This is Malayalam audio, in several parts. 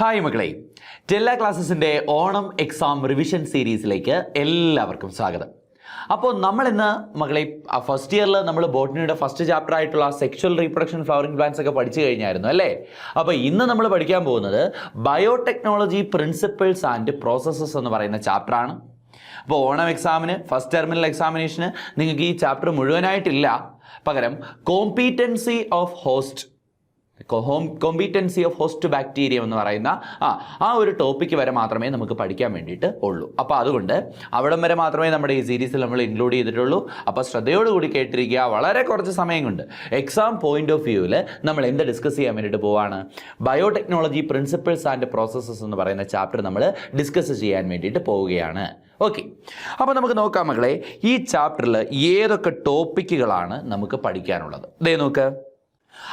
ഹായ് മക്കളെ, ടെല്ല ക്ലാസ്സസിൻ്റെ ഓണം എക്സാം റിവിഷൻ സീരീസിലേക്ക് എല്ലാവർക്കും സ്വാഗതം. അപ്പോൾ നമ്മൾ ഇന്ന് മക്കളെ ഫസ്റ്റ് ഇയറിൽ നമ്മൾ ബോട്ടണിയുടെ ഫസ്റ്റ് ചാപ്റ്റർ ആയിട്ടുള്ള സെക്ഷൽ റീപ്രൊഡക്ഷൻ ഫ്ലവറിംഗ് പ്ലാന്റ്സ് ഒക്കെ പഠിച്ചു കഴിഞ്ഞായിരുന്നു അല്ലേ. അപ്പോൾ ഇന്ന് നമ്മൾ പഠിക്കാൻ പോകുന്നത് ബയോടെക്നോളജി പ്രിൻസിപ്പിൾസ് ആൻഡ് പ്രോസസ്സസ് എന്ന് പറയുന്ന ചാപ്റ്ററാണ്. അപ്പോൾ ഓണം എക്സാമിന് ഫസ്റ്റ് ടെർമിനൽ എക്സാമിനേഷന് നിങ്ങൾക്ക് ഈ ചാപ്റ്റർ മുഴുവനായിട്ടില്ല, പകരം കോമ്പീറ്റൻസി ഓഫ് ഹോസ്റ്റ് ബാക്ടീരിയം എന്ന് പറയുന്ന ആ ഒരു ടോപ്പിക്ക് വരെ മാത്രമേ നമുക്ക് പഠിക്കാൻ വേണ്ടിയിട്ട് ഉള്ളൂ. അപ്പോൾ അതുകൊണ്ട് അവിടം വരെ മാത്രമേ നമ്മുടെ ഈ സീരീസിൽ നമ്മൾ ഇൻക്ലൂഡ് ചെയ്തിട്ടുള്ളൂ. അപ്പോൾ ശ്രദ്ധയോടുകൂടി കേട്ടിരിക്കുക. വളരെ കുറച്ച് സമയം കൊണ്ട് എക്സാം പോയിന്റ് ഓഫ് വ്യൂവിൽ നമ്മൾ എന്ത് ഡിസ്കസ് ചെയ്യാൻ വേണ്ടിയിട്ട് പോവാണ്? ബയോടെക്നോളജി പ്രിൻസിപ്പിൾസ് ആൻഡ് പ്രോസസ്സസ് എന്ന് പറയുന്ന ചാപ്റ്റർ നമ്മൾ ഡിസ്കസ് ചെയ്യാൻ വേണ്ടിയിട്ട് പോവുകയാണ്. ഓക്കെ, അപ്പോൾ നമുക്ക് നോക്കാം മക്കളെ, ഈ ചാപ്റ്ററിൽ ഏതൊക്കെ ടോപ്പിക്കുകളാണ് നമുക്ക് പഠിക്കാനുള്ളത്. ദേ നോക്ക്.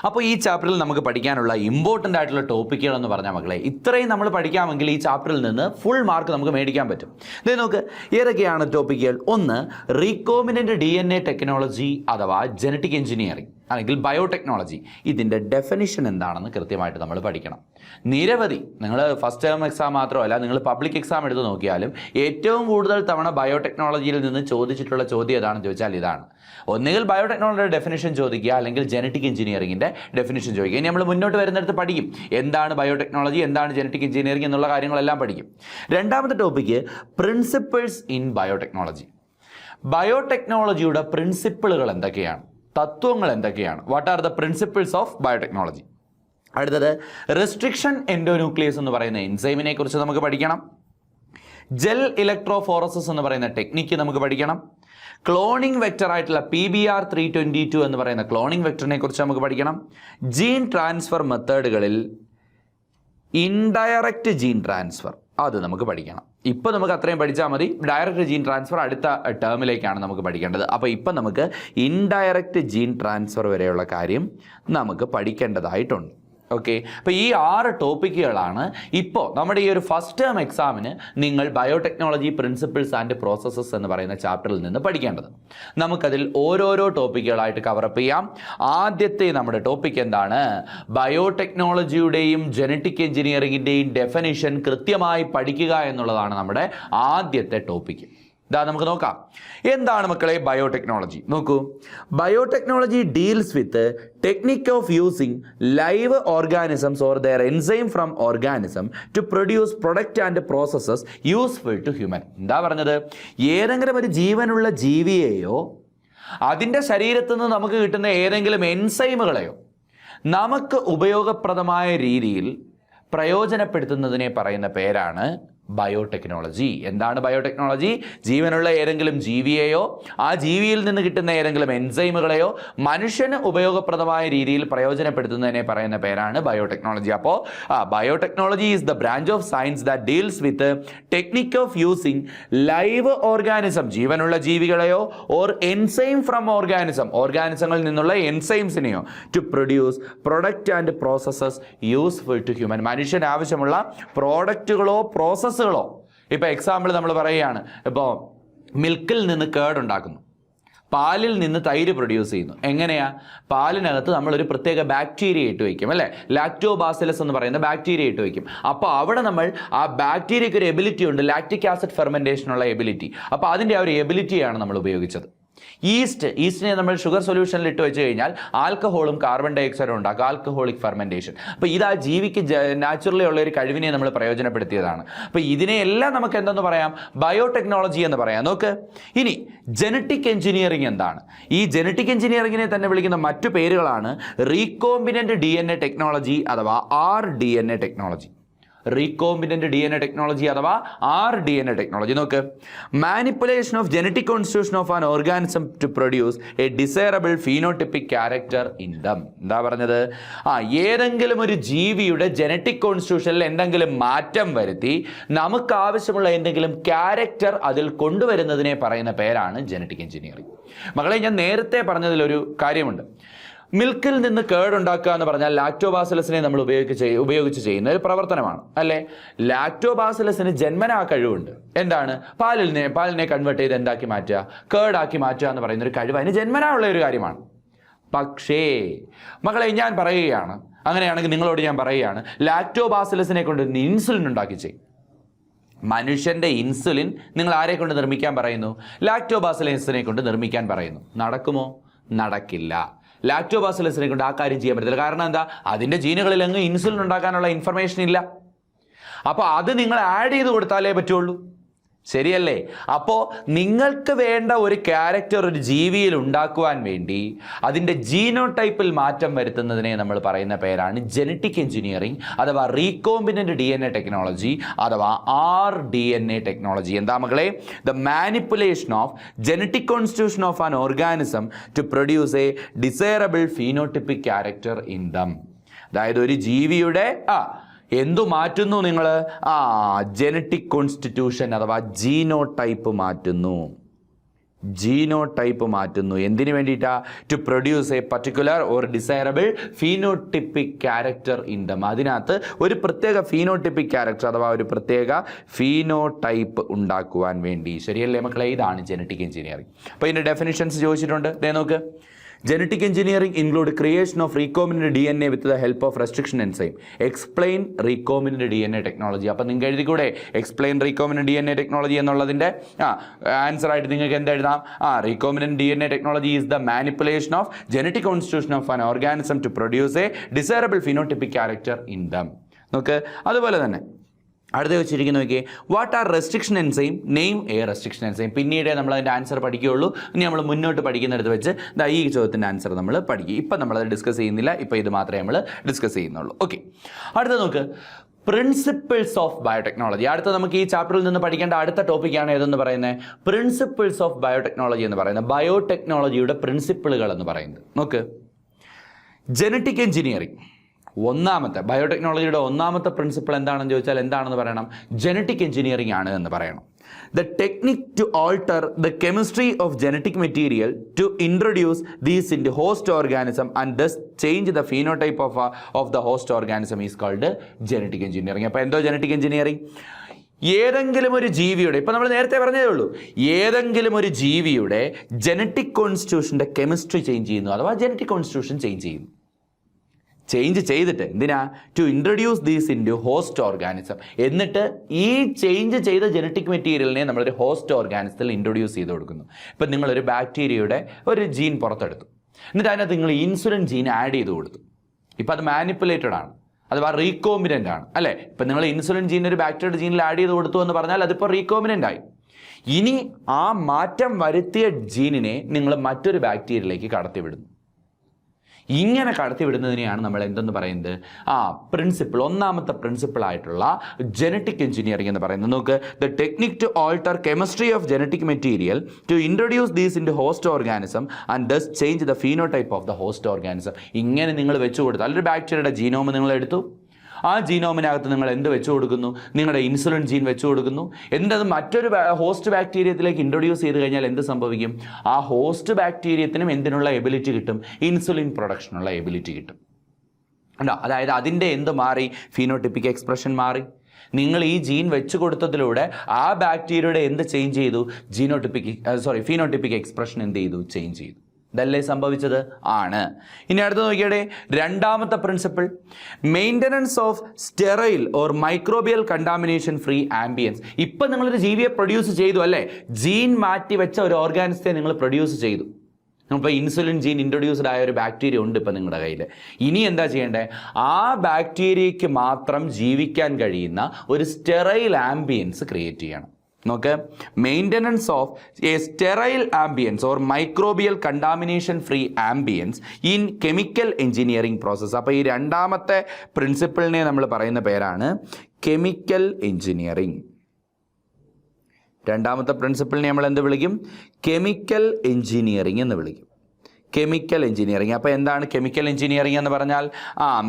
അപ്പോൾ ഈ ചാപ്റ്ററിൽ നമുക്ക് പഠിക്കാനുള്ള ഇമ്പോർട്ടൻ്റ് ആയിട്ടുള്ള ടോപ്പിക്കുകൾ എന്ന് പറഞ്ഞാൽ മക്കളെ, ഇത്രയും നമ്മൾ പഠിക്കാമെങ്കിൽ ഈ ചാപ്റ്ററിൽ നിന്ന് ഫുൾ മാർക്ക് നമുക്ക് മേടിക്കാൻ പറ്റും. ഇത് നോക്ക്, ഏതൊക്കെയാണ് ടോപ്പിക്കുകൾ? ഒന്ന്, റീകോമിനൻ്റ് DNA ടെക്നോളജി അഥവാ ജനറ്റിക് എഞ്ചിനീയറിംഗ് അല്ലെങ്കിൽ ബയോടെക്നോളജി. ഇതിൻ്റെ ഡെഫിനിഷൻ എന്താണെന്ന് കൃത്യമായിട്ട് നമ്മൾ പഠിക്കണം. നിരവധി, നിങ്ങൾ ഫസ്റ്റ് ടേം എക്സാം മാത്രമല്ല, നിങ്ങൾ പബ്ലിക് എക്സാം എടുത്ത് നോക്കിയാലും ഏറ്റവും കൂടുതൽ തവണ ബയോടെക്നോളജിയിൽ നിന്ന് ചോദിച്ചിട്ടുള്ള ചോദ്യം ഏതാണെന്ന് ചോദിച്ചാൽ ഇതാണ്. ഒന്നുകിൽ ബയോടെക്നോളജിയുടെ ഡെഫിനിഷൻ ചോദിക്കുക, അല്ലെങ്കിൽ ജനറ്റിക് എഞ്ചിനീയറിംഗിൻ്റെ ഡെഫിനിഷൻ ചോദിക്കുക. ഇനി നമ്മൾ മുന്നോട്ട് വരുന്നിടത്ത് പഠിക്കും എന്താണ് ബയോടെക്നോളജി, എന്താണ് ജനറ്റിക് എഞ്ചിനീയറിംഗ് എന്നുള്ള കാര്യങ്ങളെല്ലാം പഠിക്കും. രണ്ടാമത്തെ ടോപ്പിക്ക് പ്രിൻസിപ്പിൾസ് ഇൻ ബയോടെക്നോളജി. ബയോടെക്നോളജിയുടെ പ്രിൻസിപ്പിളുകൾ എന്തൊക്കെയാണ്, തത്വങ്ങൾ എന്തൊക്കെയാണ്? What are the principles of biotechnology? അടുത്തത് റെസ്ട്രിക്ഷൻ എൻഡോന്യൂക്ലിയസ് എന്ന് പറയുന്ന എൻസൈമിനെ കുറിച്ച് നമുക്ക് പഠിക്കണം. ജെൽ ഇലക്ട്രോഫോറസിസ് എന്ന് പറയുന്ന ടെക്നിക്ക് നമുക്ക് പഠിക്കണം. ക്ലോണിംഗ് വെക്ടർ ആയിട്ടുള്ള PBR322 എന്ന് പറയുന്ന ക്ലോണിംഗ് വെക്ടറിനെ കുറിച്ച് നമുക്ക് പഠിക്കണം. ജീൻ ട്രാൻസ്ഫർ മെത്തേഡുകളിൽ ഇൻഡയറക്റ്റ് ജീൻ ട്രാൻസ്ഫർ അത് നമുക്ക് പഠിക്കണം. ഇപ്പോൾ നമുക്ക് അത്രയും പഠിച്ചാൽ മതി. ഡയറക്റ്റ് ജീൻ ട്രാൻസ്ഫർ അടുത്ത ടേമിലേക്കാണ് നമുക്ക് പഠിക്കേണ്ടത്. അപ്പോൾ ഇപ്പം നമുക്ക് ഇൻഡയറക്റ്റ് ജീൻ ട്രാൻസ്ഫർ വരെയുള്ള കാര്യം നമുക്ക് പഠിക്കേണ്ടതായിട്ടുണ്ട്. ഓക്കെ, അപ്പോൾ ഈ 6 ടോപ്പിക്കുകളാണ് ഇപ്പോൾ നമ്മുടെ ഈ ഒരു ഫസ്റ്റ് ടേം എക്സാമിന് നിങ്ങൾ ബയോടെക്നോളജി പ്രിൻസിപ്പിൾസ് ആൻഡ് പ്രോസസ്സസ് എന്ന് പറയുന്ന ചാപ്റ്ററിൽ നിന്ന് പഠിക്കേണ്ടത്. നമുക്കതിൽ ഓരോരോ ടോപ്പിക്കുകളായിട്ട് കവറപ്പ് ചെയ്യാം. ആദ്യത്തെ നമ്മുടെ ടോപ്പിക് എന്താണ്? ബയോടെക്നോളജിയുടെയും ജനറ്റിക് എഞ്ചിനീയറിംഗിൻ്റെയും ഡെഫിനിഷൻ കൃത്യമായി പഠിക്കുക എന്നുള്ളതാണ് നമ്മുടെ ആദ്യത്തെ ടോപ്പിക്ക്. ഇതാ നമുക്ക് നോക്കാം. എന്താണ് മക്കളെ ബയോടെക്നോളജി? നോക്കൂ, biotechnology deals with technique of using live organisms or their enzyme from organism to produce product and processes useful to human. എന്താ പറഞ്ഞത്? ഏതെങ്കിലും ഒരു ജീവനുള്ള ജീവിയെയോ അതിൻ്റെ ശരീരത്തിൽ നിന്ന് നമുക്ക് കിട്ടുന്ന ഏതെങ്കിലും എൻസൈമുകളെയോ നമുക്ക് ഉപയോഗപ്രദമായ രീതിയിൽ പ്രയോജനപ്പെടുത്തുന്നതിനെ പറയുന്ന പേരാണ് ബയോടെക്നോളജി. എന്താണ് ബയോടെക്നോളജി? ജീവനുള്ള ഏതെങ്കിലും ജീവിയെയോ ആ ജീവിയിൽ നിന്ന് കിട്ടുന്ന ഏതെങ്കിലും എൻസൈമുകളെയോ മനുഷ്യന് ഉപയോഗപ്രദമായ രീതിയിൽ പ്രയോജനപ്പെടുത്തുന്നതിനെ പറയുന്ന പേരാണ് ബയോടെക്നോളജി. അപ്പോൾ biotechnology is the branch of science that deals with technique of using live organism, ജീവനുള്ള ജീവികളെയോ, ഓർ എൻസൈം ഫ്രം ഓർഗാനിസം, ഓർഗാനിസങ്ങളിൽ നിന്നുള്ള എൻസൈംസിനെയോ, to produce product and processes useful to human, മനുഷ്യന് ആവശ്യമുള്ള പ്രോഡക്റ്റുകളോ പ്രോസസ്സുകളോ. ഇപ്പോൾ എക്സാമ്പിൾ നമ്മൾ പറയുകയാണ്, ഇപ്പോൾ മിൽക്കിൽ നിന്ന് കേർഡ് ഉണ്ടാക്കുന്നു, പാലിൽ നിന്ന് തൈര് പ്രൊഡ്യൂസ് ചെയ്യുന്നു. എങ്ങനെയാ? പാലിനകത്ത് നമ്മളൊരു പ്രത്യേക ബാക്ടീരിയ ഇട്ട് വയ്ക്കും അല്ലേ, ലാക്ടോബാസിലസ് എന്ന് പറയുന്ന ബാക്ടീരിയ ഇട്ട് വയ്ക്കും. അപ്പോൾ അവിടെ നമ്മൾ ആ ബാക്ടീരിയയ്ക്ക് ഒരു എബിലിറ്റി ഉണ്ട്, ലാക്റ്റിക് ആസിഡ് ഫെർമെൻറ്റേഷനുള്ള എബിലിറ്റി. അപ്പോൾ അതിൻ്റെ ആ ഒരു എബിലിറ്റിയാണ് നമ്മൾ ഉപയോഗിച്ചത്. ഈസ്റ്റിനെ നമ്മൾ ഷുഗർ സൊല്യൂഷനിൽ ഇട്ട് വെച്ച് കഴിഞ്ഞാൽ ആൽക്കഹോളും കാർബൺ ഡൈ ഓക്സൈഡും ഉണ്ടാക്കും, ആൽക്കഹോളിക് ഫെർമെൻറ്റേഷൻ. അപ്പോൾ ഇത് ആ ജീവിക്ക് നാച്ചുറലി ഉള്ള ഒരു കഴിവിനെ നമ്മൾ പ്രയോജനപ്പെടുത്തിയതാണ്. അപ്പോൾ ഇതിനെയെല്ലാം നമുക്ക് എന്തെന്ന് പറയാം? ബയോടെക്നോളജി എന്ന് പറയാം. നോക്ക്, ഇനി ജനറ്റിക് എഞ്ചിനീയറിംഗ് എന്താണ്? ഈ ജനറ്റിക് എഞ്ചിനീയറിംഗിനെ തന്നെ വിളിക്കുന്ന മറ്റു പേരുകളാണ് റീകോമ്പിനൻ്റ് DNA ടെക്നോളജി അഥവാ RDNA technology. Recombinant DNA technology അഥവാ RDNA ടെക്നോളജി. നോക്ക്, manipulation of genetic constitution of an organism to produce a desirable phenotypic character in them. എന്താ പറഞ്ഞത്? ഏതെങ്കിലും ഒരു ജീവിയുടെ ജനറ്റിക് കോൺസ്റ്റിറ്റ്യൂഷനിൽ എന്തെങ്കിലും മാറ്റം വരുത്തി നമുക്ക് ആവശ്യമുള്ള എന്തെങ്കിലും ക്യാരക്ടർ അതിൽ കൊണ്ടുവരുന്നതിനെ പറയുന്ന പേരാണ് ജനറ്റിക് എഞ്ചിനീയറിംഗ്. മകളെ, ഞാൻ നേരത്തെ പറഞ്ഞതിലൊരു കാര്യമുണ്ട്. മിൽക്കിൽ നിന്ന് കേർഡ് ഉണ്ടാക്കുക എന്ന് പറഞ്ഞാൽ ലാക്ടോബാസിലസിനെ നമ്മൾ ഉപയോഗിച്ച് ചെയ്യുന്ന ഒരു പ്രവർത്തനമാണ് അല്ലേ. ലാക്ടോബാസിലസിന് ജന്മനാ കഴിവുണ്ട്. എന്താണ്? പാലിനെ കൺവേർട്ട് ചെയ്ത് എന്താക്കി മാറ്റുക? കേർഡാക്കി മാറ്റുക എന്ന് പറയുന്ന ഒരു കഴിവ് അതിന് ജന്മനാ ഉള്ള ഒരു കാര്യമാണ്. പക്ഷേ മകളെ, ഞാൻ പറയുകയാണ്, അങ്ങനെയാണെങ്കിൽ നിങ്ങളോട് ഞാൻ പറയുകയാണ്, ലാക്ടോബാസിലസിനെ കൊണ്ട് ഇൻസുലിൻ ഉണ്ടാക്കിച്ചേ. മനുഷ്യൻ്റെ ഇൻസുലിൻ നിങ്ങൾ ആരെ കൊണ്ട് നിർമ്മിക്കാൻ പറയുന്നു? ലാക്ടോബാസിലസിനെ കൊണ്ട് നിർമ്മിക്കാൻ പറയുന്നു. നടക്കുമോ? നടക്കില്ല. ലാക്ടോബാസിലസിനെ കൊണ്ട് ആ കാര്യം ചെയ്യാൻ പറ്റത്തില്ല. കാരണം എന്താ? അതിൻ്റെ ജീനുകളിൽ അങ്ങ് ഇൻസുലിൻ ഉണ്ടാക്കാനുള്ള ഇൻഫർമേഷൻ ഇല്ല. അപ്പോൾ അത് നിങ്ങൾ ആഡ് ചെയ്ത് കൊടുത്താലേ പറ്റുള്ളൂ. ശരിയല്ലേ? അപ്പോൾ നിങ്ങൾക്ക് വേണ്ട ഒരു ക്യാരക്ടർ ഒരു ജീവിയിൽ ഉണ്ടാക്കുവാൻ വേണ്ടി അതിൻ്റെ ജീനോടൈപ്പിൽ മാറ്റം വരുത്തുന്നതിനെ നമ്മൾ പറയുന്ന പേരാണ് ജനറ്റിക് എഞ്ചിനീയറിംഗ് അഥവാ റീകോമ്പിനൻ്റ് DNA ടെക്നോളജി അഥവാ RDNA ടെക്നോളജി. എന്താ മക്കളെ? The manipulation of genetic constitution of an organism to produce a desirable phenotypic character in them. അതായത് ഒരു ജീവിയുടെ എന്തു മാറ്റുന്നു നിങ്ങൾ? ജനറ്റിക് കോൺസ്റ്റിറ്റ്യൂഷൻ അഥവാ ജീനോടൈപ്പ് മാറ്റുന്നു. ജീനോടൈപ്പ് മാറ്റുന്നു. എന്തിനു വേണ്ടിയിട്ടാ? To produce a particular or desirable phenotypic character in them. അതിനകത്ത് ഒരു പ്രത്യേക ഫീനോട്ടിപ്പിക് ക്യാരക്ടർ അഥവാ ഒരു പ്രത്യേക ഫീനോടൈപ്പ് ഉണ്ടാക്കുവാൻ വേണ്ടി. ശരിയല്ലേ മക്കളെ? ഇതാണ് ജനറ്റിക് എഞ്ചിനീയറിംഗ്. അപ്പോൾ ഇതിൻ്റെ ഡെഫിനിഷൻസ് ചോദിച്ചിട്ടുണ്ട്. ദേ നോക്ക്. Genetic engineering include creation of recombinant DNA with the help of restriction enzyme. Explain recombinant DNA technology. അപ്പോൾ നിങ്ങൾക്ക് എഴുതിക്കൂടെ explain recombinant DNA technology എന്നുള്ളതിൻ്റെ ആൻസർ ആയിട്ട് നിങ്ങൾക്ക് എന്താ എഴുതാം? recombinant DNA technology is the manipulation of genetic constitution of an organism to produce a desirable phenotypic character in them. നോക്ക്. അതുപോലെ തന്നെ അടുത്ത വെച്ചിരിക്കുന്ന നോക്കിയേ, what are restriction enzyme? Name A restriction enzyme. പിന്നീട് നമ്മൾ അതിൻ്റെ ആൻസർ പഠിക്കുകയുള്ളൂ. ഇനി നമ്മൾ മുന്നോട്ട് പഠിക്കുന്നിടത്ത് വെച്ച് ഈ ചോദ്യത്തിൻ്റെ ആൻസർ നമ്മൾ പഠിക്കും. ഇപ്പം നമ്മളത് ഡിസ്കസ് ചെയ്യുന്നില്ല. ഇപ്പോൾ ഇത് മാത്രമേ നമ്മൾ ഡിസ്കസ് ചെയ്യുന്നുള്ളൂ. ഓക്കെ, അടുത്ത നോക്ക്. Principles of biotechnology. അടുത്ത നമുക്ക് ഈ ചാപ്റ്ററിൽ നിന്ന് പഠിക്കേണ്ട അടുത്ത ടോപ്പിക്കാണ് ഏതെന്ന് പറയുന്നത്? പ്രിൻസിപ്പിൾസ് ഓഫ് ബയോടെക്നോളജി എന്ന് പറയുന്നത്. ബയോടെക്നോളജിയുടെ പ്രിൻസിപ്പിളുകൾ എന്ന് പറയുന്നത്. നോക്ക്, ജനറ്റിക് എഞ്ചിനീയറിംഗ് ഒന്നാമത്തെ ബയോടെക്നോളജിയുടെ ഒന്നാമത്തെ പ്രിൻസിപ്പിൾ എന്താണെന്ന് ചോദിച്ചാൽ എന്താണെന്ന് പറയണം? ജനറ്റിക് എഞ്ചിനീയറിംഗ് ആണ് എന്ന് പറയണം. The technique to alter the chemistry of genetic material to introduce these into host organism and thus change the phenotype of the host organism is called genetic engineering. അപ്പോൾ എന്തോ ജനറ്റിക് എഞ്ചിനീയറിംഗ്? ഏതെങ്കിലും ഒരു ജീവിയുടെ, ഇപ്പം നമ്മൾ നേരത്തെ പറഞ്ഞതേ ഉള്ളൂ, ഏതെങ്കിലും ഒരു ജീവിയുടെ ജനറ്റിക് കോൺസ്റ്റിറ്റ്യൂഷൻ്റെ കെമിസ്ട്രി ചേഞ്ച് ചെയ്യുന്നു അഥവാ ജനറ്റിക് കോൺസ്റ്റിറ്റ്യൂഷൻ ചേഞ്ച് ചെയ്യുന്നു. ചേഞ്ച് ചെയ്തിട്ട് എന്തിനാ? To introduce these into host organism. എന്നിട്ട് ഈ ചേഞ്ച് ചെയ്ത ജനറ്റിക് മെറ്റീരിയലിനെ നമ്മളൊരു ഹോസ്റ്റ് ഓർഗാനിസത്തിൽ ഇൻട്രൊഡ്യൂസ് ചെയ്ത് കൊടുക്കുന്നു. ഇപ്പം നിങ്ങളൊരു ബാക്ടീരിയയുടെ ഒരു ജീൻ പുറത്തെടുത്തു, എന്നിട്ട് അതിനകത്ത് നിങ്ങൾ ഇൻസുലിൻ ജീൻ ആഡ് ചെയ്ത് കൊടുത്തു. ഇപ്പം അത് മാനിപ്പുലേറ്റഡ് ആണ് അഥവാ റീകോമ്പിനൻ്റ് ആണ് അല്ലേ? ഇപ്പം നിങ്ങൾ ഇൻസുലിൻ ജീൻ ഒരു ബാക്ടീരിയയുടെ ജീനിൽ ആഡ് ചെയ്ത് കൊടുത്തു എന്ന് പറഞ്ഞാൽ അതിപ്പോൾ റീകോമ്പിനൻ്റ് ആയി. ഇനി ആ മാറ്റം വരുത്തിയ ജീനിനെ നിങ്ങൾ മറ്റൊരു ബാക്ടീരിയയിലേക്ക് കടത്തിവിടുന്നു. ഇങ്ങനെ കടത്തിവിടുന്നതിനെയാണ് നമ്മൾ എന്തെന്ന് പറയുന്നത്? പ്രിൻസിപ്പിൾ, ഒന്നാമത്തെ പ്രിൻസിപ്പിൾ ആയിട്ടുള്ള ജനറ്റിക് എഞ്ചിനീയറിംഗ് എന്ന് പറയുന്നത്. നോക്ക്, the technique to alter chemistry of genetic material to introduce these into host organism and thus change the phenotype of the host organism. ഇങ്ങനെ നിങ്ങൾ വെച്ചു കൊടുത്തു. അല്ലെങ്കിൽ ബാക്ടീരിയയുടെ ജീനോം നിങ്ങൾ എടുത്തു, ആ ജീനോമിനകത്ത് നിങ്ങൾ എന്ത് വെച്ചു കൊടുക്കുന്നു? നിങ്ങളുടെ ഇൻസുലിൻ ജീൻ വെച്ചു കൊടുക്കുന്നു. എന്നിട്ട് അത് മറ്റൊരു ഹോസ്റ്റ് ബാക്ടീരിയത്തിലേക്ക് ഇൻട്രൊഡ്യൂസ് ചെയ്ത് കഴിഞ്ഞാൽ എന്ത് സംഭവിക്കും? ആ ഹോസ്റ്റ് ബാക്ടീരിയത്തിനും എന്തിനുള്ള എബിലിറ്റി കിട്ടും? ഇൻസുലിൻ പ്രൊഡക്ഷനുള്ള എബിലിറ്റി കിട്ടും. ഉണ്ടോ? അതായത് അതിൻ്റെ എന്ത് മാറി? ഫീനോട്ടിപ്പിക് എക്സ്പ്രഷൻ മാറി. നിങ്ങൾ ഈ ജീൻ വെച്ചു കൊടുത്തതിലൂടെ ആ ബാക്ടീരിയയുടെ എന്ത് ചേഞ്ച് ചെയ്തു? ഫീനോട്ടിപ്പിക് എക്സ്പ്രഷൻ എന്ത് ചെയ്തു? ചേഞ്ച് ചെയ്തു. ഇതല്ലേ സംഭവിച്ചത്? ആണ്. ഇനി അടുത്ത് നോക്കിയാടെ, രണ്ടാമത്തെ principle, maintenance of sterile or microbial contamination free ambience. ഇപ്പം നിങ്ങളൊരു ജീവിയെ പ്രൊഡ്യൂസ് ചെയ്തു അല്ലേ? ജീൻ മാറ്റി വെച്ച ഒരു ഓർഗാനിസത്തെ നിങ്ങൾ പ്രൊഡ്യൂസ് ചെയ്തു. ഇപ്പോൾ ഇൻസുലിൻ ജീൻ ഇൻട്രൊഡ്യൂസ്ഡ് ആയ ഒരു ബാക്ടീരിയ ഉണ്ട് ഇപ്പം നിങ്ങളുടെ കയ്യിൽ. ഇനി എന്താ ചെയ്യേണ്ടത്? ആ ബാക്ടീരിയയ്ക്ക് മാത്രം ജീവിക്കാൻ കഴിയുന്ന ഒരു സ്റ്റെറൈൽ ആംബിയൻസ് ക്രിയേറ്റ് ചെയ്യണം. നോക്ക്, maintenance of A sterile ambience or microbial contamination free ambience in chemical engineering process. അപ്പോൾ ഈ രണ്ടാമത്തെ പ്രിൻസിപ്പിളിനെ നമ്മൾ പറയുന്ന പേരാണ് കെമിക്കൽ എഞ്ചിനീയറിംഗ്. രണ്ടാമത്തെ പ്രിൻസിപ്പിളിനെ നമ്മൾ എന്ത് വിളിക്കും? കെമിക്കൽ എഞ്ചിനീയറിംഗ് എന്ന് വിളിക്കും. Chemical engineering. അപ്പോൾ എന്താണ് കെമിക്കൽ എഞ്ചിനീയറിംഗ് എന്ന് പറഞ്ഞാൽ?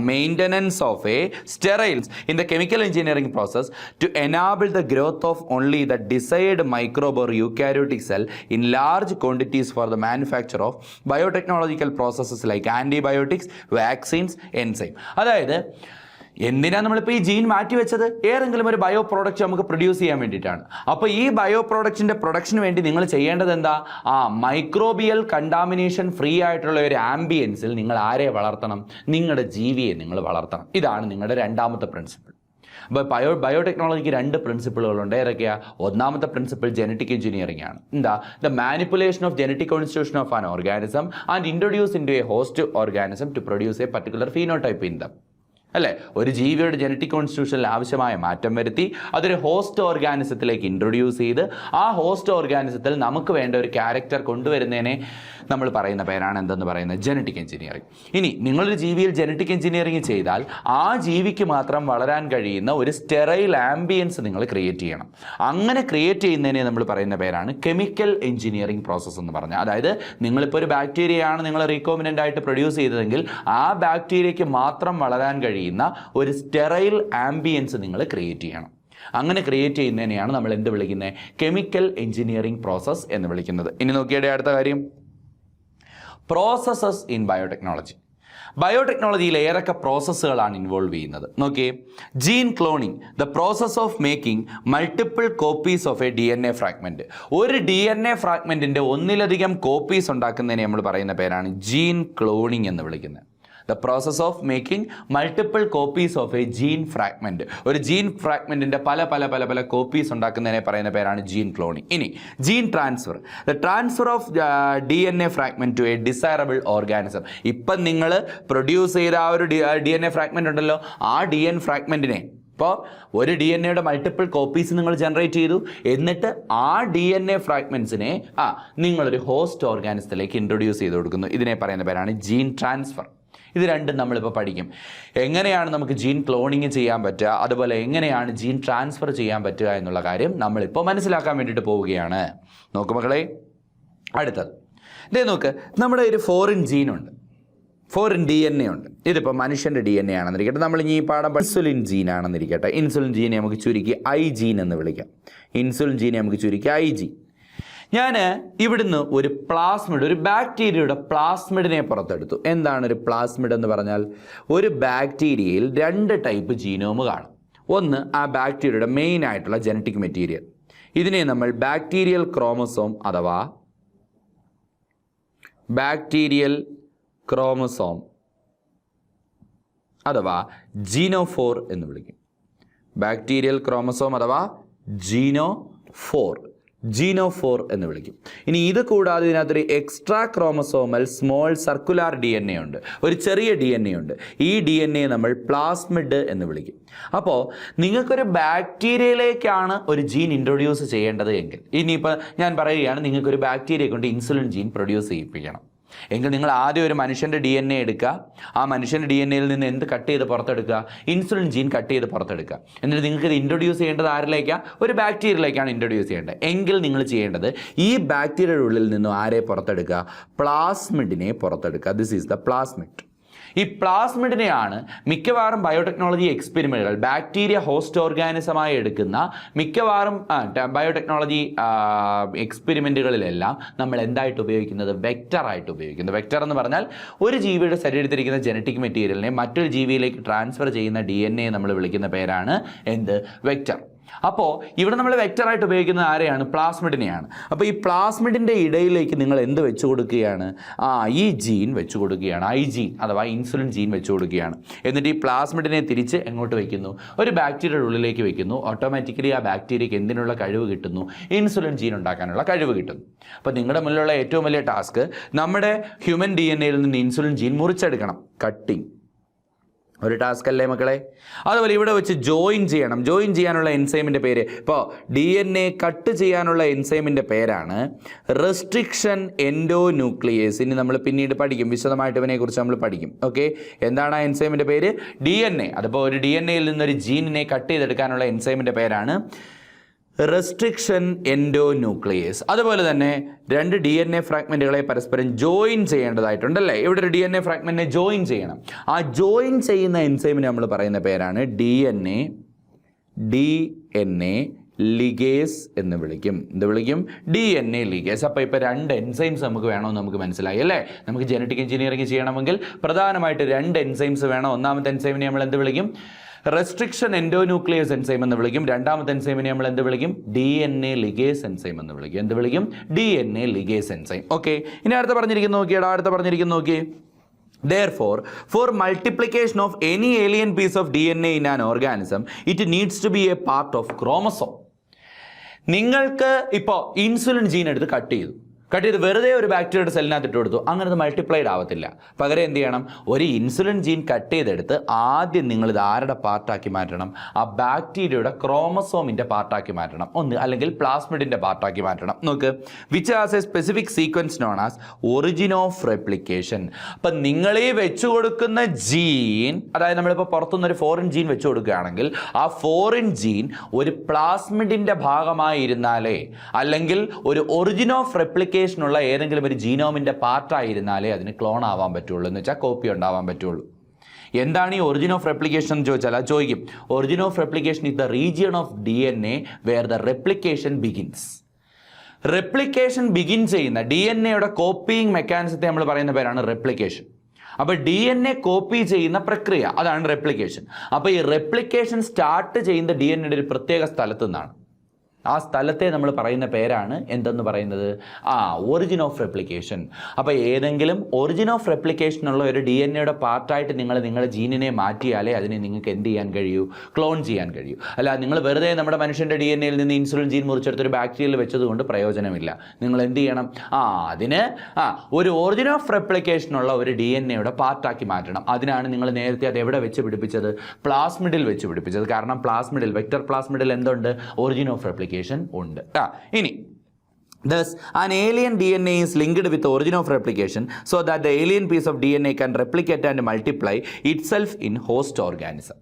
Maintenance of a steriles in the chemical engineering process to enable the growth of only the desired microbe or eukaryotic cell in large quantities for the manufacture of biotechnological processes like antibiotics, vaccines, enzyme. അതായത് എന്തിനാണ് നമ്മളിപ്പോൾ ഈ ജീൻ മാറ്റി വെച്ചത്? ഏതെങ്കിലും ഒരു ബയോ പ്രോഡക്റ്റ് നമുക്ക് പ്രൊഡ്യൂസ് ചെയ്യാൻ വേണ്ടിയിട്ടാണ്. അപ്പോൾ ഈ ബയോ പ്രോഡക്റ്റിൻ്റെ പ്രൊഡക്ഷന് വേണ്ടി നിങ്ങൾ ചെയ്യേണ്ടത് എന്താ? മൈക്രോബിയൽ കണ്ടാമിനേഷൻ ഫ്രീ ആയിട്ടുള്ള ഒരു ആംബിയൻസിൽ നിങ്ങൾ ആരെ വളർത്തണം? നിങ്ങളുടെ ജീവിയെ നിങ്ങൾ വളർത്തണം. ഇതാണ് നിങ്ങളുടെ രണ്ടാമത്തെ പ്രിൻസിപ്പിൾ. അപ്പോൾ ബയോടെക്നോളജിക്ക് 2 പ്രിൻസിപ്പിളുകളുണ്ട്. ഏതൊക്കെയാണ്? ഒന്നാമത്തെ പ്രിൻസിപ്പിൾ ജനറ്റിക് എഞ്ചിനീയറിംഗ് ആണ്. എന്താ? The manipulation of genetic constitution of an organism and introduce into a host organism to produce a particular phenotype in them. അല്ലേ? ഒരു ജീവിയുടെ ജനറ്റിക് കോൺസ്റ്റിറ്റ്യൂഷനിൽ ആവശ്യമായ മാറ്റം വരുത്തി അതൊരു ഹോസ്റ്റ് ഓർഗാനിസത്തിലേക്ക് ഇൻട്രൊഡ്യൂസ് ചെയ്ത് ആ ഹോസ്റ്റ് ഓർഗാനിസത്തിൽ നമുക്ക് വേണ്ട ഒരു ക്യാരക്ടർ കൊണ്ടുവരുന്നതിനെ നമ്മൾ പറയുന്ന പേരാണ് എന്തെന്ന് പറയുന്നത്? Genetic engineering. ഇനി നിങ്ങളൊരു ജീവിയിൽ ജനറ്റിക് എഞ്ചിനീയറിംഗ് ചെയ്താൽ ആ ജീവിക്ക് മാത്രം വളരാൻ കഴിയുന്ന ഒരു സ്റ്റെറൈൽ ആംബിയൻസ് നിങ്ങൾ ക്രിയേറ്റ് ചെയ്യണം. അങ്ങനെ ക്രിയേറ്റ് ചെയ്യുന്നതിനെ നമ്മൾ പറയുന്ന പേരാണ് കെമിക്കൽ എഞ്ചിനീയറിംഗ് പ്രോസസ്സ് എന്ന് പറഞ്ഞാൽ. അതായത് നിങ്ങളിപ്പോൾ ഒരു ബാക്ടീരിയയാണ് നിങ്ങൾ റീകോമിനൻ്റ് ആയിട്ട് പ്രൊഡ്യൂസ് ചെയ്തതെങ്കിൽ ആ ബാക്ടീരിയയ്ക്ക് മാത്രം വളരാൻ കഴിയുന്ന ഒരു സ്റ്റെറൈൽ ആംബിയൻസ് നിങ്ങൾ ക്രിയേറ്റ് ചെയ്യണം. അങ്ങനെ ക്രിയേറ്റ് ചെയ്യുന്നതിനെയാണ് നമ്മൾ എന്ത് വിളിക്കുന്നത്? കെമിക്കൽ എഞ്ചിനീയറിംഗ് പ്രോസസ്സ് എന്ന് വിളിക്കുന്നത്. ഇനി നോക്കിയുടെ അടുത്ത കാര്യം, പ്രോസസ്സസ് ഇൻ ബയോടെക്നോളജി. ബയോടെക്നോളജിയിൽ ഏതൊക്കെ പ്രോസസ്സുകളാണ് ഇൻവോൾവ് ചെയ്യുന്നത്? നോക്കിയേ. Gene cloning, the process of making multiple copies of a DNA fragment. ഒരു DNA ഫ്രാഗ്മെൻറ്റിൻ്റെ ഒന്നിലധികം കോപ്പീസ് ഉണ്ടാക്കുന്നതിനെ നമ്മൾ പറയുന്ന പേരാണ് ജീൻ ക്ലോണിംഗ് എന്ന് വിളിക്കുന്നത്. The process of making multiple copies of a gene fragment. ഒരു ജീൻ ഫ്രാഗ്മെൻറ്റിൻ്റെ പല കോപ്പീസ് ഉണ്ടാക്കുന്നതിനെ പറയുന്ന പേരാണ് ജീൻ ക്ലോണിംഗ്. ഇനി gene transfer, the transfer of DNA fragment to a desirable organism. ഇപ്പം നിങ്ങൾ പ്രൊഡ്യൂസ് ചെയ്ത ആ ഒരു DNA ഫ്രാഗ്മെൻറ്റ് ഉണ്ടല്ലോ, ആ DNA ഫ്രാഗ്മെൻറ്റിനെ ഇപ്പോൾ ഒരു DNA മൾട്ടിപ്പിൾ കോപ്പീസ് നിങ്ങൾ ജനറേറ്റ് ചെയ്തു, എന്നിട്ട് ആ DNA ഫ്രാഗ്മെൻറ്റ്സിനെ നിങ്ങളൊരു ഹോസ്റ്റ് ഓർഗാനിസത്തിലേക്ക് ഇൻട്രൊഡ്യൂസ് ചെയ്ത് കൊടുക്കുന്നു. ഇതിനെ പറയുന്ന പേരാണ് ജീൻ ട്രാൻസ്ഫർ. ഇത് രണ്ടും നമ്മളിപ്പോൾ പഠിക്കും. എങ്ങനെയാണ് നമുക്ക് ജീൻ ക്ലോണിങ് ചെയ്യാൻ പറ്റുക, അതുപോലെ എങ്ങനെയാണ് ജീൻ ട്രാൻസ്ഫർ ചെയ്യാൻ പറ്റുക എന്നുള്ള കാര്യം നമ്മളിപ്പോൾ മനസ്സിലാക്കാൻ വേണ്ടിയിട്ട് പോവുകയാണ്. നോക്കൂ മക്കളെ, അടുത്തത് ഇതേ നോക്ക്. നമ്മുടെ ഒരു ഫോറിൻ ജീനുണ്ട്, ഫോറിൻ DNA ഉണ്ട്. ഇതിപ്പോൾ മനുഷ്യൻ്റെ DNA ആണെന്നിരിക്കട്ടെ. നമ്മൾ ഇനി ഈ പാഠം ഇൻസുലിൻ ജീൻ ആണെന്നിരിക്കട്ടെ. ഇൻസുലിൻ ജീനെ നമുക്ക് ചുരുക്കി ഐ ജീൻ എന്ന് വിളിക്കാം. ഇൻസുലിൻ ജീനെ നമുക്ക് ചുരുക്കി ഐ ജീൻ. ഞാൻ ഇവിടുന്ന് ഒരു പ്ലാസ്മിഡ്, ഒരു ബാക്ടീരിയയുടെ പ്ലാസ്മിഡിനെ പുറത്തെടുത്തു. എന്താണ് ഒരു പ്ലാസ്മിഡ് എന്ന് പറഞ്ഞാൽ? ഒരു ബാക്ടീരിയയിൽ 2 ടൈപ്പ് ജീനോം കാണും. ഒന്ന് ആ ബാക്ടീരിയയുടെ മെയിൻ ആയിട്ടുള്ള ജനറ്റിക് മെറ്റീരിയൽ. ഇതിനെ നമ്മൾ ബാക്ടീരിയൽ ക്രോമസോം അഥവാ ബാക്ടീരിയൽ ക്രോമസോം അഥവാ ജീനോഫോർ എന്ന് വിളിക്കും. ബാക്ടീരിയൽ ക്രോമസോം അഥവാ ജീനോഫോർ എന്ന് വിളിക്കും. ഇനി ഇത് കൂടാതെ ഇതിനകത്തൊരു extra chromosomal small circular DNA ഉണ്ട്, ഒരു ചെറിയ DNA ഉണ്ട്. ഈ DNA നമ്മൾ പ്ലാസ്മിഡ് എന്ന് വിളിക്കും. അപ്പോൾ നിങ്ങൾക്കൊരു ബാക്ടീരിയയിലേക്കാണ് ഒരു ജീൻ ഇൻട്രൊഡ്യൂസ് ചെയ്യേണ്ടത് എങ്കിൽ, ഇനിയിപ്പോൾ ഞാൻ പറയുകയാണ് നിങ്ങൾക്കൊരു ബാക്ടീരിയ കൊണ്ട് ഇൻസുലിൻ ജീൻ പ്രൊഡ്യൂസ് ചെയ്യിപ്പിക്കണം എങ്കിൽ നിങ്ങൾ ആദ്യം ഒരു മനുഷ്യൻ്റെ DNA എടുക്കുക. ആ മനുഷ്യൻ്റെ DNAയിൽ നിന്ന് എന്ത് കട്ട് ചെയ്ത് പുറത്തെടുക്കുക? ഇൻസുലിൻ ജീൻ കട്ട് ചെയ്ത് പുറത്തെടുക്കുക. എന്നിട്ട് നിങ്ങൾക്ക് ഇത് ഇൻട്രൊഡ്യൂസ് ചെയ്യേണ്ടത് ആരിലേക്കാണ്? ഒരു ബാക്ടീരിയയിലേക്കാണ് ഇൻട്രൊഡ്യൂസ് ചെയ്യേണ്ടത്. എങ്കിൽ നിങ്ങൾ ചെയ്യേണ്ടത് ഈ ബാക്ടീരിയയുടെ ഉള്ളിൽ നിന്നും ആരെ പുറത്തെടുക്കുക? പ്ലാസ്മിഡിനെ പുറത്തെടുക്കുക. This is the plasmid. ഈ പ്ലാസ്മിഡിനെയാണ് മിക്കവാറും ബയോടെക്നോളജി എക്സ്പെരിമെൻറ്റുകൾ, ബാക്ടീരിയ ഹോസ്റ്റ് ഓർഗാനിസമായി എടുക്കുന്ന മിക്കവാറും ബയോടെക്നോളജി എക്സ്പെരിമെൻറ്റുകളിലെല്ലാം നമ്മൾ എന്തായിട്ട് ഉപയോഗിക്കുന്നത്? വെക്ടറായിട്ട് ഉപയോഗിക്കുന്നത്. വെക്ടർ എന്ന് പറഞ്ഞാൽ ഒരു ജീവിയുടെ ശരീരത്തിലിരിക്കുന്ന ജനറ്റിക് മെറ്റീരിയലിനെ മറ്റൊരു ജീവിയിലേക്ക് ട്രാൻസ്ഫർ ചെയ്യുന്ന DNA നമ്മൾ വിളിക്കുന്ന പേരാണ് എന്ത്? വെക്ടർ. അപ്പോൾ ഇവിടെ നമ്മൾ വെക്ടറായിട്ട് ഉപയോഗിക്കുന്നത് ആരെയാണ്? പ്ലാസ്മിഡിനെയാണ്. അപ്പോൾ ഈ പ്ലാസ്മിഡിൻ്റെ ഇടയിലേക്ക് നിങ്ങൾ എന്ത് വെച്ച് കൊടുക്കുകയാണ്? ഈ ജീൻ വെച്ച് കൊടുക്കുകയാണ്. ഐ ജീൻ അഥവാ ഇൻസുലിൻ ജീൻ വെച്ച് കൊടുക്കുകയാണ്. എന്നിട്ട് ഈ പ്ലാസ്മിഡിനെ തിരിച്ച് എങ്ങോട്ട് വയ്ക്കുന്നു? ഒരു ബാക്ടീരിയയുടെ ഉള്ളിലേക്ക് വയ്ക്കുന്നു. ഓട്ടോമാറ്റിക്കലി ആ ബാക്ടീരിയയ്ക്ക് എന്തിനുള്ള കഴിവ് കിട്ടുന്നു? ഇൻസുലിൻ ജീൻ ഉണ്ടാക്കാനുള്ള കഴിവ് കിട്ടുന്നു. അപ്പോൾ നിങ്ങളുടെ മുന്നിലുള്ള ഏറ്റവും വലിയ ടാസ്ക് നമ്മുടെ ഹ്യൂമൻ DNAയിൽ നിന്ന് ഇൻസുലിൻ ജീൻ മുറിച്ചെടുക്കണം. കട്ടിങ് ഒരു ടാസ്ക് അല്ലേ മക്കളെ? അതുപോലെ ഇവിടെ വെച്ച് ജോയിൻ ചെയ്യണം. ജോയിൻ ചെയ്യാനുള്ള എൻസൈമിൻ്റെ പേര്, ഇപ്പോൾ DNA കട്ട് ചെയ്യാനുള്ള എൻസൈമിൻ്റെ പേരാണ് റെസ്ട്രിക്ഷൻ എൻഡോന്യൂക്ലിയേസ്. ഇനി നമ്മൾ പിന്നീട് പഠിക്കും, വിശദമായിട്ട് ഇവനെക്കുറിച്ച് നമ്മൾ പഠിക്കും. ഓക്കെ, എന്താണ് ആ എൻസൈമിൻ്റെ പേര്? DNA. അതിപ്പോൾ ഒരു DNAയിൽ നിന്നൊരു ജീനിനെ കട്ട് ചെയ്തെടുക്കാനുള്ള എൻസൈമിൻ്റെ പേരാണ് റെസ്ട്രിക്ഷൻ എൻഡോന്യൂക്ലിയേസ്. അതുപോലെ തന്നെ 2 DNA ഫ്രാഗ്മെൻറ്റുകളെ പരസ്പരം ജോയിൻ ചെയ്യേണ്ടതായിട്ടുണ്ടല്ലേ? ഇവിടെ ഒരു DNA ഫ്രാഗ്മെൻറ്റിനെ ജോയിൻ ചെയ്യണം. ആ ജോയിൻ ചെയ്യുന്ന എൻസൈമിനെ നമ്മൾ പറയുന്ന പേരാണ് DNA ലിഗേസ് എന്ന് വിളിക്കും. എന്ത് വിളിക്കും? DNA ligase. അപ്പോൾ ഇപ്പോൾ 2 എൻസൈംസ് നമുക്ക് വേണമെന്ന് നമുക്ക് മനസ്സിലായി അല്ലേ? നമുക്ക് ജനറ്റിക് എഞ്ചിനീയറിംഗ് ചെയ്യണമെങ്കിൽ പ്രധാനമായിട്ട് 2 എൻസൈംസ് വേണം. ഒന്നാമത്തെ എൻസൈമിനെ നമ്മൾ എന്ത് വിളിക്കും? റെസ്ട്രിക്ഷൻ എൻഡോന്യൂക്ലിയസ് എൻസൈം എന്ന് വിളിക്കും. രണ്ടാമത്തെ എൻസൈമിനെ നമ്മൾ എന്ത് വിളിക്കും? DNA ലിഗേസ് എൻസൈം എന്ന് വിളിക്കും. എന്ത് വിളിക്കും? DNA ligase enzyme. ഓക്കെ, ഇനി അടുത്ത പറഞ്ഞിരിക്കുന്നു നോക്കിയടാ, അടുത്ത പറഞ്ഞിരിക്കുന്നു നോക്കിയേ. Therefore, for multiplication of any alien piece of DNA in an organism, it needs to be a part of chromosome. നിങ്ങൾക്ക് ഇപ്പോൾ ഇൻസുലിൻ ജീൻ എടുത്ത് കട്ട് ചെയ്ത് വെറുതെ ഒരു ബാക്ടീരിയയുടെ സെല്ലിനകത്ത് ഇട്ട് കൊടുത്തു, അങ്ങനെ അത് മൾട്ടിപ്ലൈഡ് ആവത്തില്ല. പകരം എന്ത് ചെയ്യണം? ഒരു ഇൻസുലിൻ ജീൻ കട്ട് ചെയ്തെടുത്ത് ആദ്യം നിങ്ങൾ ഇത് ആരുടെ പാർട്ടാക്കി മാറ്റണം? ആ ബാക്ടീരിയയുടെ ക്രോമസോമിൻ്റെ പാർട്ടാക്കി മാറ്റണം, ഒന്ന് അല്ലെങ്കിൽ പ്ലാസ്മിഡിൻ്റെ പാർട്ടാക്കി മാറ്റണം. നോക്ക്, which has A specific sequence known as origin of replication. അപ്പം നിങ്ങളീ വെച്ചു കൊടുക്കുന്ന ജീൻ, അതായത് നമ്മളിപ്പോൾ പുറത്തുനിന്നൊരു ഫോറിൻ ജീൻ വെച്ചു കൊടുക്കുകയാണെങ്കിൽ ആ ഫോറിൻ ജീൻ ഒരു പ്ലാസ്മിഡിൻ്റെ ഭാഗമായിരുന്നാലേ, അല്ലെങ്കിൽ ഒരു ഒറിജിൻ ഓഫ് റെപ്ലിക്കേഷൻ ഉള്ള ഏതെങ്കിലും ഒരു ജീനോമിന്റെ പാർട്ടായിരുന്നാലേ അതിന് ക്ലോൺ ആവാൻ പറ്റുള്ളൂ, എന്ന് വെച്ചാൽ കോപ്പി ഉണ്ടാവാൻ പറ്റുള്ളൂ. എന്താണ് ഈ ഒറിജിൻ ഓഫ് റെപ്ലിക്കേഷൻ എന്ന് ചോദിച്ചാൽ അത് ചോദിക്കും. Origin of replication is the region of DNA where the replication begins. Replication begin ചെയ്യുന്ന DNAയുടെ കോപ്പിയിങ് മെക്കാനിസത്തെ നമ്മൾ പറയുന്ന പേരാണ് റെപ്ലിക്കേഷൻ. അപ്പോൾ DNA കോപ്പി ചെയ്യുന്ന പ്രക്രിയ, അതാണ് റെപ്ലിക്കേഷൻ. അപ്പോൾ ഈ റെപ്ലിക്കേഷൻ സ്റ്റാർട്ട് ചെയ്യുന്ന DNAയുടെ ഒരു പ്രത്യേക സ്ഥലത്തു നിന്നാണ്. ആ സ്ഥലത്തെ നമ്മൾ പറയുന്ന പേരാണ് എന്തെന്ന് പറയുന്നത്? Origin of replication. അപ്പോൾ ഏതെങ്കിലും ഒറിജിൻ ഓഫ് റെപ്ലിക്കേഷൻ ഉള്ള ഒരു DNAയുടെ പാർട്ടായിട്ട് നിങ്ങളുടെ ജീനിനെ മാറ്റിയാലേ അതിനെ നിങ്ങൾക്ക് എന്ത് ചെയ്യാൻ കഴിയൂ? ക്ലോൺ ചെയ്യാൻ കഴിയൂ. അല്ല, നിങ്ങൾ വെറുതെ നമ്മുടെ മനുഷ്യൻ്റെ DNAയിൽ നിന്ന് ഇൻസുലിൻ ജീൻ മുറിച്ചെടുത്തൊരു ബാക്ടീരിയയിൽ വെച്ചതുകൊണ്ട് പ്രയോജനമില്ല. നിങ്ങൾ എന്ത് ചെയ്യണം? അതിന് ഒരു ഒറിജിൻ ഓഫ് റെപ്ലിക്കേഷൻ ഉള്ള ഒരു DNAയുടെ പാർട്ടാക്കി മാറ്റണം. അതിനാണ് നിങ്ങൾ നേരത്തെ അത് എവിടെ വെച്ച് പിടിപ്പിച്ചത്? പ്ലാസ്മിഡിൽ വെച്ച് പിടിപ്പിച്ചത്. കാരണം പ്ലാസ്മിഡിൽ, വെക്റ്റർ പ്ലാസ്മിഡിൽ എന്തുണ്ട്? ഒറിജിൻ ഓഫ് റെപ്ലിക്കേഷൻ ഉണ്ട്. ഇനി thus an alien DNA is linked with the origin of replication so that the alien piece of DNA can replicate and multiply itself in host organism.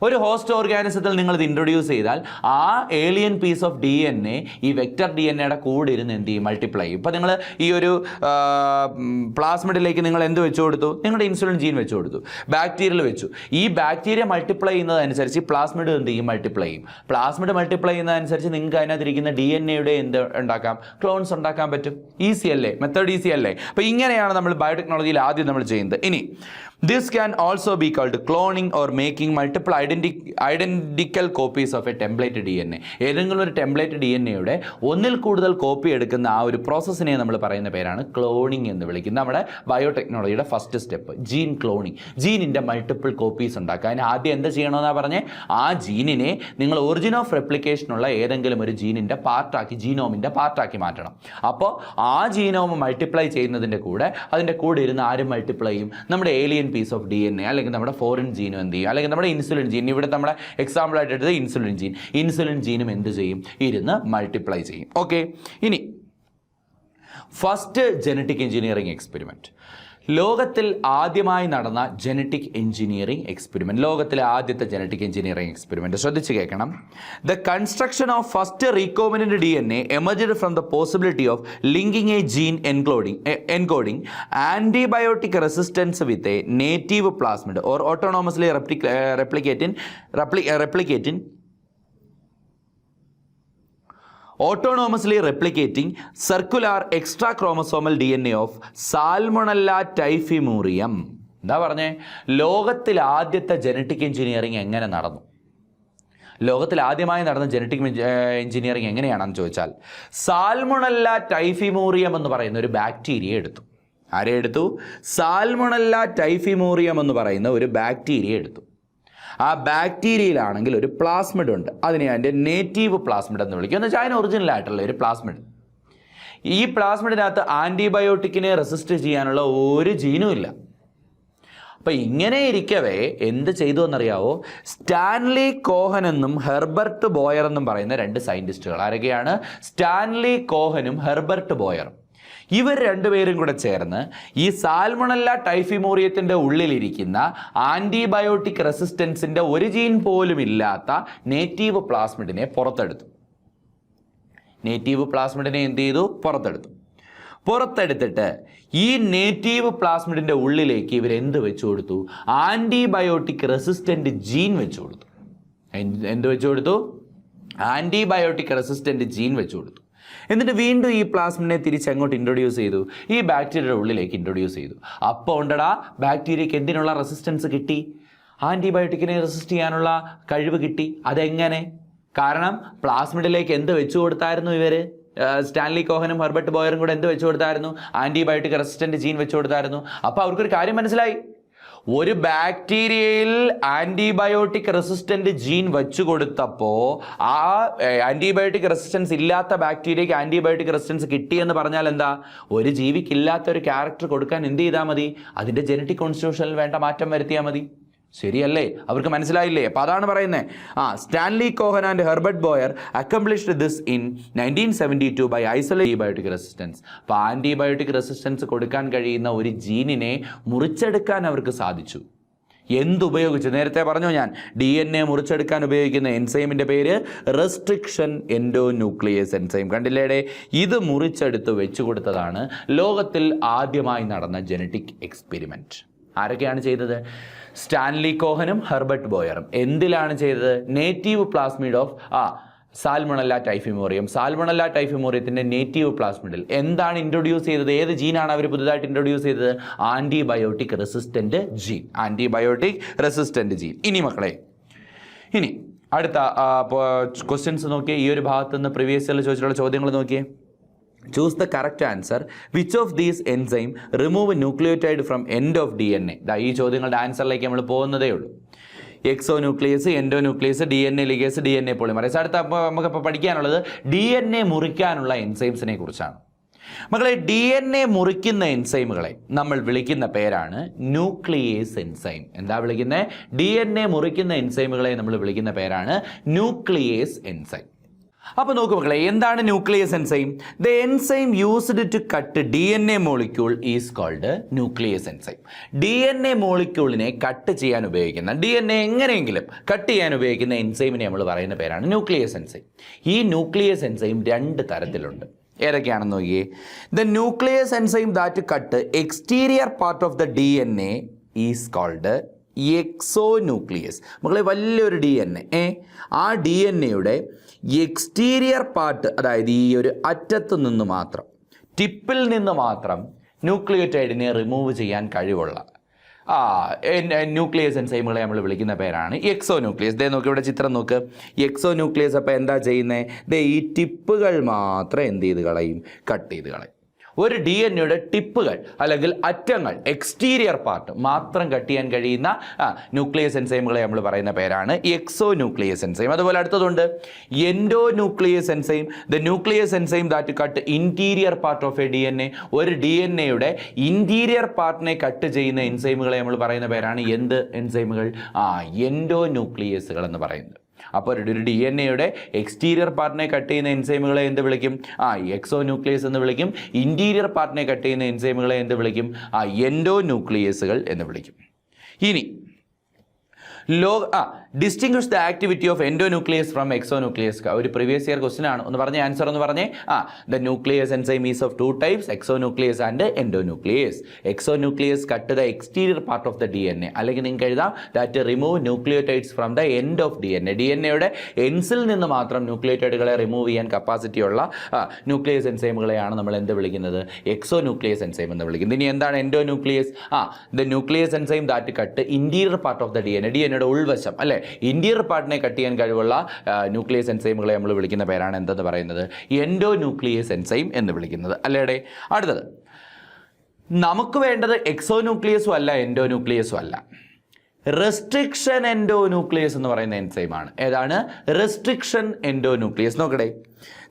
ഒരു ഹോസ്റ്റ് ഓർഗാനിസത്തിൽ നിങ്ങൾ ഇത് ഇൻട്രൊഡ്യൂസ് ചെയ്താൽ ആ ഏലിയൻ പീസ് ഓഫ് DNA ഈ വെക്റ്റർ DNAയുടെ കൂടെ ഇരുന്ന് എന്ത് ചെയ്യും? മൾട്ടിപ്ലൈ ചെയ്യും. ഇപ്പോൾ നിങ്ങൾ ഈ ഒരു പ്ലാസ്മിഡിലേക്ക് നിങ്ങൾ എന്ത് വെച്ചു കൊടുത്തു? നിങ്ങളുടെ ഇൻസുലിൻ ജീൻ വെച്ചു കൊടുത്തു, ബാക്ടീരിയയിൽ വെച്ചു. ഈ ബാക്ടീരിയ മൾട്ടിപ്ലൈ ചെയ്യുന്നതനുസരിച്ച് പ്ലാസ്മിഡ് എന്ത് ചെയ്യും? മൾട്ടിപ്ലൈ ചെയ്യും. പ്ലാസ്മിഡ് മൾട്ടിപ്ലൈ ചെയ്യുന്നതനുസരിച്ച് നിങ്ങൾക്ക് അതിനകത്തിരിക്കുന്ന DNAയുടെ എന്ത് ഉണ്ടാക്കാം? ക്ലോൺസ് ഉണ്ടാക്കാൻ പറ്റും. ഈസി അല്ലേ? മെത്തേഡ് ഈസി അല്ലേ? അപ്പോൾ ഇങ്ങനെയാണ് നമ്മൾ ബയോടെക്നോളജിയിൽ ആദ്യം നമ്മൾ ചെയ്യുന്നത്. ഇനി this can also be called cloning or making multiple identical copies of a template DNA. ഏതെങ്കിലും ഒരു ടെംപ്ലേറ്റ് DNAയുടെ ഒന്നിൽ കൂടുതൽ കോപ്പി എടുക്കുന്ന ആ ഒരു പ്രോസസ്സിനെ നമ്മൾ പറയുന്ന പേരാണ് ക്ലോണിംഗ് എന്ന് വിളിക്കുന്നത്. നമ്മുടെ ബയോടെക്നോളജിയുടെ ഫസ്റ്റ് സ്റ്റെപ്പ് ജീൻ ക്ലോണിംഗ്. ജീനിൻ്റെ മൾട്ടിപ്പിൾ കോപ്പീസ് ഉണ്ടാക്കുക. അതിന് ആദ്യം എന്താ ചെയ്യണമെന്നാണ് പറഞ്ഞേ? ആ ജീനിനെ നിങ്ങൾ ഒറിജിൻ ഓഫ് റെപ്ലിക്കേഷനുള്ള ഏതെങ്കിലും ഒരു ജീനിൻ്റെ പാർട്ടാക്കി, ജീനോമിൻ്റെ പാർട്ടാക്കി മാറ്റണം. അപ്പോൾ ആ ജീനോം മൾട്ടിപ്ലൈ ചെയ്യുന്നതിൻ്റെ കൂടെ അതിൻ്റെ കൂടെ ഇരുന്ന് ആരും മൾട്ടിപ്ലൈ ചെയ്യും? നമ്മുടെ ഏലിയൻ പീസ് ഓഫ് DNA, അല്ലെങ്കിൽ നമ്മുടെ ഫോറിൻ ജീനും എന്ത് ചെയ്യും? അല്ലെങ്കിൽ നമ്മുടെ ഇൻസുലിൻ ജീൻ, ഇവിടെ നമ്മുടെ എക്സാമ്പിൾ ആയിട്ട് എടുത്തത് ഇൻസുലിൻ ജീനും എന്ത് ചെയ്യും? ഇരുന്ന് മൾട്ടിപ്ലൈ ചെയ്യും. ഓക്കെ, ഇനി ഫസ്റ്റ് ജനറ്റിക് എഞ്ചിനീയറിംഗ് എക്സ്പെരിമെൻറ്റ്. ലോകത്തിൽ ആദ്യമായി നടന്ന ജനറ്റിക് എഞ്ചിനീയറിംഗ് എക്സ്പെരിമെൻറ്റ്, ലോകത്തിലെ ആദ്യത്തെ ജനറ്റിക് എഞ്ചിനീയറിംഗ് എക്സ്പെരിമെൻറ്റ്. ശ്രദ്ധിച്ച് കേൾക്കണം. The construction of first recombinant DNA emerged from the possibility of linking a gene encoding antibiotic resistance with a native plasmid or autonomously autonomously replicating circular extrachromosomal DNA of Salmonella typhimurium. എന്താ പറഞ്ഞേ? ലോകത്തിൽ ആദ്യത്തെ ജനറ്റിക് എഞ്ചിനീയറിംഗ് എങ്ങനെ നടന്നു? ലോകത്തിൽ ആദ്യമായി നടന്ന ജനറ്റിക് എഞ്ചിനീയറിംഗ് എങ്ങനെയാണെന്ന് ചോദിച്ചാൽ സാൽമൊണല്ല ടൈഫിമൂറിയം എന്ന് പറയുന്ന ഒരു ബാക്ടീരിയ എടുത്തു. ആരെ എടുത്തു? സാൽമൊണല്ല ടൈഫിമൂറിയം എന്ന് പറയുന്ന ഒരു ബാക്ടീരിയ എടുത്തു. ആ ബാക്ടീരിയയിലാണെങ്കിൽ ഒരു പ്ലാസ്മിഡ് ഉണ്ട്. അതിനെ അതിൻ്റെ നേറ്റീവ് പ്ലാസ്മിഡ് എന്ന് വിളിക്കും. എന്ന് വെച്ചാൽ അതിന് ഒറിജിനലായിട്ടുള്ള ഒരു പ്ലാസ്മിഡ്. ഈ പ്ലാസ്മിഡിനകത്ത് ആൻറ്റിബയോട്ടിക്കിനെ റെസിസ്റ്റ് ചെയ്യാനുള്ള ഒരു ജീനും ഇല്ല. അപ്പം ഇങ്ങനെ ഇരിക്കവേ എന്ത് ചെയ്തു എന്നറിയാവോ? സ്റ്റാൻലി കോഹൻ എന്നും ഹെർബർട്ട് ബോയർ എന്നും പറയുന്ന രണ്ട് സയൻറ്റിസ്റ്റുകൾ. ആരൊക്കെയാണ്? സ്റ്റാൻലി കോഹനും ഹെർബർട്ട് ബോയറും. ഇവർ രണ്ടുപേരും കൂടെ ചേർന്ന് ഈ സാൽമൊണല്ല ടൈഫിമോറിയത്തിൻ്റെ ഉള്ളിലിരിക്കുന്ന ആൻറ്റിബയോട്ടിക് റെസിസ്റ്റൻസിൻ്റെ ഒരു ജീൻ പോലും ഇല്ലാത്ത നേറ്റീവ് പ്ലാസ്മിഡിനെ പുറത്തെടുത്തു. നേറ്റീവ് പ്ലാസ്മിഡിനെ എന്ത് ചെയ്തു? പുറത്തെടുത്തിട്ട് ഈ നേറ്റീവ് പ്ലാസ്മിഡിൻ്റെ ഉള്ളിലേക്ക് ഇവരെന്ത് വെച്ചു കൊടുത്തു? ആൻറ്റിബയോട്ടിക് റെസിസ്റ്റൻ്റ് ജീൻ വെച്ചു കൊടുത്തു. എന്ത് വെച്ചു കൊടുത്തു? ആൻറ്റിബയോട്ടിക് റെസിസ്റ്റൻ്റ് ജീൻ വെച്ചു കൊടുത്തു. എന്നിട്ട് വീണ്ടും ഈ പ്ലാസ്മിഡിനെ തിരിച്ചങ്ങോട്ട് ഇൻട്രൊഡ്യൂസ് ചെയ്തു, ഈ ബാക്ടീരിയയുടെ ഉള്ളിലേക്ക് ഇൻട്രൊഡ്യൂസ് ചെയ്തു. അപ്പോൾ ഉണ്ടടാ ബാക്ടീരിയക്ക് എന്തിനുള്ള റെസിസ്റ്റൻസ് കിട്ടി? ആൻറ്റിബയോട്ടിക്കിനെ റെസിസ്റ്റ് ചെയ്യാനുള്ള കഴിവ് കിട്ടി. അതെങ്ങനെ? കാരണം പ്ലാസ്മിഡിലേക്ക് എന്ത് വെച്ചു കൊടുത്തായിരുന്നു ഇവർ? സ്റ്റാൻലി കോഹനും ഹെർബർട്ട് ബോയറും കൂടെ എന്ത് വെച്ചു കൊടുത്തായിരുന്നു? ആൻറ്റിബയോട്ടിക് റെസിസ്റ്റന്റ് ജീൻ വെച്ചു കൊടുത്തായിരുന്നു. അപ്പോൾ അവർക്കൊരു കാര്യം മനസ്സിലായി, ഒരു ബാക്ടീരിയയിൽ ആൻറ്റിബയോട്ടിക് റെസിസ്റ്റന്റ് ജീൻ വെച്ചു കൊടുത്തപ്പോൾ ആ ആൻറ്റിബയോട്ടിക് റെസിസ്റ്റൻസ് ഇല്ലാത്ത ബാക്ടീരിയയ്ക്ക് ആൻറ്റിബയോട്ടിക് റെസിസ്റ്റൻസ് കിട്ടിയെന്ന് പറഞ്ഞാൽ എന്താ? ഒരു ജീവിക്കില്ലാത്ത ഒരു ക്യാരക്ടർ കൊടുക്കാൻ എന്ത് ചെയ്താൽ മതി? അതിൻ്റെ ജനറ്റിക് കോൺസ്റ്റിറ്റ്യൂഷനിൽ വേണ്ട മാറ്റം വരുത്തിയാൽ മതി. ശരിയല്ലേ? അവർക്ക് മനസ്സിലായില്ലേ? അപ്പോൾ അതാണ് പറയുന്നത്. Stanley Cohen and Herbert Boyer accomplished this in 1972 by isolate antibiotic resistance. അപ്പോൾ ആൻറ്റിബയോട്ടിക് റെസിസ്റ്റൻസ് കൊടുക്കാൻ കഴിയുന്ന ഒരു ജീനിനെ മുറിച്ചെടുക്കാൻ അവർക്ക് സാധിച്ചു. എന്തുപയോഗിച്ച്? നേരത്തെ പറഞ്ഞു ഞാൻ, DNA മുറിച്ചെടുക്കാൻ ഉപയോഗിക്കുന്ന എൻസൈമിൻ്റെ പേര് റെസ്ട്രിക്ഷൻ എൻഡോന്യൂക്ലിയസ് എൻസൈം. കണ്ടില്ലേടെ? ഇത് മുറിച്ചെടുത്ത് വെച്ചു കൊടുത്തതാണ് ലോകത്തിൽ ആദ്യമായി നടന്ന ജനറ്റിക് എക്സ്പെരിമെൻറ്റ്. ആരൊക്കെയാണ് ചെയ്തത്? സ്റ്റാൻലി കോഹനും ഹെർബർട്ട് ബോയറും. എന്തിലാണ് ചെയ്തത്? Native plasmid of salmonella typhimurium. Salmonella ടൈഫിമോറിയത്തിൻ്റെ നേറ്റീവ് പ്ലാസ്മിഡിൽ എന്താണ് ഇൻട്രൊഡ്യൂസ് ചെയ്തത്? ഏത് ജീനാണ് അവർ പുതുതായിട്ട് ഇൻട്രൊഡ്യൂസ് ചെയ്തത്? Antibiotic resistant gene. Antibiotic resistant gene. ഇനി മക്കളെ, ഇനി അടുത്ത ക്വസ്റ്റ്യൻസ് നോക്കിയേ. ഈ ഒരു ഭാഗത്ത് നിന്ന് പ്രീവിയസ് ഇയറിൽ ചോദിച്ചിട്ടുള്ള ചോദ്യങ്ങൾ നോക്കിയേ. Choose the correct answer. Which of these enzyme remove nucleotide from end of DNA? ഈ ചോദ്യങ്ങളുടെ ആൻസറിലേക്ക് നമ്മൾ പോകുന്നതേ ഉള്ളൂ. Exonuclease, endonuclease, DNA ligase, DNA polymerase. അടുത്ത നമുക്കിപ്പോൾ പഠിക്കാനുള്ളത് DNA മുറിക്കാനുള്ള എൻസൈംസിനെ കുറിച്ചാണ്. മക്കളെ, DNA മുറിക്കുന്ന എൻസൈമുകളെ നമ്മൾ വിളിക്കുന്ന പേരാണ് ന്യൂക്ലിയേസ് എൻസൈം. എന്താ വിളിക്കുന്നത്? DNA മുറിക്കുന്ന എൻസൈമുകളെ നമ്മൾ വിളിക്കുന്ന പേരാണ് ന്യൂക്ലിയേസ് എൻസൈം. അപ്പോൾ നോക്കൂ മക്കളെ, എന്താണ് nuclease enzyme? The enzyme used to cut DNA molecule is called nuclease enzyme. DNA മോളിക്യൂളിനെ കട്ട് ചെയ്യാൻ ഉപയോഗിക്കുന്ന, DNA എങ്ങനെയെങ്കിലും കട്ട് ചെയ്യാൻ ഉപയോഗിക്കുന്ന എൻസൈമിനെ നമ്മൾ പറയുന്ന പേരാണ് ന്യൂക്ലിയസ് എൻസൈം. ഈ ന്യൂക്ലിയസ് എൻസൈം രണ്ട് തരത്തിലുണ്ട്. ഏതൊക്കെയാണെന്ന് നോക്കിയേ. The nuclease enzyme that cut exterior part of the DNA is called exonuclease. മക്കളെ, വലിയൊരു DNA, ആ DNAയുടെ എക്സ്റ്റീരിയർ പാർട്ട്, അതായത് ഈ ഒരു അറ്റത്ത് നിന്ന് മാത്രം, ടിപ്പിൽ നിന്ന് മാത്രം ന്യൂക്ലിയോറ്റൈഡിനെ റിമൂവ് ചെയ്യാൻ കഴിവുള്ള ന്യൂക്ലിയസ് എൻസൈമുകളെ നമ്മൾ വിളിക്കുന്ന പേരാണ് എക്സോന്യൂക്ലിയസ്. ദേ നോക്ക്, ഇവിടെ ചിത്രം നോക്ക്. എക്സോന്യൂക്ലിയസ് അപ്പോൾ എന്താ ചെയ്യുന്നത്? ദേ ഈ ടിപ്പുകൾ മാത്രം എന്ത് ചെയ്ത് കളയും? കട്ട് ചെയ്ത് കളയും. ഒരു DNAയുടെ ടിപ്പുകൾ അല്ലെങ്കിൽ അറ്റങ്ങൾ, എക്സ്റ്റീരിയർ പാർട്ട് മാത്രം കട്ട് ചെയ്യാൻ കഴിയുന്ന ന്യൂക്ലിയസ് എൻസൈമുകളെ നമ്മൾ പറയുന്ന പേരാണ് എക്സോന്യൂക്ലിയസ് എൻസൈം. അതുപോലെ അടുത്തതുണ്ട് endonuclease enzyme. The nuclease enzyme that cut interior part of a DNA. ഒരു DNAയുടെ ഇന്റീരിയർ പാർട്ടിനെ കട്ട് ചെയ്യുന്ന എൻസൈമുകളെ നമ്മൾ പറയുന്ന പേരാണ് എന്ത് എൻസൈമുകൾ? എൻഡോന്യൂക്ലിയസുകൾ എന്ന് പറയുന്നത്. അപ്പോൾ ഒരു DNAയുടെ എക്സ്റ്റീരിയർ പാർട്ടിനെ കട്ട് ചെയ്യുന്ന എൻസൈമുകളെ എന്ത് വിളിക്കും? എക്സോന്യൂക്ലിയസ് എന്ന് വിളിക്കും. ഇന്റീരിയർ പാർട്ടിനെ കട്ട് ചെയ്യുന്ന എൻസൈമുകളെ എന്ത് വിളിക്കും? എൻഡോന്യൂക്ലിയസുകൾ എന്ന് വിളിക്കും. ഇനി distinguish the activity of endonuclease from exonuclease. ഒരു പ്രീവിയസ് ഇയർ ക്വസ്റ്റൻ ആണ്. ഒന്ന് പറഞ്ഞ ആൻസർ ഒന്ന് പറഞ്ഞേ. The nuclease enzyme is of 2 types, exonuclease and endonuclease. Exonuclease cut the exterior part of the DNA. അല്ലെങ്കിൽ നിങ്ങൾക്ക് എഴുതാം that remove nucleotides from the end of DNA. DNAയുടെ എൻസിൽ നിന്ന് മാത്രം ന്യൂക്ലിയോടൈഡുകളെ റിമൂവ് ചെയ്യാൻ കപ്പാസിറ്റി ഉള്ള ന്യൂക്ലിയസ് എൻസൈമുകളെയാണ് നമ്മൾ എന്ത് വിളിക്കുന്നത്? എക്സോന്യൂക്ലിയസ് എൻസൈം എന്ന് വിളിക്കുന്നത്. ഇനി എന്താണ് endonuclease? The nuclease enzyme that cut interior part of the DNA ഉൾവശം, അല്ലെ, ഇന്റീരിയർ പാർട്ടിനെ കട്ട് ചെയ്യാൻ കഴിവുള്ള ന്യൂക്ലിയസ് എൻസൈമുകളെ നമ്മൾ വിളിക്കുന്ന പേരാണ് എന്തെന്ന് പറയുന്നത്? എൻഡോന്യൂക്ലിയസ് എൻസൈം എന്ന് വിളിക്കുന്നത്. അല്ലേടെ? അടുത്തത്, നമുക്ക് വേണ്ടത് എക്സോന്യൂക്ലിയസും അല്ല എൻഡോന്യൂക്ലിയസും അല്ല, റെസ്ട്രിക്ഷൻ എൻഡോന്യൂക്ലിയസ് എന്ന് പറയുന്ന എൻസൈമാണ്. ഏതാണ്? Restriction endonuclease. നോക്കട്ടെ.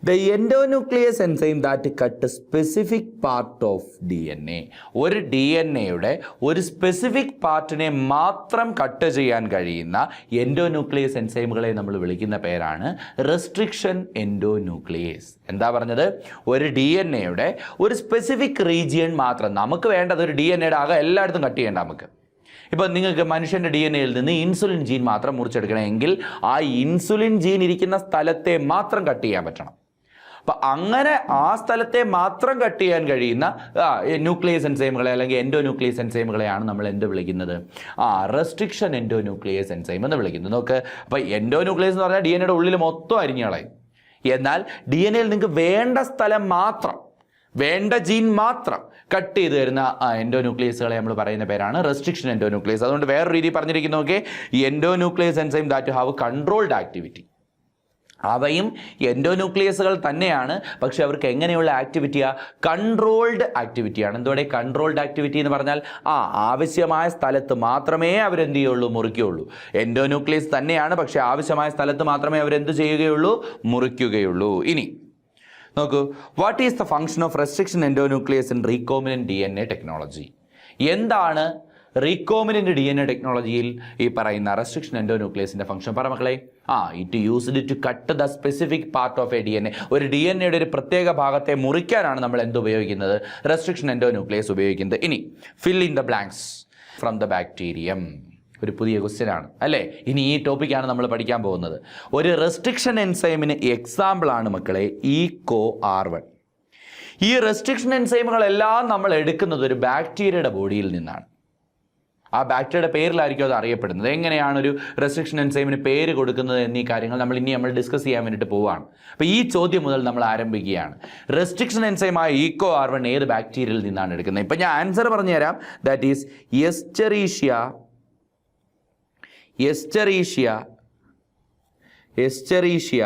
The endonuclease enzyme that cut specific part of DNA. ഒരു DNAയുടെ ഒരു സ്പെസിഫിക് പാർട്ടിനെ മാത്രം കട്ട് ചെയ്യാൻ കഴിയുന്ന എൻഡോന്യൂക്ലിയസ് എൻസൈമുകളെ നമ്മൾ വിളിക്കുന്ന പേരാണ് റെസ്ട്രിക്ഷൻ എൻഡോന്യൂക്ലിയസ്. എന്താ പറഞ്ഞത്? ഒരു DNAയുടെ ഒരു സ്പെസിഫിക് റീജിയൻ മാത്രം. നമുക്ക് വേണ്ടത് ഒരു DNAയുടെ ആകെ എല്ലായിടത്തും കട്ട് ചെയ്യേണ്ട. നമുക്ക് ഇപ്പോൾ നിങ്ങൾക്ക് മനുഷ്യൻ്റെ DNAയിൽ നിന്ന് ഇൻസുലിൻ ജീൻ മാത്രം മുറിച്ചെടുക്കണമെങ്കിൽ ആ ഇൻസുലിൻ ജീൻ ഇരിക്കുന്ന സ്ഥലത്തെ മാത്രം കട്ട് ചെയ്യാൻ പറ്റണം. അപ്പം അങ്ങനെ ആ സ്ഥലത്തെ മാത്രം കട്ട് ചെയ്യാൻ കഴിയുന്ന ന്യൂക്ലിയസ് എൻസൈമുകളെ അല്ലെങ്കിൽ എൻഡോന്യൂക്ലിയസ് എൻസൈമുകളെയാണ് നമ്മൾ എന്ത് വിളിക്കുന്നത്? റെസ്ട്രിക്ഷൻ എൻഡോന്യൂക്ലിയസ് എൻസൈം എന്ന് വിളിക്കുന്നത്. നോക്ക്, അപ്പോൾ എൻഡോന്യൂക്ലിയസ് എന്ന് പറഞ്ഞാൽ DNAയുടെ ഉള്ളിൽ മൊത്തം അരിഞ്ഞു കളയും. എന്നാൽ DNAയിൽ നിങ്ങൾക്ക് വേണ്ട സ്ഥലം മാത്രം, വേണ്ട ജീൻ മാത്രം കട്ട് ചെയ്ത് തരുന്ന എൻഡോന്യൂക്ലിയസുകളെ നമ്മൾ പറയുന്ന പേരാണ് റെസ്ട്രിക്ഷൻ എൻഡോന്യൂക്ലിയസ്. അതുകൊണ്ട് വേറൊരു രീതി പറഞ്ഞിരിക്കുന്നു, okay, endonuclease enzyme that have controlled activity. അവയും എൻഡോന്യൂക്ലിയസുകൾ തന്നെയാണ്, പക്ഷെ അവർക്ക് എങ്ങനെയുള്ള ആക്ടിവിറ്റിയാണ്? കൺട്രോൾഡ് ആക്ടിവിറ്റിയാണ്. എന്തോടെ കൺട്രോൾഡ് ആക്ടിവിറ്റി എന്ന് പറഞ്ഞാൽ ആവശ്യമായ സ്ഥലത്ത് മാത്രമേ അവരെന്ത് ചെയ്യുള്ളൂ? മുറിക്കുകയുള്ളൂ. എൻഡോന്യൂക്ലിയസ് തന്നെയാണ്, പക്ഷെ ആവശ്യമായ സ്ഥലത്ത് മാത്രമേ അവരെന്ത് ചെയ്യുകയുള്ളൂ? മുറിക്കുകയുള്ളൂ. ഇനി നോക്കൂ, what is the function of restriction endonuclease in recombinant DNA technology? എന്താണ് റീകോമിനന്റ് DNA ടെക്നോളജിയിൽ ഈ പറയുന്ന റെസ്ട്രിക്ഷൻ എൻഡോന്യൂക്ലിയസിന്റെ ഫംഗ്ഷൻ? പറ മക്കളെ. It used to cut the specific part of a DNA. ഒരു DNAയുടെ ഒരു പ്രത്യേക ഭാഗത്തെ മുറിക്കാനാണ് നമ്മൾ എന്ത് ഉപയോഗിക്കുന്നത്? റെസ്ട്രിക്ഷൻ എൻഡോന്യൂക്ലിയസ് ഉപയോഗിക്കുന്നത്. ഇനി fill in the blanks from the bacterium. ഒരു പുതിയ ക്വസ്റ്റ്യൻ ആണ് അല്ലേ? ഇനി ഈ ടോപ്പിക്കാണ് നമ്മൾ പഠിക്കാൻ പോകുന്നത്. ഒരു റെസ്ട്രിക്ഷൻ എൻസൈമിന് എക്സാമ്പിളാണ് മക്കളെ EcoR1. ഈ റെസ്ട്രിക്ഷൻ എൻസൈമുകളെല്ലാം നമ്മൾ എടുക്കുന്നത് ഒരു ബാക്ടീരിയയുടെ ബോഡിയിൽ നിന്നാണ്. ആ ബാക്ടീരിയയുടെ പേരിലായിരിക്കും അത് അറിയപ്പെടുന്നത്. എങ്ങനെയാണ് ഒരു റെസ്ട്രിക്ഷൻ എൻസൈമിന് പേര് കൊടുക്കുന്നത് എന്നീ കാര്യങ്ങൾ നമ്മൾ ഡിസ്കസ് ചെയ്യാൻ വേണ്ടിയിട്ട് പോവുകയാണ്. അപ്പോൾ ഈ ചോദ്യം മുതൽ നമ്മൾ ആരംഭിക്കുകയാണ്. റെസ്ട്രിക്ഷൻ എൻസൈമായ EcoR1 ഏത് ബാക്ടീരിയയിൽ നിന്നാണ് എടുക്കുന്നത്? ഇപ്പം ഞാൻ ആൻസർ പറഞ്ഞു തരാം. ദാറ്റ് ഈസ് എസ്റ്ററീഷ്യ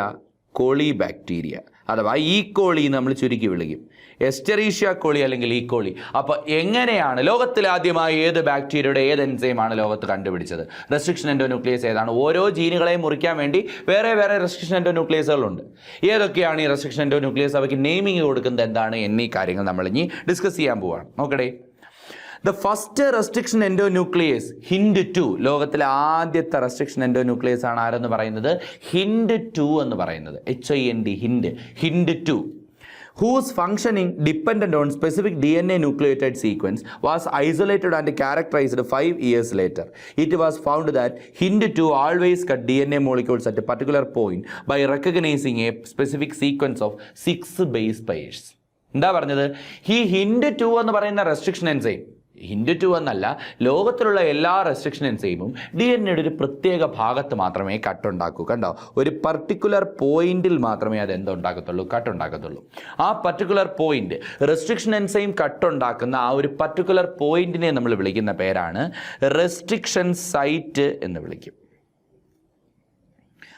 കോളി ബാക്ടീരിയ, അഥവാ ഈക്കോളി നമ്മൾ ചുരുക്കി വിളിക്കും. എസ്റ്ററീഷ്യ കോളി അല്ലെങ്കിൽ ഈക്കോളി. അപ്പോൾ എങ്ങനെയാണ് ലോകത്തിൽ ആദ്യമായി ഏത് ബാക്ടീരിയയുടെ ഏത് എൻസൈമാണ് ലോകത്ത് കണ്ടുപിടിച്ചത്? റെസ്ട്രിക്ഷൻ എൻഡോന്യൂക്ലിയസ് ഏതാണ്? ഓരോ ജീനുകളെയും മുറിക്കാൻ വേണ്ടി വേറെ വേറെ റെസ്ട്രിക്ഷൻ എൻഡോന്യൂക്ലിയസുകളുണ്ട്. ഏതൊക്കെയാണ് ഈ റെസ്ട്രിക്ഷൻ എൻഡോന്യൂക്ലിയസ്? അവയ്ക്ക് നെയിമിങ് കൊടുക്കുന്നത് എന്താണ് എന്നീ കാര്യങ്ങൾ നമ്മൾ ഇനി ഡിസ്കസ് ചെയ്യാൻ പോവുകയാണ്. നോക്കട്ടെ. The first restriction endonuclease HindII. ലോകത്തിലെ ആദ്യത്തെ റെസ്ട്രിക്ഷൻ എൻഡോന്യൂക്ലിയസ് ആണ് ആരെന്ന് പറയുന്നത്? HindII എന്ന് പറയുന്നത്. HindII. Whose functioning dependent on specific DNA nucleotide sequence was isolated and characterized 5 years later. It was found that HindII always cut DNA molecules at a particular point by recognizing a specific sequence of 6 base pairs. എന്താ പറഞ്ഞത്? ഈ HindII എന്ന് പറയുന്ന റെസ്ട്രിക്ഷൻ എൻസൈം, HindII എന്നല്ല, ലോകത്തിലുള്ള എല്ലാ റെസ്ട്രിക്ഷൻ എൻസൈമും DNAയുടെ ഒരു പ്രത്യേക ഭാഗത്ത് മാത്രമേ കട്ടുണ്ടാക്കൂ. കണ്ടോ? ഒരു പർട്ടിക്കുലർ പോയിന്റിൽ മാത്രമേ അത് എന്തുണ്ടാക്കത്തുള്ളൂ? കട്ടുണ്ടാക്കത്തുള്ളൂ. ആ പർട്ടിക്കുലർ പോയിന്റ്, റെസ്ട്രിക്ഷൻ എൻസൈം കട്ടുണ്ടാക്കുന്ന ആ ഒരു പർട്ടിക്കുലർ പോയിന്റിനെ നമ്മൾ വിളിക്കുന്ന പേരാണ് റെസ്ട്രിക്ഷൻ സൈറ്റ് എന്ന് വിളിക്കും.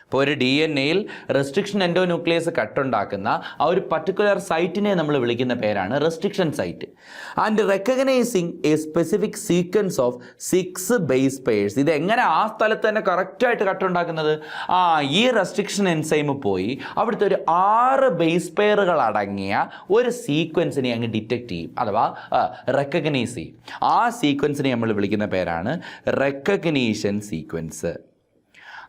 ഇപ്പോൾ ഒരു DNAയിൽ റെസ്ട്രിക്ഷൻ എൻഡോന്യൂക്ലിയസ് കട്ടുണ്ടാക്കുന്ന ആ ഒരു പർട്ടിക്കുലർ സൈറ്റിനെ നമ്മൾ വിളിക്കുന്ന പേരാണ് restriction site. And recognising a specific sequence of 6 base pairs. ഇത് എങ്ങനെ ആ സ്ഥലത്ത് തന്നെ കറക്റ്റായിട്ട് കട്ടുണ്ടാക്കുന്നത്? ഈ റെസ്ട്രിക്ഷൻ എൻസൈം പോയി അവിടുത്തെ ഒരു 6 ബേസ് പെയറുകൾ അടങ്ങിയ ഒരു സീക്വൻസിനെ അങ്ങ് ഡിറ്റക്റ്റ് ചെയ്യും, അഥവാ റെക്കഗ്നൈസ് ചെയ്യും. ആ സീക്വൻസിനെ നമ്മൾ വിളിക്കുന്ന പേരാണ് റെക്കഗ്നീഷൻ സീക്വൻസ്.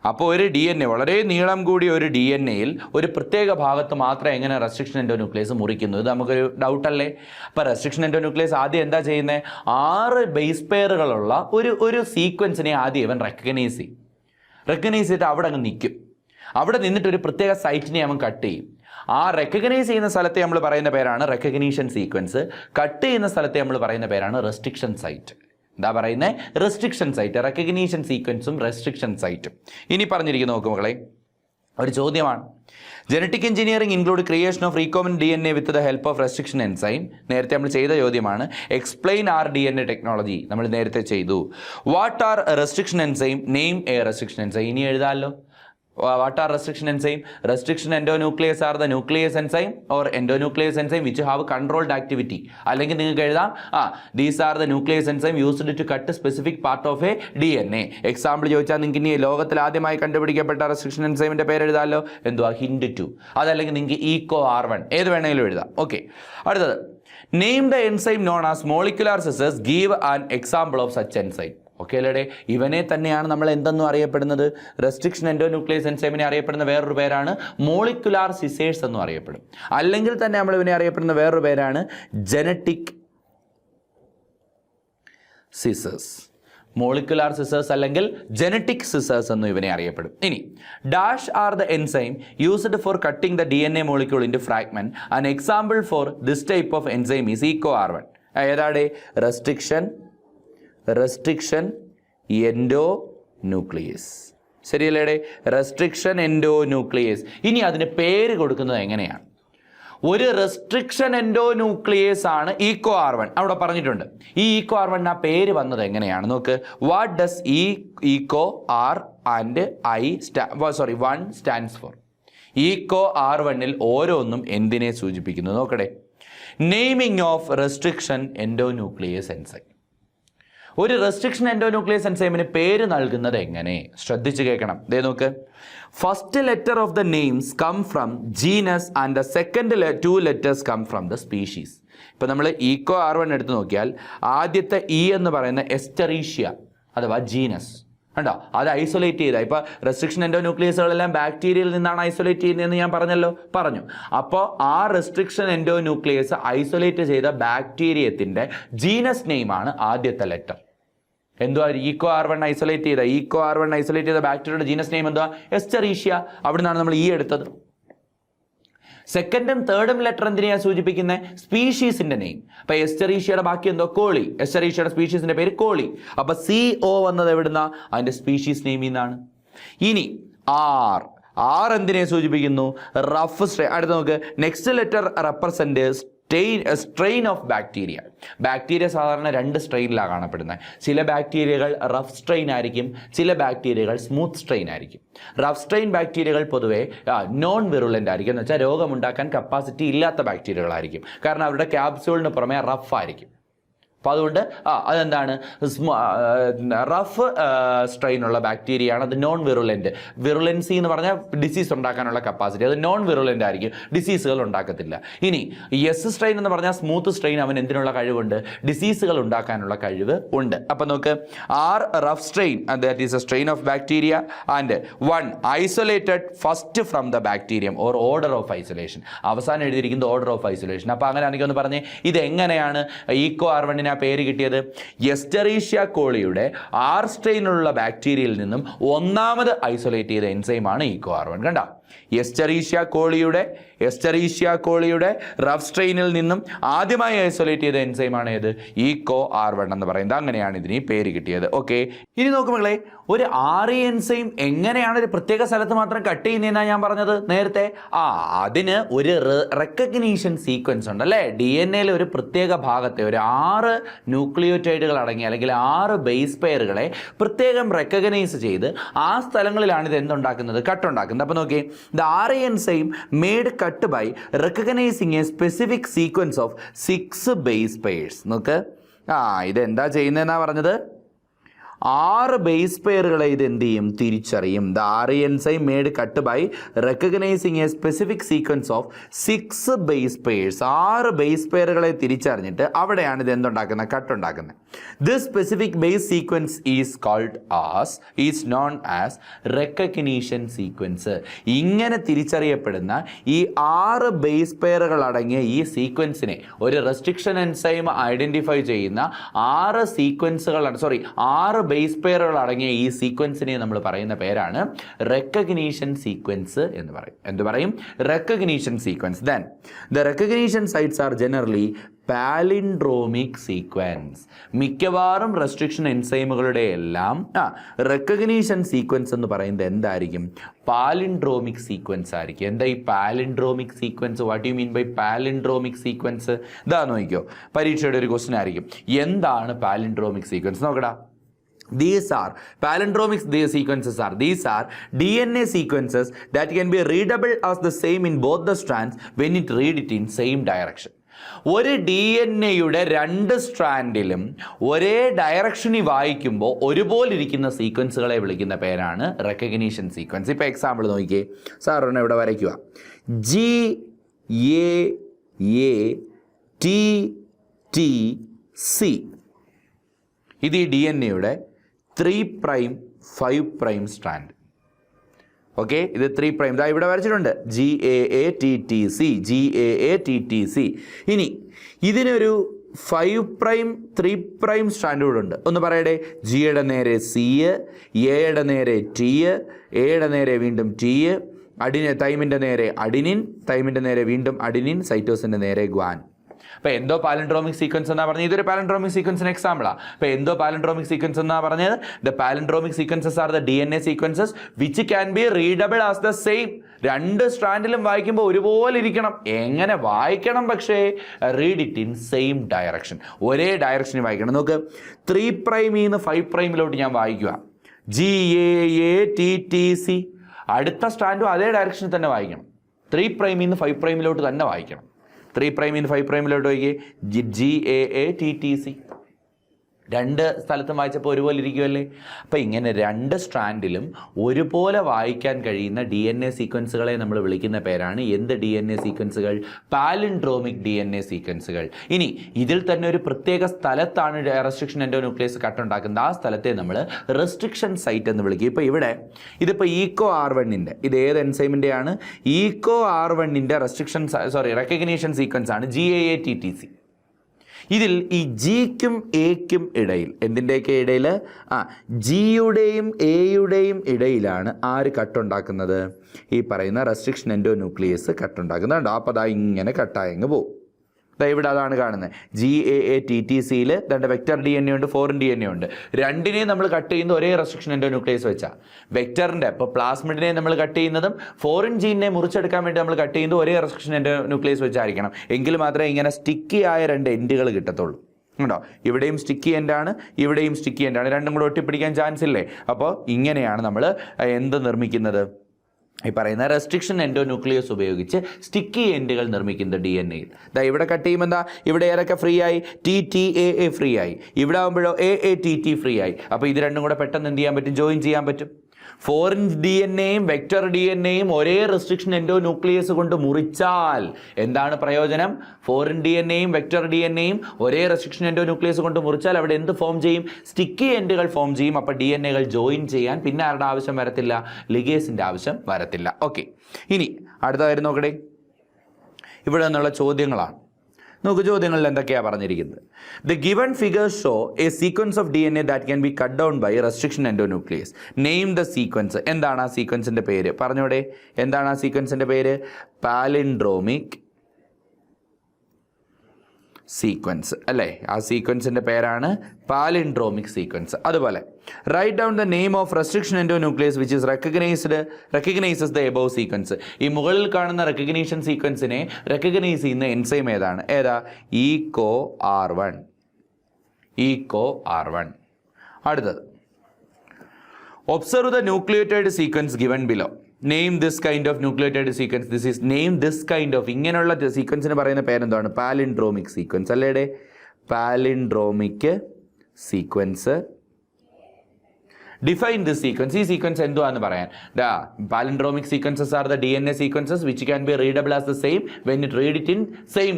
അപ്പോൾ ഒരു DNA, വളരെ നീളം കൂടിയ ഒരു DNAയിൽ ഒരു പ്രത്യേക ഭാഗത്ത് മാത്രം എങ്ങനെ റെസ്ട്രിക്ഷൻ എൻഡോന്യൂക്ലിയസ് മുറിക്കുന്നു? ഇത് നമുക്കൊരു ഡൗട്ടല്ലേ? അപ്പോൾ റെസ്ട്രിക്ഷൻ എൻഡോന്യൂക്ലിയസ് ആദ്യം എന്താ ചെയ്യുന്നത്? 6 ബേസ് പെയറുകളുള്ള ഒരു സീക്വൻസിനെ ആദ്യം ഇവൻ റെക്കഗ്നൈസ് ചെയ്തിട്ട് അവിടെ അങ്ങ് നിൽക്കും. അവിടെ നിന്നിട്ട് ഒരു പ്രത്യേക സൈറ്റിനെ അവൻ കട്ട് ചെയ്യും. ആ റെക്കഗ്നൈസ് ചെയ്യുന്ന സ്ഥലത്തെ നമ്മൾ പറയുന്ന പേരാണ് റെക്കഗ്നീഷൻ സീക്വൻസ്. കട്ട് ചെയ്യുന്ന സ്ഥലത്തെ നമ്മൾ പറയുന്ന പേരാണ് റെസ്ട്രിക്ഷൻ സൈറ്റ്. എന്താ പറയുന്നത്? Restriction site. റെക്കഗ്നീഷൻ സീക്വൻസും റെസ്ട്രിക്ഷൻ സൈറ്റും. ഇനി പറഞ്ഞിരിക്കുന്നു നോക്കൂ മക്കളെ, ഒരു ചോദ്യമാണ്. Genetic engineering include creation of recombinant DNA with the help of restriction enzyme. നേരത്തെ നമ്മൾ ചെയ്ത ചോദ്യമാണ്. എക്സ്പ്ലെയിൻ ആർ DNA ടെക്നോളജി നമ്മൾ നേരത്തെ ചെയ്തു. What are restriction enzyme? Name A restriction enzyme. ഇനി എഴുതാമല്ലോ. What are restriction enzyme? Restriction endonuclease are the nuclease enzyme or endonuclease enzyme which have controlled activity. അല്ലെങ്കിൽ നിങ്ങൾക്ക് എഴുതാം these are the nuclease enzyme used to cut a specific part of a DNA. Example ചോദിച്ചാൽ നിങ്ങൾക്ക് ഇനി ലോകത്തിൽ ആദ്യമായി കണ്ടുപിടിക്കപ്പെട്ട റെസ്ട്രിക്ഷൻ എൻസൈമിന്റെ പേര് എഴുതാമല്ലോ. എന്തുവാ? HindII. അതല്ലെങ്കിൽ നിങ്ങൾക്ക് EcoR1, ഏത് വേണമെങ്കിലും എഴുതാം. ഓക്കെ, അടുത്തത്. Name the enzyme known as molecular scissors. Give an example of such enzyme. Okay അല്ലേ? ഇവനെ തന്നെയാണ് നമ്മൾ എന്തെന്നും അറിയപ്പെടുന്നത്? റെസ്ട്രിക്ഷൻ എൻഡോന്യൂക്ലിയസ് എൻസൈമിനെ അറിയപ്പെടുന്ന വേറൊരു പേരാണ് മോളിക്കുലാർ സിസേഴ്സ് എന്നും അറിയപ്പെടും. അല്ലെങ്കിൽ തന്നെ നമ്മൾ ഇവനെ അറിയപ്പെടുന്ന വേറൊരു പേരാണ് ജനറ്റിക് സിസേഴ്സ്. മോളിക്കുലാർ സിസേഴ്സ് അല്ലെങ്കിൽ ജനറ്റിക് സിസേഴ്സ് എന്നും ഇവനെ അറിയപ്പെടും. ഇനി dash are the enzyme used for cutting the DNA molecule into fragment. An example for this type of enzyme is EcoR1. ഏതാണ്? Restriction endonuclease. ശരിയല്ലേടെ? Restriction endonuclease. ഇനി അതിന് പേര് കൊടുക്കുന്നത് എങ്ങനെയാണ്? ഒരു റെസ്ട്രിക്ഷൻ എൻഡോന്യൂക്ലിയേസ് ആണ് ഈക്കോ R1. അവിടെ പറഞ്ഞിട്ടുണ്ട്. ഈ ഈക്കോ R1 ആ പേര് വന്നത് എങ്ങനെയാണ് നോക്ക്. What does eco R and I 1 stands for. Eco R1ൽ ഓരോന്നും എന്തിനെ സൂചിപ്പിക്കുന്നു നോക്കട്ടെ. Naming of restriction endonuclease enzyme. ഒരു റെസ്ട്രിക്ഷൻ എൻഡോന്യൂക്ലിയേസ് എൻസൈമിന് പേര് നൽകുന്നത് എങ്ങനെ? ശ്രദ്ധിച്ച് കേൾക്കണം. ദേ നോക്ക്. First letter of the names come from genus and the second 2 letters come from the species. ഇപ്പം നമ്മൾ ഈക്കോ R1 എടുത്ത് നോക്കിയാൽ ആദ്യത്തെ E എന്ന് പറയുന്ന എസ്റ്ററീഷ്യ അഥവാ ജീനസ് കണ്ടോ, അത് ഐസൊലേറ്റ് ചെയ്ത. ഇപ്പോൾ റെസ്ട്രിക്ഷൻ എൻഡോന്യൂക്ലിയസുകളെല്ലാം ബാക്ടീരിയയിൽ നിന്നാണ് ഐസൊലേറ്റ് ചെയ്യുന്നതെന്ന് ഞാൻ പറഞ്ഞു. അപ്പോൾ ആ റെസ്ട്രിക്ഷൻ എൻഡോന്യൂക്ലിയസ് ഐസൊലേറ്റ് ചെയ്ത ബാക്ടീരിയത്തിൻ്റെ ജീനസ് നെയിമാണ് ആദ്യത്തെ ലെറ്റർ. എന്തുവാ? ഈക്കോ R1 ഐസൊലേറ്റ് ചെയ്ത ബാക്ടീരിയയുടെ ജീനസ് നെയിം എന്തുവാ? എസ്റ്ററീഷ്യ. അവിടെ നിന്നാണ് നമ്മൾ എടുത്തത്. സെക്കൻഡും തേർഡും ലെറ്റർ എന്തിനെയാണ് സൂചിപ്പിക്കുന്നത്? സ്പീഷീസിന്റെ നെയിം. അപ്പൊ എസ്റ്ററീഷ്യയുടെ ബാക്കി എന്തോ? കോളി. എസ്റ്ററീഷ്യയുടെ സ്പീഷീസിന്റെ പേര് കോളി. അപ്പൊ CO വന്നത് എവിടുന്ന? അതിന്റെ സ്പീഷീസ് നെയിമിൽ നിന്നാണ്. ഇനി R എന്തിനെ സൂചിപ്പിക്കുന്നു? Rough strain. അടുത്ത് നോക്ക്. Next letter represent strain of bacteria. Bacteria സാധാരണ 2 സ്ട്രെയിനിലാണ് കാണപ്പെടുന്നത്. ചില ബാക്ടീരിയകൾ റഫ് സ്ട്രെയിൻ ആയിരിക്കും, ചില ബാക്ടീരിയകൾ സ്മൂത്ത് സ്ട്രെയിൻ ആയിരിക്കും. റഫ് സ്ട്രെയിൻ ബാക്ടീരിയകൾ പൊതുവെ നോൺ വിറുലൻ്റ് ആയിരിക്കും. എന്ന് വെച്ചാൽ രോഗമുണ്ടാക്കാൻ കപ്പാസിറ്റി ഇല്ലാത്ത ബാക്ടീരിയകളായിരിക്കും. കാരണം അവരുടെ ക്യാപ്സ്യൂളിന് പുറമെ റഫ് ആയിരിക്കും. അപ്പോൾ അതുകൊണ്ട് അതെന്താണ്? റഫ് സ്ട്രെയിനുള്ള ബാക്ടീരിയയാണ്. അത് നോൺ വിറുലൻ്റ്. വിറുലൻസി എന്ന് പറഞ്ഞാൽ ഡിസീസ് ഉണ്ടാക്കാനുള്ള കപ്പാസിറ്റി. അത് നോൺ വിറുലൻ്റ് ആയിരിക്കും, ഡിസീസുകൾ ഉണ്ടാക്കത്തില്ല. ഇനി എസ് സ്ട്രെയിൻ എന്ന് പറഞ്ഞാൽ സ്മൂത്ത് സ്ട്രെയിൻ. അവൻ എന്തിനുള്ള കഴിവുണ്ട്? ഡിസീസുകൾ ഉണ്ടാക്കാനുള്ള കഴിവ് ഉണ്ട്. അപ്പം നമുക്ക് rough strain, that is A strain of bacteria and 1 isolated first from the bacterium or order of isolation. അവസാനം എഴുതിയിരിക്കുന്നത് ഓർഡർ ഓഫ് ഐസൊലേഷൻ. അപ്പോൾ അങ്ങനെ ആണെങ്കിൽ ഒന്ന് പറഞ്ഞേ, ഇതെങ്ങനെയാണ് ഈക്കോ R1 പേര് കിട്ടിയത്? എസ്റ്ററീഷ്യ കോളിയുടെ R സ്ട്രെയിനുള്ള ബാക്ടീരിയയിൽ നിന്നും ഒന്നാമത് ഐസൊലേറ്റ് ചെയ്ത എൻസൈമാണ് ഈക്കോ R1. കണ്ട, എസ്റ്ററീഷ്യ കോളിയുടെ റഫ് സ്ട്രെയിനിൽ നിന്നും ആദ്യമായി ഐസൊലേറ്റ് ചെയ്ത എൻസൈമാണ് ഏത്? ഈക്കോ R1 എന്ന് പറയുന്നത്. അങ്ങനെയാണ് ഇതിന് പേര് കിട്ടിയത്. ഓക്കെ, ഇനി നോക്കുമ്പോളേ ഒരു RE എൻസൈം എങ്ങനെയാണ് ഒരു പ്രത്യേക സ്ഥലത്ത് മാത്രം കട്ട് ചെയ്യുന്നതെന്നാണ് ഞാൻ പറഞ്ഞത് നേരത്തെ. അതിന് ഒരു റെക്കഗ്നീഷൻ സീക്വൻസ് ഉണ്ട് അല്ലേ? DNA ഒരു പ്രത്യേക ഭാഗത്തെ ഒരു 6 ന്യൂക്ലിയോറ്റൈഡുകൾ അടങ്ങിയ അല്ലെങ്കിൽ 6 ബേസ് പെയറുകളെ പ്രത്യേകം റെക്കഗ്നൈസ് ചെയ്ത് ആ സ്ഥലങ്ങളിലാണ് ഇത് എന്തുണ്ടാക്കുന്നത്? കട്ടുണ്ടാക്കുന്നത്. അപ്പോൾ നോക്കി, the RE enzyme made cut by recognizing a specific sequence of 6 base pairs. നോക്ക്, ഇതെന്താ ചെയ്യുന്നതെന്നാ പറഞ്ഞത്? 6 ബേസ് പെയറുകളെ ഇത് എന്ത് ചെയ്യും? തിരിച്ചറിയും. The RE enzyme made cut by recognizing a specific sequence of 6 base pairs. 6 base പെയറുകളെ തിരിച്ചറിഞ്ഞിട്ട് അവിടെയാണ് ഇത് എന്തുണ്ടാക്കുന്നത്? കട്ടുണ്ടാക്കുന്നത്. This specific base sequence is known as recognition sequence. ഇങ്ങനെ തിരിച്ചറിയപ്പെടുന്ന ഈ 6 ബേസ് പെയറുകൾ അടങ്ങിയ ഈ സീക്വൻസിനെ ഒരു റെസ്ട്രിക്ഷൻ എൻസൈം ഐഡന്റിഫൈ ചെയ്യുന്ന 6 സീക്വൻസുകളാണ് 6 ബേസ് പെയറുകൾ അടങ്ങിയ ഈ സീക്വൻസിനെ നമ്മൾ പറയുന്ന പേരാണ് റെക്കഗ്നീഷൻ സീക്വൻസ് എന്ന് പറയും. എന്ത് പറയും? Recognition sequence. Then the recognition sites are generally palindromic sequence. മിക്കവാറും റെസ്ട്രിക്ഷൻ എൻസൈമുകളുടെ എല്ലാം റെക്കഗ്നീഷൻ സീക്വൻസ് എന്ന് പറയുന്നത് എന്തായിരിക്കും? പാലിൻഡ്രോമിക് സീക്വൻസ് ആയിരിക്കും. എന്താ ഈ palindromic sequence? What you mean by palindromic sequence? ഇതാ നോക്കിക്കോ, പരീക്ഷയുടെ ഒരു ക്വസ്റ്റ്യൻ ആയിരിക്കും. എന്താണ് പാലിൻഡ്രോമിക് സീക്വൻസ്? നോക്കടാ. These sequences are DNA sequences that can be readable as the same in both the strands when it read it in same direction. ഒരു DNA-യുടെ 2 സ്ട്രാൻഡിലും ഒരേ ഡയറക്ഷനിൽ വായിക്കുമ്പോൾ ഒരുപോലെ ഇരിക്കുന്ന സീക്വൻസുകളെ വിളിക്കുന്ന പേരാണ് റെക്കഗ്നീഷൻ സീക്വൻസ്. ഇപ്പോൾ എക്സാമ്പിൾ നോക്കിയേ, സാറിന് ഇവിടെ വരയ്ക്കുക. GAATTC. ഇത് ഈ DNA-യുടെ 3' 5' സ്ട്രാൻഡ്. ഓക്കെ, ഇത് 3'. ഇതാ ഇവിടെ വരച്ചിട്ടുണ്ട് GAATTC. ഇനി ഇതിനൊരു 5', 3' സ്ട്രാൻഡ് കൂടെ ഉണ്ട്. ഒന്ന് പറയട്ടെ. ജിയുടെ നേരെ C, എയുടെ നേരെ T, എയുടെ നേരെ വീണ്ടും T, തൈമിൻ്റെ നേരെ അഡിനിൻ, തൈമിൻ്റെ നേരെ വീണ്ടും അഡിനിൻ, സൈറ്റോസിൻ്റെ നേരെ ഗ്വാൻ. അപ്പോൾ എന്തോ പാലൻഡ്രോമിക് സീക്വൻസ് എന്നാ പറഞ്ഞത്, ഇതൊരു പാലൻഡ്രോമിക് സീക്വൻസിന് എക്സാമ്പിളാണ്. അപ്പോൾ എന്തോ പാലൻഡ്രോമിക് സീക്വൻസ് എന്നാ പറഞ്ഞത്, the palindromic sequences are the DNA sequences which can be readable as the same. രണ്ട് സ്ട്രാൻഡിലും വായിക്കുമ്പോൾ ഒരുപോലെ ഇരിക്കണം. എങ്ങനെ വായിക്കണം? പക്ഷേ read it in same direction, ഒരേ ഡയറക്ഷനിൽ വായിക്കണം. നോക്ക്, 3' 5' ഞാൻ വായിക്കുക, GAATTC. അടുത്ത സ്റ്റാൻഡും അതേ ഡയറക്ഷനിൽ തന്നെ വായിക്കണം. 3' 5' തന്നെ വായിക്കണം. 3' 5' വായിക്കേ, GAATTC. രണ്ട് സ്ഥലത്തും വായിച്ചപ്പോൾ ഒരുപോലെ ഇരിക്കുമല്ലേ? അപ്പോൾ ഇങ്ങനെ രണ്ട് സ്ട്രാൻഡിലും ഒരുപോലെ വായിക്കാൻ കഴിയുന്ന DNA സീക്വൻസുകളെ നമ്മൾ വിളിക്കുന്ന പേരാണ് എന്ത് DNA സീക്വൻസുകൾ? Palindromic DNA sequences. ഇനി ഇതിൽ തന്നെ ഒരു പ്രത്യേക സ്ഥലത്താണ് റെസ്ട്രിക്ഷൻ എൻഡോന്യൂക്ലിയസ് കട്ടുണ്ടാക്കുന്നത്. ആ സ്ഥലത്തെ നമ്മൾ റെസ്ട്രിക്ഷൻ സൈറ്റ് എന്ന് വിളിക്കും. ഇപ്പോൾ ഇവിടെ ഇതിപ്പോൾ ECO-R1-ൻ്റെ, ഇത് ഏത് എൻസൈമിൻ്റെയാണ്? ECO-R1-ൻ്റെ റെക്കഗ്നീഷൻ സീക്വൻസ് ആണ് GAATTC. ഇതിൽ ഈ ജിക്കും എക്കും ഇടയിൽ, എന്തിൻ്റെയൊക്കെ ഇടയിൽ? ജിയുടെയും എയുടെയും ഇടയിലാണ് ആര് കട്ടുണ്ടാക്കുന്നത്? ഈ പറയുന്ന റെസ്ട്രിക്ഷൻ എൻഡോന്യൂക്ലിയസ് കട്ടുണ്ടാക്കുന്നുണ്ട്. അപ്പോൾ അതാ ഇങ്ങനെ കട്ടായങ്ങ് പോകും. ഇവിടെ അതാണ് കാണുന്നത്. GAATTCയിൽ രണ്ട് വെക്റ്റർ DNA ഉണ്ട്, ഫോറിൻ DNA ഉണ്ട്. രണ്ടിനെയും നമ്മൾ കട്ട് ചെയ്യുന്നത് ഒരേ റെസ്ട്രിക്ഷൻ എൻഡോന്യൂക്ലിയസ് വെച്ചാൽ. വെക്റ്ററിൻ്റെ ഇപ്പോൾ പ്ലാസ്മിഡിനെ നമ്മൾ കട്ട് ചെയ്യുന്നതും ഫോറിൻ ജീനിനെ മുറിച്ചെടുക്കാൻ വേണ്ടി നമ്മൾ കട്ട് ചെയ്യുന്നത് ഒരേ റെസ്ട്രിക്ഷൻ എൻഡോന്യൂക്ലിയസ് വെച്ചായിരിക്കണം. എങ്കിൽ മാത്രമേ ഇങ്ങനെ സ്റ്റിക്കി ആയ രണ്ട് എൻഡുകൾ കിട്ടത്തുള്ളൂ. ഉണ്ടോ? ഇവിടെയും സ്റ്റിക്കി എൻഡാണ്, ഇവിടെയും സ്റ്റിക്കി എൻഡാണ്. രണ്ടും കൂടെ ഒട്ടിപ്പിടിക്കാൻ ചാൻസ് ഇല്ലേ? അപ്പോൾ ഇങ്ങനെയാണ് നമ്മൾ എന്ത് നിർമ്മിക്കുന്നത്? ഈ പറയുന്ന റെസ്ട്രിക്ഷൻ എൻഡോന്യൂക്ലിയസ് ഉപയോഗിച്ച് സ്റ്റിക്കി എൻഡുകൾ നിർമ്മിക്കുന്നത് DNA-യിൽ. ഇവിടെ കട്ട് ചെയ്യുമ്പോൾ എന്താ? ഇവിടെ ഏതൊക്കെ ഫ്രീ ആയി? TTAA ഫ്രീ ആയി. ഇവിടെ ആകുമ്പോഴോ AATT ഫ്രീ ആയി. അപ്പോൾ ഇത് രണ്ടും കൂടെ പെട്ടെന്ന് എന്ത് ചെയ്യാൻ പറ്റും? ജോയിൻ ചെയ്യാൻ പറ്റും. ഫോറിൻ DNAയും വെക്റ്റർ DNAയും ഒരേ റെസ്ട്രിക്ഷൻ എൻഡോന്യൂക്ലിയസ് കൊണ്ട് മുറിച്ചാൽ എന്താണ് പ്രയോജനം? ഫോറിൻ DNAയും വെക്റ്റർ DNAയും ഒരേ റെസ്ട്രിക്ഷൻ എൻഡോന്യൂക്ലിയസ് കൊണ്ട് മുറിച്ചാൽ അവിടെ എന്ത് ഫോം ചെയ്യും? സ്റ്റിക്കി എൻഡുകൾ ഫോം ചെയ്യും. അപ്പോൾ DNAകൾ ജോയിൻ ചെയ്യാൻ പിന്നെ ആരുടെ ആവശ്യം വരത്തില്ല? ലിഗേസിൻ്റെ ആവശ്യം വരത്തില്ല. ഓക്കെ, ഇനി അടുത്തതായിരുന്നു നോക്കട്ടെ. ഇവിടെ നിന്നുള്ള ചോദ്യങ്ങളാണ്. നോക്ക്, ചോദ്യങ്ങളിൽ എന്തൊക്കെയാണ് പറഞ്ഞിരിക്കുന്നത്? The given figures show a sequence of DNA that can be cut down by restriction endonuclease. Name the sequence. എന്താണ് ആ സീക്വൻസിൻ്റെ പേര്? പറഞ്ഞോടെ, എന്താണ് ആ സീക്വൻസിൻ്റെ പേര്? പാലിൻഡ്രോമിക് സീക്വൻസ് അല്ലേ? ആ സീക്വൻസിൻ്റെ പേരാണ് പാലിൻഡ്രോമിക് സീക്വൻസ്. അതുപോലെ write down the name of restriction endonuclease which is recognises the above sequence. ഈ മുകളിൽ കാണുന്ന റെക്കഗ്നീഷൻ സീക്വൻസിനെ റെക്കഗ്നൈസ് ചെയ്യുന്ന എൻസൈം ഏതാണ്? ഏതാ? ECO-R1. അടുത്തത്, observe the nucleotide sequence given below. Name this kind of nucleotide sequence. This is name this kind of. ഇങ്ങനെയുള്ള സീക്വൻസിന് പറയുന്ന പേരെന്താണ്? പാലിൻഡ്രോമിക് സീക്വൻസ് അല്ലേടെ? Palindromic sequence. Define this sequence. ഈ സീക്വൻസ് എന്തുവാന്ന് പറയാൻ? Palindromic sequences are the DNA sequences which can be readable as the same when it read it in same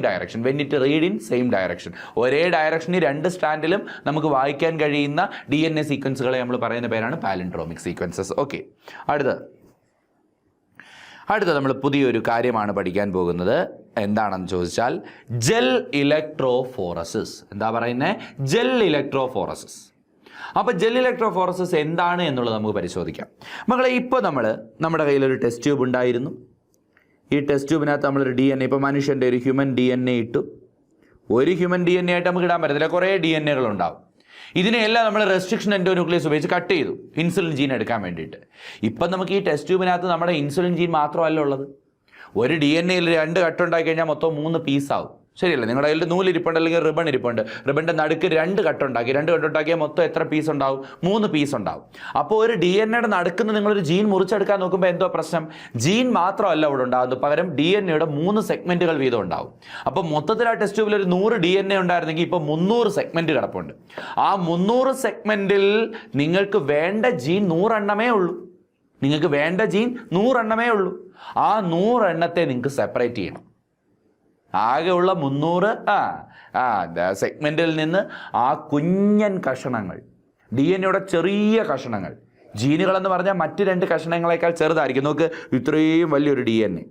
direction. ഒരേ ഡയറക്ഷനിൽ രണ്ട് സ്റ്റാൻഡിലും നമുക്ക് വായിക്കാൻ കഴിയുന്ന DNA സീക്വൻസുകളെ നമ്മൾ പറയുന്ന പേരാണ് പാലിൻഡ്രോമിക് സീക്വൻസസ്. ഓക്കെ, അടുത്ത നമ്മൾ പുതിയൊരു കാര്യമാണ് പഠിക്കാൻ പോകുന്നത്. എന്താണെന്ന് ചോദിച്ചാൽ ജെൽ ഇലക്ട്രോഫോറസിസ്. എന്താ പറയുന്നത്? Gel electrophoresis. അപ്പോൾ ജെൽ ഇലക്ട്രോഫോറസിസ് എന്താണ് എന്നുള്ളത് നമുക്ക് പരിശോധിക്കാം. മക്കളെ, ഇപ്പോൾ നമ്മുടെ കയ്യിലൊരു ടെസ്റ്റ് ട്യൂബ് ഉണ്ടായിരുന്നു. ഈ ടെസ്റ്റ് ട്യൂബിനകത്ത് നമ്മളൊരു DNA, ഇപ്പോൾ മനുഷ്യൻ്റെ ഒരു ഹ്യൂമൻ DNA ഇട്ടു. ഒരു ഹ്യൂമൻ DNA ആയിട്ട് നമുക്ക് ഇടാൻ പറ്റത്തില്ല, കുറേ DNAകൾ ഉണ്ടാവും. ഇതിനെല്ലാം നമ്മൾ റെസ്ട്രിക്ഷൻ എൻഡോന്യൂക്ലിയസ് ഉപയോഗിച്ച് കട്ട് ചെയ്തു ഇൻസുലിൻ ജീൻ എടുക്കാൻ വേണ്ടിയിട്ട്. ഇപ്പം നമുക്ക് ഈ ടെസ്റ്റ് ട്യൂബിനകത്ത് നമ്മുടെ ഇൻസുലിൻ ജീൻ മാത്രമല്ല ഉള്ളത്. ഒരു DNA-യിൽ 2 കട്ടുണ്ടാക്കി കഴിഞ്ഞാൽ മൊത്തം 3 പീസാവും. ശരിയല്ലേ? നിങ്ങളുടെ കയ്യിൽ നൂലിരിപ്പുണ്ട്, അല്ലെങ്കിൽ റിബൺ ഇരിപ്പുണ്ട്. റിബണിൻ്റെ നടുക്ക് 2 കട്ടുണ്ടാക്കി. 2 കട്ടുണ്ടാക്കിയാൽ മൊത്തം എത്ര പീസ് ഉണ്ടാവും? 3 പീസ് ഉണ്ടാവും. അപ്പോൾ ഒരു DNA-യുടെ നടുക്കുന്ന നിങ്ങളൊരു ജീൻ മുറിച്ചെടുക്കാൻ നോക്കുമ്പോൾ എന്തോ പ്രശ്നം? ജീൻ മാത്രമല്ല ഇവിടെ ഉണ്ടാകുന്നത്, പകരം DNA-യുടെ 3 സെഗ്മെൻറ്റുകൾ വീതം ഉണ്ടാവും. അപ്പോൾ മൊത്തത്തിൽ ആ ടെസ്റ്റ് ട്യൂബിൽ ഒരു 100 DNA ഉണ്ടായിരുന്നെങ്കിൽ ഇപ്പോൾ 300 സെഗ്മെൻറ്റ് കിടപ്പുണ്ട്. ആ 300 സെഗ്മെൻറ്റിൽ നിങ്ങൾക്ക് വേണ്ട ജീൻ 100 എണ്ണമേ ഉള്ളൂ. ആ 100 എണ്ണത്തെ നിങ്ങൾക്ക് സെപ്പറേറ്റ് ചെയ്യണം. ആകെയുള്ള 300 സെഗ്മെൻറ്റിൽ നിന്ന് ആ കുഞ്ഞൻ കഷണങ്ങൾ, DNA-യുടെ ചെറിയ കഷണങ്ങൾ, ജീനുകളെന്ന് പറഞ്ഞാൽ മറ്റ് 2 കഷണങ്ങളെക്കാൾ ചെറുതായിരിക്കും. നോക്ക്, ഇത്രയും വലിയൊരു DNA.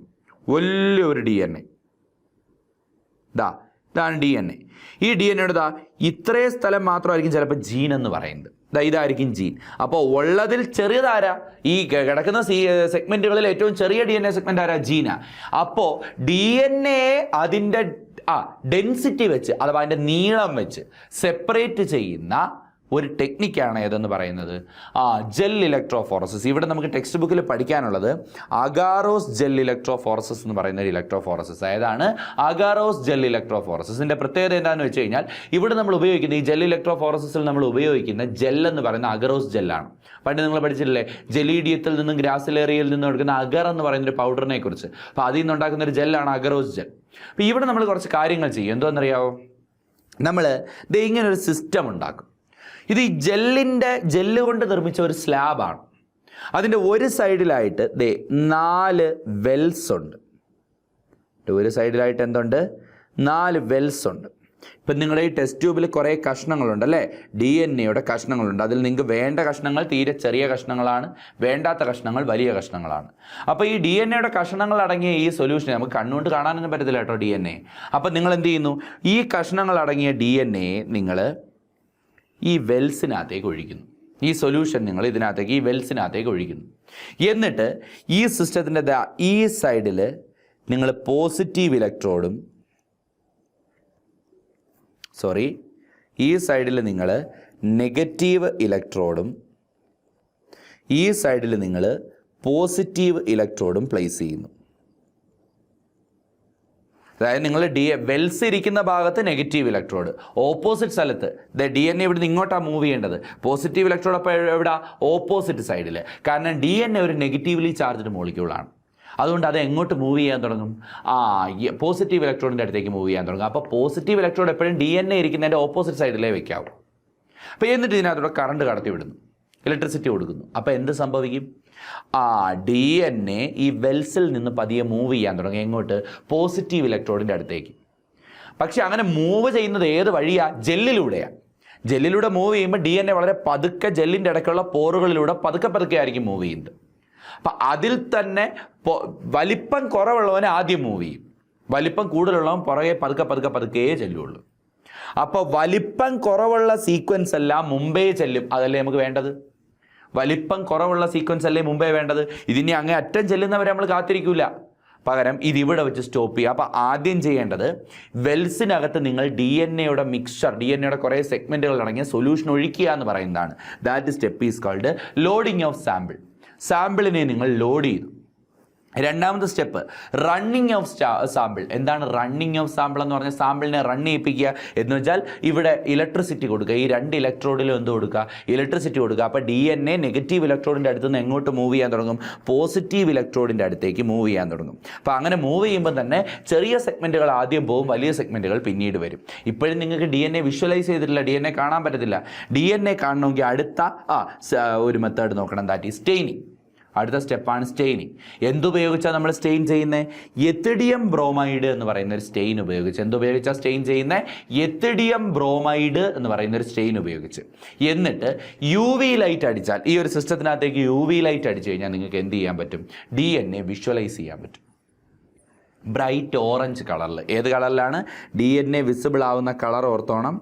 ഇതാണ് DNA. ഈ DNA-യുടെ ഇത്രയും സ്ഥലം മാത്രമായിരിക്കും ചിലപ്പോൾ ജീൻ എന്ന് പറയുന്നത്. ഇതായിരിക്കും ജീൻ. അപ്പോൾ ഉള്ളതിൽ ചെറിയതാരാ? ഈ കിടക്കുന്ന സെഗ്മെൻറ്റുകളിൽ ഏറ്റവും ചെറിയ DNA സെഗ്മെൻ്റ് ആരാ? ജീനാ. അപ്പോൾ DNA അതിൻ്റെ ഡെൻസിറ്റി വെച്ച് അഥവാ അതിൻ്റെ നീളം വെച്ച് സെപ്പറേറ്റ് ചെയ്യുന്ന ഒരു ടെക്നിക്കാണ് ഏതെന്ന് പറയുന്നത് ജെൽ ഇലക്ട്രോഫോറസിസ്. ഇവിടെ നമുക്ക് ടെക്സ്റ്റ് ബുക്കിൽ പഠിക്കാനുള്ളത് അഗാറോസ് ജെൽ ഇലക്ട്രോഫോറസിസ് എന്ന് പറയുന്ന ഒരു ഇലക്ട്രോഫോറസിസ്. ഏതാണ് അഗാറോസ് ജെൽ ഇലക്ട്രോഫോറസിസിൻ്റെ പ്രത്യേകത എന്താണെന്ന് വെച്ച് കഴിഞ്ഞാൽ ഇവിടെ നമ്മൾ ഉപയോഗിക്കുന്ന ഈ ജെൽ ഇലക്ട്രോഫോറസിസിൽ നമ്മൾ ഉപയോഗിക്കുന്ന ജെൽ എന്ന് പറയുന്ന അഗറോസ് ജെല്ലാണ്. പണ്ട് നിങ്ങൾ പഠിച്ചിട്ടില്ലേ ജലീഡിയത്തിൽ നിന്നും ഗ്രാസിലേറിയയിൽ നിന്നും എടുക്കുന്ന അഗർ എന്ന് പറയുന്നൊരു പൗഡറിനെ കുറിച്ച്. അപ്പോൾ അതിൽ നിന്നുണ്ടാക്കുന്ന ഒരു ജെല്ലാണ് അഗറോസ് ജെൽ. അപ്പോൾ ഇവിടെ നമ്മൾ കുറച്ച് കാര്യങ്ങൾ ചെയ്യും. എന്തോന്നറിയാമോ, നമ്മൾ ഇങ്ങനൊരു സിസ്റ്റം ഉണ്ടാക്കും. ഇത് ഈ ജെല്ല് കൊണ്ട് നിർമ്മിച്ച ഒരു സ്ലാബാണ്. അതിൻ്റെ ഒരു സൈഡിലായിട്ട് 4 വെൽസ് ഉണ്ട്. ഒരു സൈഡിലായിട്ട് എന്തുണ്ട്, 4 വെൽസ് ഉണ്ട്. ഇപ്പം നിങ്ങളുടെ ഈ ടെസ്റ്റ് ട്യൂബിൽ കുറേ കഷ്ണങ്ങളുണ്ട് അല്ലേ, DNA കഷ്ണങ്ങളുണ്ട്. അതിൽ നിങ്ങൾക്ക് വേണ്ട കഷ്ണങ്ങൾ തീരെ ചെറിയ കഷ്ണങ്ങളാണ്, വേണ്ടാത്ത കഷ്ണങ്ങൾ വലിയ കഷ്ണങ്ങളാണ്. അപ്പോൾ ഈ DNA കഷ്ണങ്ങൾ അടങ്ങിയ ഈ സൊല്യൂഷനെ നമുക്ക് കണ്ണുകൊണ്ട് കാണാനൊന്നും പറ്റത്തില്ല കേട്ടോ DNA. അപ്പം നിങ്ങൾ എന്ത് ചെയ്യുന്നു, ഈ കഷ്ണങ്ങൾ അടങ്ങിയ DNA നിങ്ങൾ ഈ വെൽസിനകത്തേക്ക് ഒഴിക്കുന്നു. ഈ സൊല്യൂഷൻ നിങ്ങൾ ഇതിനകത്തേക്ക് ഈ വെൽസിനകത്തേക്ക് ഒഴിക്കുന്നു. എന്നിട്ട് ഈ സിസ്റ്റത്തിൻ്റെ ഈ സൈഡിൽ നിങ്ങൾ പോസിറ്റീവ് ഇലക്ട്രോഡും ഈ സൈഡിൽ നിങ്ങൾ നെഗറ്റീവ് ഇലക്ട്രോഡും ഈ സൈഡിൽ നിങ്ങൾ പോസിറ്റീവ് ഇലക്ട്രോഡും പ്ലേസ് ചെയ്യുന്നു. അതായത് നിങ്ങൾ വെൽസ് ഇരിക്കുന്ന ഭാഗത്ത് നെഗറ്റീവ് ഇലക്ട്രോഡ്, ഓപ്പോസിറ്റ് സ്ഥലത്ത് DNA ഇവിടുന്ന് ഇങ്ങോട്ടാണ് മൂവ് ചെയ്യേണ്ടത്. പോസിറ്റീവ് ഇലക്ട്രോഡ് അപ്പോൾ എവിടെ, ഓപ്പോസിറ്റ് സൈഡിൽ. കാരണം DNA ഒരു നെഗറ്റീവ്ലി ചാർജ്ഡ് മോളിക്യൂളാണ്. അതുകൊണ്ട് അത് എങ്ങോട്ട് മൂവ് ചെയ്യാൻ തുടങ്ങും, പോസിറ്റീവ് ഇലക്ട്രോഡിൻ്റെ അടുത്തേക്ക് മൂവ് ചെയ്യാൻ തുടങ്ങും. അപ്പോൾ പോസിറ്റീവ് ഇലക്ട്രോഡ് എപ്പോഴും DNA ഇരിക്കുന്നതിൻ്റെ ഓപ്പോസിറ്റ് സൈഡിലേ വെക്കാവും. അപ്പോൾ എന്നിട്ട് ഇതിനകത്തൂടെ കറണ്ട് കടത്തി വിടുന്നു, ഇലക്ട്രിസിറ്റി കൊടുക്കുന്നു. അപ്പോൾ എന്ത് സംഭവിക്കും, DNA ഈ വെൽസിൽ നിന്ന് പതിയെ മൂവ് ചെയ്യാൻ തുടങ്ങും. എങ്ങോട്ട്, പോസിറ്റീവ് ഇലക്ട്രോഡിൻ്റെ അടുത്തേക്ക്. പക്ഷെ അങ്ങനെ മൂവ് ചെയ്യുന്നത് ഏത് വഴിയാണ്, ജെല്ലിലൂടെയാണ്. ജെല്ലിലൂടെ മൂവ് ചെയ്യുമ്പോൾ DNA വളരെ പതുക്കെ ജെല്ലിൻ്റെ ഇടയ്ക്കുള്ള പോറുകളിലൂടെ പതുക്കെ ആയിരിക്കും മൂവ് ചെയ്യുന്നത്. അപ്പം അതിൽ തന്നെ വലിപ്പം കുറവുള്ളവനെ ആദ്യം മൂവ് ചെയ്യും, വലിപ്പം കൂടുതലുള്ളവൻ പുറകെ പതുക്കെ ചെല്ലുള്ളൂ. അപ്പോൾ വലിപ്പം കുറവുള്ള സീക്വൻസ് എല്ലാം മുമ്പേ ചെല്ലും. അതല്ലേ നമുക്ക് വേണ്ടത്, വലിപ്പം കുറവുള്ള സീക്വൻസ് അല്ലേ മുമ്പേ വേണ്ടത്. ഇതിനെ അങ്ങേ അറ്റം ചെല്ലുന്നവരെ നമ്മൾ കാത്തിരിക്കില്ല, പകരം ഇതിവിടെ വെച്ച് സ്റ്റോപ്പ് ചെയ്യുക. അപ്പോൾ ആദ്യം ചെയ്യേണ്ടത് വെൽസിനകത്ത് നിങ്ങൾ DNA മിക്സ്ചർ, DNA കുറേ സെഗ്മെൻറ്റുകൾ അടങ്ങിയ സൊല്യൂഷൻ ഒഴിക്കുക എന്ന് പറയുന്നതാണ്. That step is called loading of sample. സാമ്പിളിനെ നിങ്ങൾ ലോഡ് ചെയ്തു. രണ്ടാമത്തെ സ്റ്റെപ്പ് റണ്ണിങ് ഓഫ് സാമ്പിൾ. എന്താണ് റണ്ണിങ് ഓഫ് സാമ്പിൾ എന്ന് പറഞ്ഞാൽ, സാമ്പിളിനെ റൺ ചെയ്യിപ്പിക്കുക എന്ന് വെച്ചാൽ ഇവിടെ ഇലക്ട്രിസിറ്റി കൊടുക്കുക. ഈ 2 ഇലക്ട്രോഡിലും എന്ത് കൊടുക്കുക, ഇലക്ട്രിസിറ്റി കൊടുക്കുക. അപ്പോൾ DNA നെഗറ്റീവ് ഇലക്ട്രോഡിൻ്റെ അടുത്ത് നിന്ന് എങ്ങോട്ട് മൂവ് ചെയ്യാൻ തുടങ്ങും, പോസിറ്റീവ് ഇലക്ട്രോഡിൻ്റെ അടുത്തേക്ക് മൂവ് ചെയ്യാൻ തുടങ്ങും. അപ്പോൾ അങ്ങനെ മൂവ് ചെയ്യുമ്പോൾ തന്നെ ചെറിയ സെഗ്മെൻറ്റുകൾ ആദ്യം പോകും, വലിയ സെഗ്മെൻറ്റുകൾ പിന്നീട് വരും. ഇപ്പോഴും നിങ്ങൾക്ക് DNA വിഷ്വലൈസ് ചെയ്തിട്ടില്ല, DNA കാണാൻ പറ്റത്തില്ല. DNA കാണണമെങ്കിൽ അടുത്ത ഒരു മെത്തേഡ് നോക്കണം, ദാറ്റ് ഈസ് സ്റ്റെയിനിങ്. അടുത്ത സ്റ്റെപ്പാണ് സ്റ്റെയിനിങ്. എന്തുപയോഗിച്ചാണ് നമ്മൾ സ്റ്റെയിൻ ചെയ്യുന്നത്, എത്തിഡിയം ബ്രോമൈഡ് എന്ന് പറയുന്ന ഒരു സ്റ്റെയിൻ ഉപയോഗിച്ച്. എന്തുപയോഗിച്ചാൽ സ്റ്റെയിൻ ചെയ്യുന്നത്, എത്തിഡിയം ബ്രോമൈഡ് എന്ന് പറയുന്ന ഒരു സ്റ്റെയിൻ ഉപയോഗിച്ച്. എന്നിട്ട് UV ലൈറ്റ് അടിച്ചാൽ, ഈ ഒരു സിസ്റ്റത്തിനകത്തേക്ക് UV ലൈറ്റ് അടിച്ചു കഴിഞ്ഞാൽ നിങ്ങൾക്ക് എന്ത് ചെയ്യാൻ പറ്റും, DNA വിഷ്വലൈസ് ചെയ്യാൻ പറ്റും. ബ്രൈറ്റ് ഓറഞ്ച് കളറിൽ. ഏത് കളറിലാണ് DNA വിസിബിൾ ആവുന്ന കളർ ഓർത്തോണം,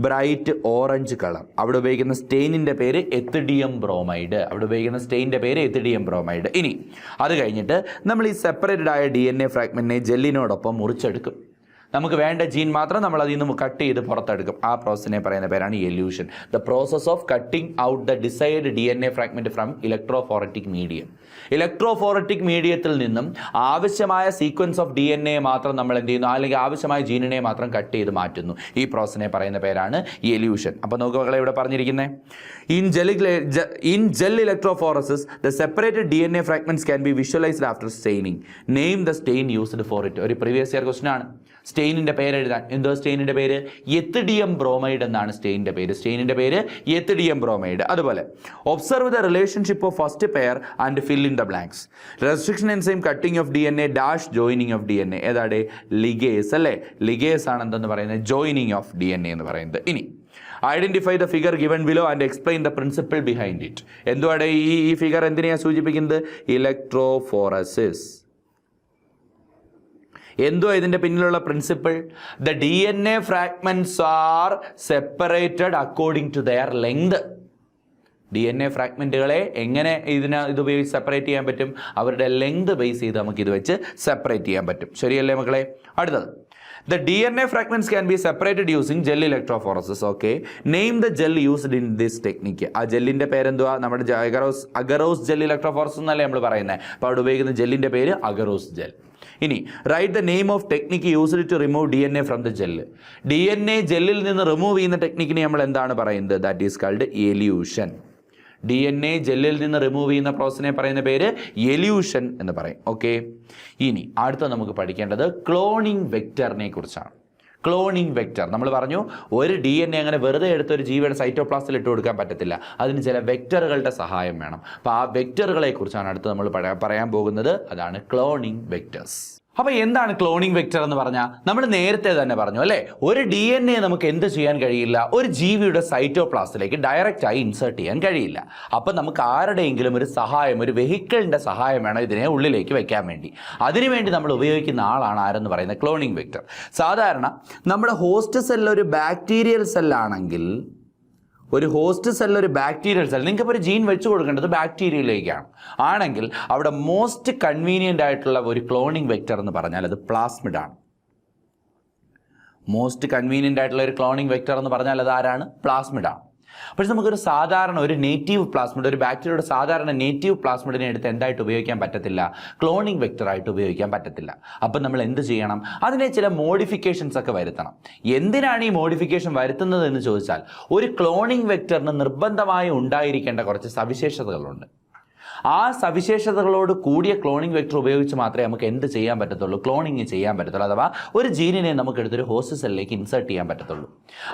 ബ്രൈറ്റ് ഓറഞ്ച് കളർ. അവിടെ ഉപയോഗിക്കുന്ന സ്റ്റെയിനിൻ്റെ പേര് എത്തിഡിയം ബ്രോമൈഡ്. ഇനി അത് കഴിഞ്ഞിട്ട് നമ്മൾ ഈ സെപ്പറേറ്റഡ് ആയ DNA ഫ്രാഗ്മെൻറ്റിനെ ജെല്ലിനോടൊപ്പം മുറിച്ചെടുക്കും. നമുക്ക് വേണ്ട ജീൻ മാത്രം നമ്മൾ അതിൽ നിന്ന് കട്ട് ചെയ്ത് പുറത്തെടുക്കും. ആ പ്രോസസ്സിനെ പറയുന്ന പേരാണ് elution. The process of cutting out the desired DNA fragment from electrophoretic medium. Electrophoretic മീഡിയത്തിൽ നിന്നും ആവശ്യമായ സീക്വൻസ് ഓഫ് DNA മാത്രം നമ്മൾ എന്ത് ചെയ്യുന്നു, അല്ലെങ്കിൽ ആവശ്യമായ ജീനിനെ മാത്രം കട്ട് ചെയ്ത് മാറ്റുന്നു. ഈ പ്രോസസ്സിനെ പറയുന്ന പേരാണ് എല്യൂഷൻ. അപ്പോൾ നോക്കുക മക്കളെ, ഇവിടെ പറഞ്ഞിരിക്കുന്നത് in gel electrophoresis the separated DNA fragments can be visualized after staining. Name the stain used for it. ഒരു പ്രീവിയസ് ഇയർ ക്വസ്റ്റൻ ആണ്. സ്റ്റെയിനിൻ്റെ പേര് എഴുതാൻ. എന്തോ സ്റ്റെയിനിൻ്റെ പേര്, എത്തിഡിയം ബ്രോമൈഡ് എന്നാണ് സ്റ്റെയിനിൻ്റെ പേര്. Ethidium bromide. അതുപോലെ observe the relationship of first pair and fill in the blanks. Restriction enzyme cutting of DNA dash joining of DNA. ഏതാണ്, ലിഗേസ് അല്ലേ. ലിഗേസ് ആണ് എന്തെന്ന് പറയുന്നത്, ജോയിനിങ് ഓഫ് DNA എന്ന് പറയുന്നത്. ഇനി identify the figure given below and explain the principle behind it. എന്തുവാണ് ഈ ഫിഗർ എന്തിനെയാണ് സൂചിപ്പിക്കുന്നത്, ഇലക്ട്രോഫോറസിസ്. എന്തോ ഇതിൻ്റെ പിന്നിലുള്ള principle, the DNA fragments are separated according to their length. DNA ഫ്രാഗ്മെൻറ്റുകളെ എങ്ങനെ ഇത് ഉപയോഗിച്ച് സെപ്പറേറ്റ് ചെയ്യാൻ പറ്റും, അവരുടെ ലെങ്ത് ബേസ് ചെയ്ത് നമുക്ക് ഇത് വെച്ച് സെപ്പറേറ്റ് ചെയ്യാൻ പറ്റും. ശരിയല്ലേ മക്കളെ. അടുത്തത് The DNA fragments can be separated using gel electrophoresis. Okay. Name the gel used in this technique. ആ ജെല്ലിന്റെ പേരെന്തുവാ? നമ്മുടെ അഗറോസ് ജെൽ ഇലക്ട്രോഫോറസിസ് എന്നല്ലേ നമ്മൾ പറയുന്നത്. അപ്പോൾ അവിടെ ഉപയോഗിക്കുന്ന ജെല്ലിന്റെ പേര് അഗറോസ് ജെൽ. ഇനി write the name of technique used to remove DNA from the gel. DNA ജെല്ലിൽ നിന്ന് റിമൂവ് ചെയ്യുന്ന ടെക്നിക്കിനെ നമ്മൾ എന്താണ് പറയുന്നത്? That is called elution. DNA ജെല്ലിൽ നിന്ന് റിമൂവ് ചെയ്യുന്ന പ്രോസസ്സിനെ പറയുന്ന പേര് എല്യൂഷൻ എന്ന് പറയും. ഓക്കെ. ഇനി അടുത്ത നമുക്ക് പഠിക്കേണ്ടത് ക്ലോണിംഗ് വെക്ടറിനെ കുറിച്ചാണ്. ക്ലോണിംഗ് വെക്ടർ നമ്മൾ പറഞ്ഞു, ഒരു DNA അങ്ങനെ വെറുതെ എടുത്ത് ഒരു ജീവിയുടെ സൈറ്റോപ്ലാസ്റ്റിൽ ഇട്ട് കൊടുക്കാൻ പറ്റത്തില്ല. അതിന് ചില വെക്ടറുകളുടെ സഹായം വേണം. അപ്പോൾ ആ വെക്ടറുകളെ കുറിച്ചാണ് അടുത്ത് നമ്മൾ പറയാൻ പോകുന്നത്. അതാണ് ക്ലോണിംഗ് വെക്ടേഴ്സ്. അപ്പോൾ എന്താണ് ക്ലോണിംഗ് വെക്ടർ എന്ന് പറഞ്ഞാൽ? നമ്മൾ നേരത്തെ തന്നെ പറഞ്ഞു അല്ലേ, ഒരു DNA നമുക്ക് എന്ത് ചെയ്യാൻ കഴിയില്ല? ഒരു ജീവിയുടെ സൈറ്റോപ്ലാസ്റ്റിലേക്ക് ഡയറക്റ്റായി ഇൻസേർട്ട് ചെയ്യാൻ കഴിയില്ല. അപ്പം നമുക്ക് ആരുടെയെങ്കിലും ഒരു സഹായം, ഒരു വെഹിക്കിളിൻ്റെ സഹായം വേണം ഇതിനെ ഉള്ളിലേക്ക് വെക്കാൻ വേണ്ടി. അതിനുവേണ്ടി നമ്മൾ ഉപയോഗിക്കുന്ന ആളാണ് ആരെന്ന് പറയുന്നത്? Cloning vector. സാധാരണ നമ്മുടെ ഹോസ്റ്റ് സെല്ല് ഒരു ബാക്ടീരിയൽ സെല്ലാണെങ്കിൽ, ഒരു ഹോസ്റ്റ് സെൽ ഒരു ബാക്ടീരിയൽ സെൽ, നിങ്ങൾക്കിപ്പോൾ ഒരു ജീൻ വെച്ച് കൊടുക്കേണ്ടത് ബാക്ടീരിയയിലേക്കാണ് ആണെങ്കിൽ അവിടെ മോസ്റ്റ് കൺവീനിയൻ്റ് ആയിട്ടുള്ള ഒരു ക്ലോണിംഗ് വെക്ടർ എന്ന് പറഞ്ഞാൽ അത് പ്ലാസ്മിഡാണ്. മോസ്റ്റ് കൺവീനിയൻ്റ് ആയിട്ടുള്ള ഒരു ക്ലോണിംഗ് വെക്ടർ എന്ന് പറഞ്ഞാൽ അത് ആരാണ്? പ്ലാസ്മിഡാണ്. പക്ഷെ നമുക്കൊരു സാധാരണ ഒരു നേറ്റീവ് പ്ലാസ്മിഡ്, ഒരു ബാക്ടീരിയയുടെ സാധാരണ നേറ്റീവ് പ്ലാസ്മിഡിനെ എടുത്ത് എന്തായിട്ട് ഉപയോഗിക്കാൻ പറ്റത്തില്ല? ക്ലോണിംഗ് വെക്ടറായിട്ട് ഉപയോഗിക്കാൻ പറ്റത്തില്ല. അപ്പം നമ്മൾ എന്ത് ചെയ്യണം? അതിനെ ചില മോഡിഫിക്കേഷൻസ് ഒക്കെ വരുത്തണം. എന്തിനാണ് ഈ മോഡിഫിക്കേഷൻ വരുത്തുന്നത് എന്ന് ചോദിച്ചാൽ, ഒരു ക്ലോണിംഗ് വെക്ടറിന് നിർബന്ധമായി ഉണ്ടായിരിക്കേണ്ട കുറച്ച് സവിശേഷതകളുണ്ട്. ആ സവിശേഷതകളോട് കൂടിയ ക്ലോണിംഗ് വെക്ടർ ഉപയോഗിച്ച് മാത്രമേ നമുക്ക് എന്ത് ചെയ്യാൻ പറ്റത്തുള്ളൂ? ക്ലോണിങ് ചെയ്യാൻ പറ്റത്തുള്ളൂ. അഥവാ ഒരു ജീനിനെ നമുക്ക് എടുത്തൊരു ഹോസ്റ്റ് സെല്ലിലേക്ക് ഇൻസേർട്ട് ചെയ്യാൻ പറ്റത്തുള്ളൂ.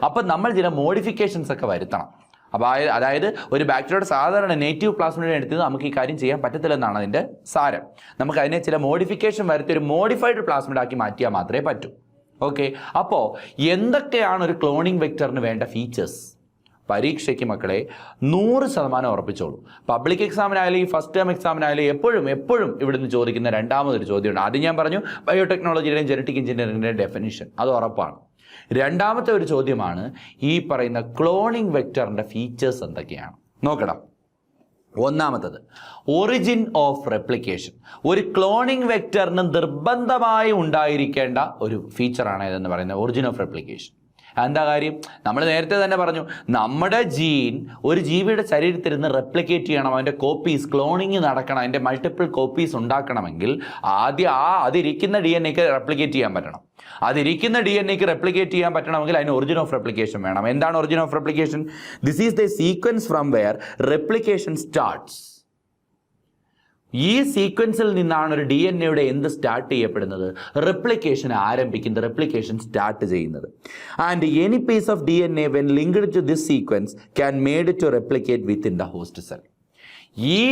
അപ്പം നമ്മൾ ചില മോഡിഫിക്കേഷൻസ് ഒക്കെ വരുത്തണം. അപ്പോൾ അതായത് ഒരു ബാക്ടീരിയയുടെ സാധാരണ നേറ്റീവ് പ്ലാസ്മിഡിനെ എടുത്ത് നമുക്ക് ഈ കാര്യം ചെയ്യാൻ പറ്റത്തില്ലെന്നാണ് അതിൻ്റെ സാരം. നമുക്ക് അതിനെ ചില മോഡിഫിക്കേഷൻ വരുത്തി ഒരു മോഡിഫൈഡ് പ്ലാസ്മിഡാക്കി മാറ്റിയാൽ മാത്രമേ പറ്റൂ. ഓക്കെ. അപ്പോൾ എന്തൊക്കെയാണ് ഒരു ക്ലോണിംഗ് വെക്ടറിന് വേണ്ട ഫീച്ചേഴ്സ്? പരീക്ഷയ്ക്ക് മക്കളെ 100% ഉറപ്പിച്ചോളൂ. പബ്ലിക് എക്സാമിനായാലും ഈ ഫസ്റ്റ് ടേം എക്സാമിനായാലും എപ്പോഴും ഇവിടുന്ന് ചോദിക്കുന്ന രണ്ടാമതൊരു ചോദ്യമുണ്ട്. ആദ്യം ഞാൻ പറഞ്ഞു ബയോടെക്നോളജിയുടെയും ജനറ്റിക് എഞ്ചിനീയറിംഗിൻ്റെയും ഡെഫിനിഷൻ, അത് ഉറപ്പാണ്. രണ്ടാമത്തെ ഒരു ചോദ്യമാണ് ഈ പറയുന്ന ക്ലോണിംഗ് വെക്ടറിൻ്റെ ഫീച്ചേഴ്സ് എന്തൊക്കെയാണ് നോക്കണം. ഒന്നാമത്തത് ഒറിജിൻ ഓഫ് റെപ്ലിക്കേഷൻ. ഒരു ക്ലോണിംഗ് വെക്ടറിന് നിർബന്ധമായി ഉണ്ടായിരിക്കേണ്ട ഒരു ഫീച്ചറാണ് ഇതെന്ന് പറയുന്നത് ഒറിജിൻ ഓഫ് റെപ്ലിക്കേഷൻ. എന്താ കാര്യം? നമ്മൾ നേരത്തെ തന്നെ പറഞ്ഞു, നമ്മുടെ ജീൻ ഒരു ജീവിയുടെ ശരീരത്തിൽ നിന്ന് റെപ്ലിക്കേറ്റ് ചെയ്യണം, അതിൻ്റെ കോപ്പീസ് ക്ലോണിങ് നടക്കണം, അതിൻ്റെ മൾട്ടിപ്പിൾ കോപ്പീസ് ഉണ്ടാക്കണമെങ്കിൽ ആദ്യം അതിരിക്കുന്ന DNA-ക്ക് റെപ്ലിക്കേറ്റ് ചെയ്യാൻ പറ്റണം. അതിരിക്കുന്ന DNA-ക്ക് റെപ്ലിക്കേറ്റ് ചെയ്യാൻ പറ്റണമെങ്കിൽ അതിന് ഒറിജിൻ ഓഫ് റെപ്ലിക്കേഷൻ വേണം. എന്താണ് origin of replication? This is the sequence from where replication starts. ഈ സീക്വൻസിൽ നിന്നാണ് ഒരു DNA-യുടെ എന്ത് സ്റ്റാർട്ട് ചെയ്യപ്പെടുന്നത്? റെപ്ലിക്കേഷൻ ആരംഭിക്കുന്നത്, റെപ്ലിക്കേഷൻ സ്റ്റാർട്ട് ചെയ്യുന്നത്. And any piece of DNA when linked to this sequence can made to replicate within the host cell. ഈ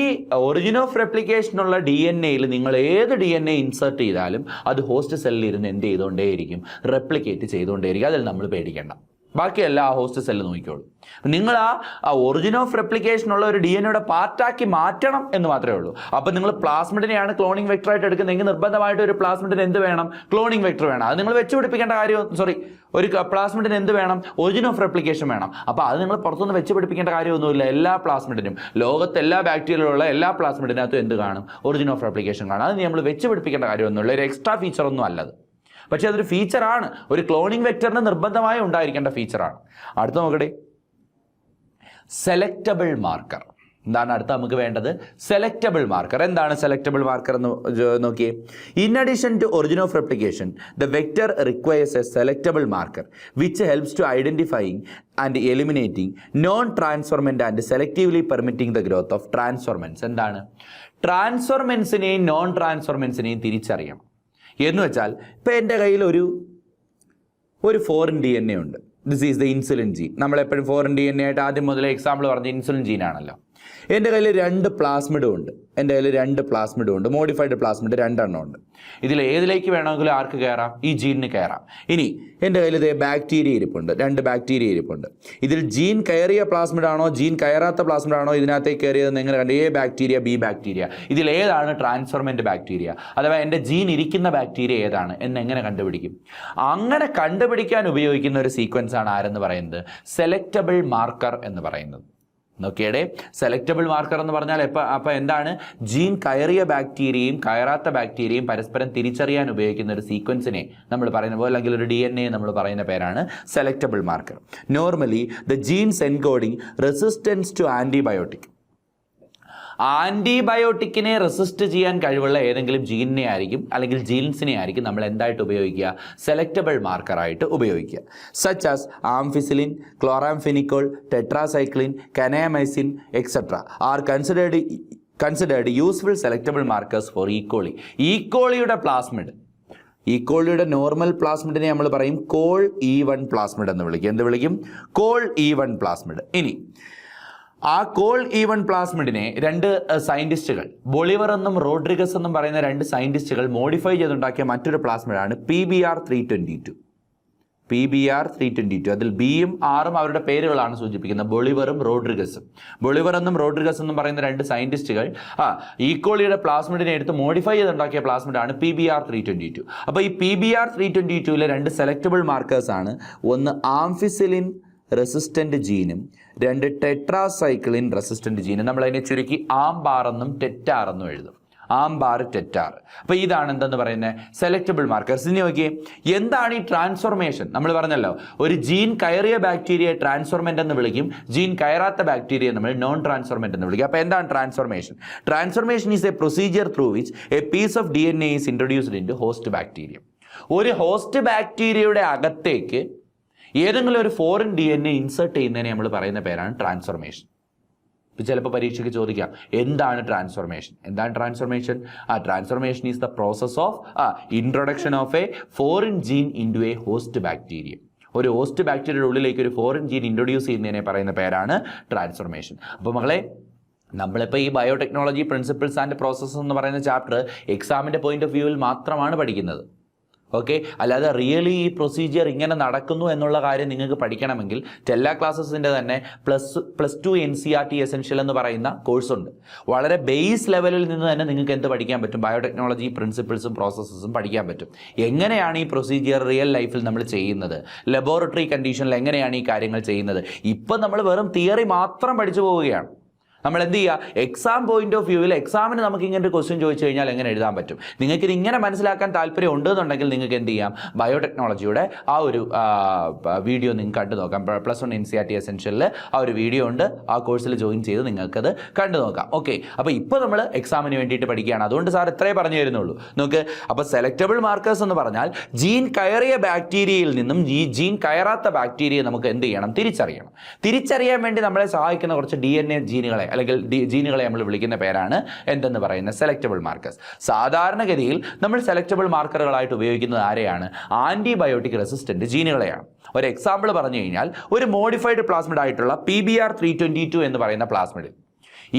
ഒറിജിൻ ഓഫ് റെപ്ലിക്കേഷനുള്ള DNA-യിൽ നിങ്ങൾ ഏത് DNA ഇൻസേർട്ട് ചെയ്താലും അത് ഹോസ്റ്റ് സെല്ലിൽ ഇരുന്ന് എന്ത് ചെയ്തുകൊണ്ടേയിരിക്കും? റെപ്ലിക്കേറ്റ് ചെയ്തുകൊണ്ടേയിരിക്കും. അതിൽ നമ്മൾ പേടിക്കേണ്ട. ബാക്കിയെല്ലാം ആ ഹോസ്റ്റ് സെല്ല് നോക്കിക്കോളൂ. നിങ്ങൾ ആ ഒറിജിൻ ഓഫ് റെപ്ലിക്കേഷനുള്ള ഒരു DNA-യുടെ പാർട്ടാക്കി മാറ്റണം എന്ന് മാത്രമേ ഉള്ളൂ. അപ്പോൾ നിങ്ങൾ പ്ലാസ്മിഡിനെയാണ് ക്ലോണിംഗ് വെക്ടറായിട്ട് എടുക്കുന്നതെങ്കിൽ നിർബന്ധമായിട്ട് ഒരു പ്ലാസ്മിഡിന് എന്ത് വേണം? ക്ലോണിംഗ് വെക്ടർ വേണം. അത് നിങ്ങൾ വെച്ച് പിടിപ്പിക്കേണ്ട ഒരു പ്ലാസ്മിഡിന് എന്ത് വേണം? ഒറിജിൻ ഓഫ് റെപ്ലിക്കേഷൻ വേണം. അപ്പോൾ അത് നിങ്ങൾ പുറത്തുനിന്ന് വെച്ച് പിടിപ്പിക്കേണ്ട കാര്യമൊന്നുമില്ല. എല്ലാ പ്ലാസ്മിഡിനും, ലോകത്ത് എല്ലാ ബാക്ടീരിയയിലുള്ള എല്ലാ പ്ലാസ്മിഡിനകത്തും എന്ത് കാണും? ഒറിജിൻ ഓഫ് റെപ്ലിക്കേഷൻ കാണും. അത് നമ്മൾ വെച്ച് പിടിപ്പിക്കേണ്ട കാര്യമൊന്നുമില്ല. ഒരു എക്സ്ട്രാ ഫീച്ചറൊന്നും അല്ലത്. പക്ഷേ അതൊരു ഫീച്ചറാണ്, ഒരു ക്ലോണിംഗ് വെക്ടറിന് നിർബന്ധമായി ഉണ്ടായിരിക്കേണ്ട ഫീച്ചറാണ്. അടുത്ത നോക്കട്ടെ, സെലക്റ്റബിൾ മാർക്കർ. എന്താണ് അടുത്ത നമുക്ക് വേണ്ടത്? Selectable marker. എന്താണ് സെലക്റ്റബിൾ മാർക്കർ എന്ന് നോക്കിയേ. In addition to origin of replication the vector requires a selectable marker which helps to identifying and eliminating non transformant and selectively permitting the growth of transformants. എന്താണ്? ട്രാൻസ്ഫോർമെന്റ്സിനെയും നോൺ ട്രാൻസ്ഫോർമെന്റ്സിനെയും തിരിച്ചറിയണം. എന്ന് വെച്ചാൽ ഇപ്പം എൻ്റെ കയ്യിൽ ഒരു ഫോറിൻ DNA ഉണ്ട്. This is the insulin gene. നമ്മളെപ്പോഴും ഫോറിൻ DNA ആയിട്ട് ആദ്യം മുതലേ എക്സാമ്പിൾ പറഞ്ഞ ഇൻസുലിൻ ജീനാണല്ലോ. എൻ്റെ കയ്യിൽ 2 പ്ലാസ്മിഡും ഉണ്ട്. മോഡിഫൈഡ് പ്ലാസ്മിഡ് 2 എണ്ണം ഉണ്ട്. ഇതിൽ ഏതിലേക്ക് വേണമെങ്കിലും ആർക്ക് കയറാം? ഈ ജീനിന് കയറാം. ഇനി എൻ്റെ കയ്യിൽ ഇതേ ബാക്ടീരിയ ഇരിപ്പുണ്ട്, 2 ബാക്ടീരിയ ഇരിപ്പുണ്ട്. ഇതിൽ ജീൻ കയറിയ പ്ലാസ്മിഡാണോ ജീൻ കയറാത്ത പ്ലാസ്മിഡാണോ ഇതിനകത്തേക്ക് കയറിയതെന്ന് എങ്ങനെ കണ്ട്? A bacteria, B bacteria. ഇതിൽ ഏതാണ് ട്രാൻസ്ഫോർമെന്റ് ബാക്ടീരിയ? അഥവാ എൻ്റെ ജീൻ ഇരിക്കുന്ന ബാക്ടീരിയ ഏതാണ് എന്നെങ്ങനെ കണ്ടുപിടിക്കും? അങ്ങനെ കണ്ടുപിടിക്കാൻ ഉപയോഗിക്കുന്ന ഒരു സീക്വൻസ് ആണ് ആരെന്ന് പറയുന്നത്? സെലക്റ്റബിൾ മാർക്കർ എന്ന് പറയുന്നത്. നോക്കിയടെ സെലക്റ്റബിൾ മാർക്കർ എന്ന് പറഞ്ഞാൽ അപ്പോൾ എന്താണ്, ജീൻ കയറിയ ബാക്ടീരിയയും കയറാത്ത ബാക്ടീരിയയും പരസ്പരം തിരിച്ചറിയാൻ ഉപയോഗിക്കുന്ന ഒരു സീക്വൻസിനെ നമ്മൾ പറയുന്ന പോലെ, അല്ലെങ്കിൽ ഒരു DNA നമ്മൾ പറയുന്ന പേരാണ് selectable marker. Normally the genes encoding resistance to antibiotic. ആൻറ്റിബയോട്ടിക്കിനെ റെസിസ്റ്റ് ചെയ്യാൻ കഴിവുള്ള ഏതെങ്കിലും ജീനിനെ ആയിരിക്കും അല്ലെങ്കിൽ ജീൻസിനെ ആയിരിക്കും നമ്മൾ എന്തായിട്ട് ഉപയോഗിക്കുക, സെലക്റ്റബിൾ മാർക്കറായിട്ട് ഉപയോഗിക്കുക. Such as ampicillin, chloramphenicol, tetracycline, kanamycin etcetera are considered useful selectable markers for E coli. ഈക്കോളിയുടെ പ്ലാസ്മിഡ്, ഈക്കോളിയുടെ നോർമൽ പ്ലാസ്മിഡിനെ നമ്മൾ പറയും കോൾ E1 പ്ലാസ്മിഡ് എന്ന് വിളിക്കും. എന്ത് വിളിക്കും? Col E1 plasmid. ഇനി ആ കോൾ E1 പ്ലാസ്മിഡിനെ രണ്ട് സയൻറ്റിസ്റ്റുകൾ, ബൊളിവർ എന്നും റോഡ്രിഗസ് എന്നും പറയുന്ന രണ്ട് സയൻറ്റിസ്റ്റുകൾ മോഡിഫൈ ചെയ്തുണ്ടാക്കിയ മറ്റൊരു പ്ലാസ്മിഡാണ് PBr322. PBr322. അതിൽ ബിയും ആറും അവരുടെ പേരുകളാണ് സൂചിപ്പിക്കുന്നത്, ബൊളിവറും റോഡ്രിഗസും. ബൊളിവർ എന്നും റോഡ്രിഗസ് എന്നും പറയുന്ന രണ്ട് സയൻറ്റിസ്റ്റുകൾ ഈക്കോളിയുടെ പ്ലാസ്മിഡിനെ എടുത്ത് മോഡിഫൈ ചെയ്തുണ്ടാക്കിയ പ്ലാസ്മിഡാണ് PBr322. അപ്പോൾ ഈ PBr322 രണ്ട് സെലക്റ്റബിൾ മാർക്കേഴ്സ് ആണ്. ഒന്ന് ആംഫിസിലിൻ റെസിസ്റ്റന്റ് ജീനും രണ്ട് ടെട്രാസൈക്ലിൻ റെസിസ്റ്റന്റ് ജീനും. നമ്മളതിനെ ചുരുക്കി ആംബാർ എന്നും ടെറ്റാർ എന്നും എഴുതും. ആംബാർ, ടെറ്റാർ. അപ്പോൾ ഇതാണ് എന്തെന്ന് പറയുന്നത്, സെലക്റ്റബിൾ മാർക്കേഴ്സ്. ഇനി നോക്കിയേ, എന്താണ് ഈ ട്രാൻസ്ഫോർമേഷൻ? നമ്മൾ പറഞ്ഞല്ലോ, ഒരു ജീൻ കയറിയ ബാക്ടീരിയയെ ട്രാൻസ്ഫോർമെന്റ് എന്ന് വിളിക്കും, ജീൻ കയറാത്ത ബാക്ടീരിയയെ നമ്മൾ നോൺ ട്രാൻസ്ഫോർമെന്റ് എന്ന് വിളിക്കും. അപ്പോൾ എന്താണ് transformation? Transformation is a procedure through which a piece of DNA is introduced into host bacteria. ഒരു ഹോസ്റ്റ് ബാക്ടീരിയയുടെ അകത്തേക്ക് ഏതെങ്കിലും ഒരു ഫോറിൻ DNA ഇൻസേർട്ട് ചെയ്യുന്നതിനെ നമ്മൾ പറയുന്ന പേരാണ് ട്രാൻസ്ഫോർമേഷൻ. ഇപ്പോൾ ചിലപ്പോൾ പരീക്ഷയ്ക്ക് ചോദിക്കാം, എന്താണ് ട്രാൻസ്ഫോർമേഷൻ? എന്താണ് transformation? Transformation is the process of introduction of a foreign gene into a host bacteria. ഒരു ഹോസ്റ്റ് ബാക്ടീരിയയുടെ ഉള്ളിലേക്ക് ഒരു ഫോറിൻ ജീൻ ഇൻട്രൊഡ്യൂസ് ചെയ്യുന്നതിനെ പറയുന്ന പേരാണ് ട്രാൻസ്ഫോർമേഷൻ. അപ്പോൾ മക്കളെ, നമ്മളിപ്പോൾ ഈ ബയോടെക്നോളജി പ്രിൻസിപ്പിൾസ് ആൻഡ് പ്രോസസ്സസ് എന്ന് പറയുന്ന ചാപ്റ്റർ എക്സാമിൻ്റെ പോയിന്റ് ഓഫ് വ്യൂവിൽ മാത്രമാണ് പഠിക്കുന്നത്. ഓക്കെ, അല്ലാതെ റിയലി ഈ പ്രൊസീജിയർ ഇങ്ങനെ നടക്കുന്നു എന്നുള്ള കാര്യം നിങ്ങൾക്ക് പഠിക്കണമെങ്കിൽ ടെല്ലാ ക്ലാസ്സസിൻ്റെ തന്നെ +2 NCERT എസെൻഷ്യൽ എന്ന് പറയുന്ന കോഴ്സുണ്ട്. വളരെ ബേസ് ലെവലിൽ നിന്ന് തന്നെ നിങ്ങൾക്ക് എന്ത് പഠിക്കാൻ പറ്റും? ബയോടെക്നോളജി പ്രിൻസിപ്പിൾസും പ്രോസസ്സസും പഠിക്കാൻ പറ്റും. എങ്ങനെയാണ് ഈ പ്രൊസീജിയർ റിയൽ ലൈഫിൽ നമ്മൾ ചെയ്യുന്നത്, ലബോറട്ടറി കണ്ടീഷനിൽ എങ്ങനെയാണ് ഈ കാര്യങ്ങൾ ചെയ്യുന്നത്? ഇപ്പം നമ്മൾ വെറും തിയറി മാത്രം പഠിച്ചു പോവുകയാണ്. നമ്മൾ എന്ത് ചെയ്യുക, എക്സാം പോയിന്റ് ഓഫ് വ്യൂവിൽ എക്സാമിന് നമുക്ക് ഇങ്ങനെ ഒരു ക്വസ്റ്റ്യൻ ചോദിച്ചു കഴിഞ്ഞാൽ എങ്ങനെ എഴുതാൻ പറ്റും? നിങ്ങൾക്ക് ഇത് ഇങ്ങനെ മനസ്സിലാക്കാൻ താല്പര്യം ഉണ്ടെന്നുണ്ടെങ്കിൽ നിങ്ങൾക്ക് എന്ത് ചെയ്യാം, ബയോടെക്നോളജിയുടെ ആ ഒരു വീഡിയോ നിങ്ങൾക്ക് കണ്ടു നോക്കാം. +1 NCERT എസെൻഷ്യലിൽ ആ ഒരു വീഡിയോ ഉണ്ട്, ആ കോഴ്സിൽ ജോയിൻ ചെയ്ത് നിങ്ങൾക്കത് കണ്ടു നോക്കാം. ഓക്കെ, അപ്പോൾ ഇപ്പോൾ നമ്മൾ എക്സാമിന് വേണ്ടിയിട്ട് പഠിക്കുകയാണ്, അതുകൊണ്ട് സാർ ഇത്രേ പറഞ്ഞു തരുന്നുള്ളൂ. നോക്ക്, അപ്പോൾ സെലക്റ്റബിൾ മാർക്കേഴ്സ് എന്ന് പറഞ്ഞാൽ ജീൻ കയറിയ ബാക്ടീരിയയിൽ നിന്നും ഈ ജീൻ കയറാത്ത ബാക്ടീരിയയെ നമുക്ക് എന്ത് ചെയ്യണം, തിരിച്ചറിയാൻ വേണ്ടി നമ്മളെ സഹായിക്കുന്ന കുറച്ച് DNA ജീനുകളെ അല്ലെങ്കിൽ ജീനുകളെ നമ്മൾ വിളിക്കുന്ന പേരാണ് എന്തെന്ന് പറയുന്ന സെലക്റ്റബിൾ മാർക്കേഴ്സ്. സാധാരണഗതിയിൽ നമ്മൾ സെലക്റ്റബിൾ മാർക്കറുകളായിട്ട് ഉപയോഗിക്കുന്നത് ആരെയാണ്? ആൻറ്റിബയോട്ടിക് റെസിസ്റ്റന്റ് ജീനുകളെയാണ്. ഒരു എക്സാമ്പിൾ പറഞ്ഞു കഴിഞ്ഞാൽ, ഒരു മോഡിഫൈഡ് പ്ലാസ്മിഡ് ആയിട്ടുള്ള PBr322 എന്ന് പറയുന്ന പ്ലാസ്മിഡ്